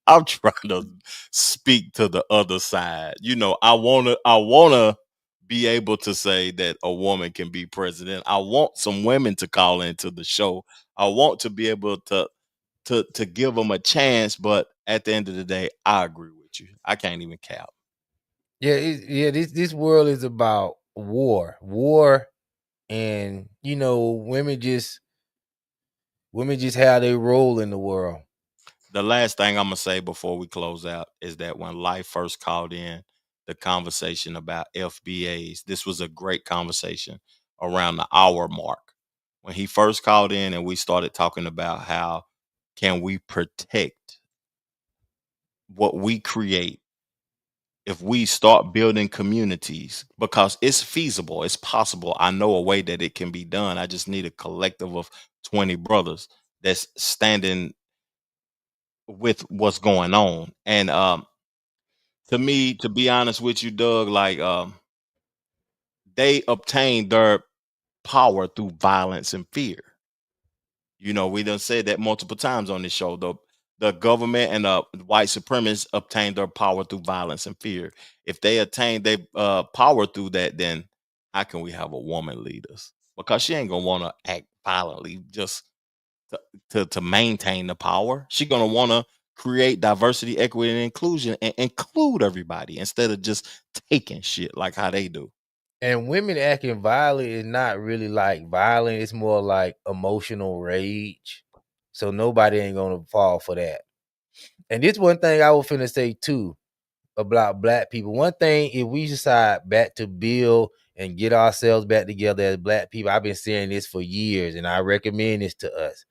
I'm trying to speak to the other side. You know, I wanna be able to say that a woman can be president. I want some women to call into the show. I want to be able to give them a chance, but at the end of the day, I agree with you. I can't even cap. Yeah, this world is about war, and you know, women just have their role in the world. The last thing I'm gonna say before we close out is that when Life first called in the conversation about FBAs, this was a great conversation around the hour mark. When he first called in and we started talking about how can we protect what we create if we start building communities, because it's feasible, it's possible. I know a way that it can be done. I just need a collective of 20 brothers that's standing with what's going on. And to me, to be honest with you, Doug, like they obtained their power through violence and fear. You know, we done said that multiple times on this show. The government and the white supremacists obtained their power through violence and fear. If they attain their power through that, then how can we have a woman lead us? Because she ain't gonna want to act violently just to maintain the power. She's gonna want to create diversity, equity, and inclusion and include everybody instead of just taking shit like how they do. And women acting violent is not really like violent. It's more like emotional rage. So nobody ain't gonna fall for that. And this one thing I was finna say too about black people. One thing, if we decide back to build and get ourselves back together as black people, I've been saying this for years, and I recommend this to us.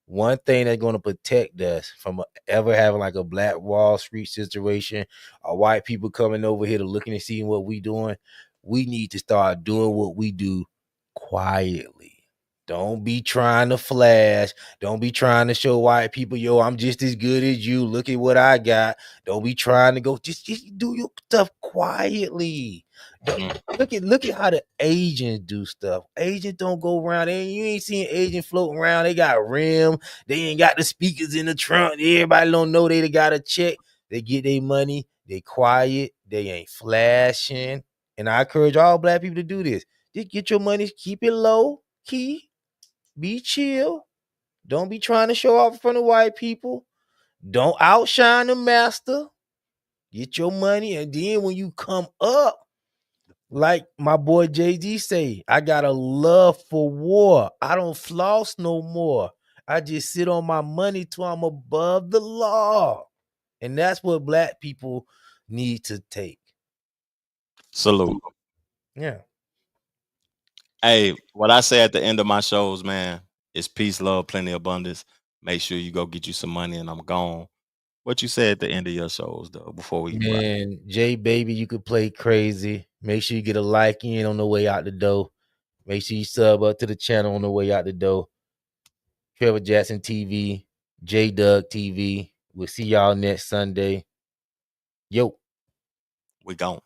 One thing that's going to protect us from ever having like a Black Wall Street situation, or white people coming over here to looking and seeing what we doing, we need to start doing what we do quietly. Don't be trying to flash. Don't be trying to show white people, yo, I'm just as good as you. Look at what I got. Don't be trying to go. Just do your stuff quietly. Look at how the Asians do stuff. Asians don't go around. You ain't seeing Asians floating around. They got rim. They ain't got the speakers in the trunk. Everybody don't know they got a check. They get their money. They quiet. They ain't flashing. And I encourage all black people to do this. Just get your money. Keep it low key. Be chill. Don't be trying to show off in front of white people. Don't outshine the master. Get your money. And then when you come up, like my boy JD say, I got a love for war. I don't floss no more. I just sit on my money till I'm above the law. And that's what black people need to take. Salute. Yeah. Hey, what I say at the end of my shows, man, is peace, love, plenty, abundance. Make sure you go get you some money and I'm gone. What you say at the end of your shows, though, before we wrap? Man, J Baby, you could play crazy. Make sure you get a like in on the way out the door. Make sure you sub up to the channel on the way out the door. Trevor Jackson TV, J Doug TV. We'll see y'all next Sunday. Yo. We gone.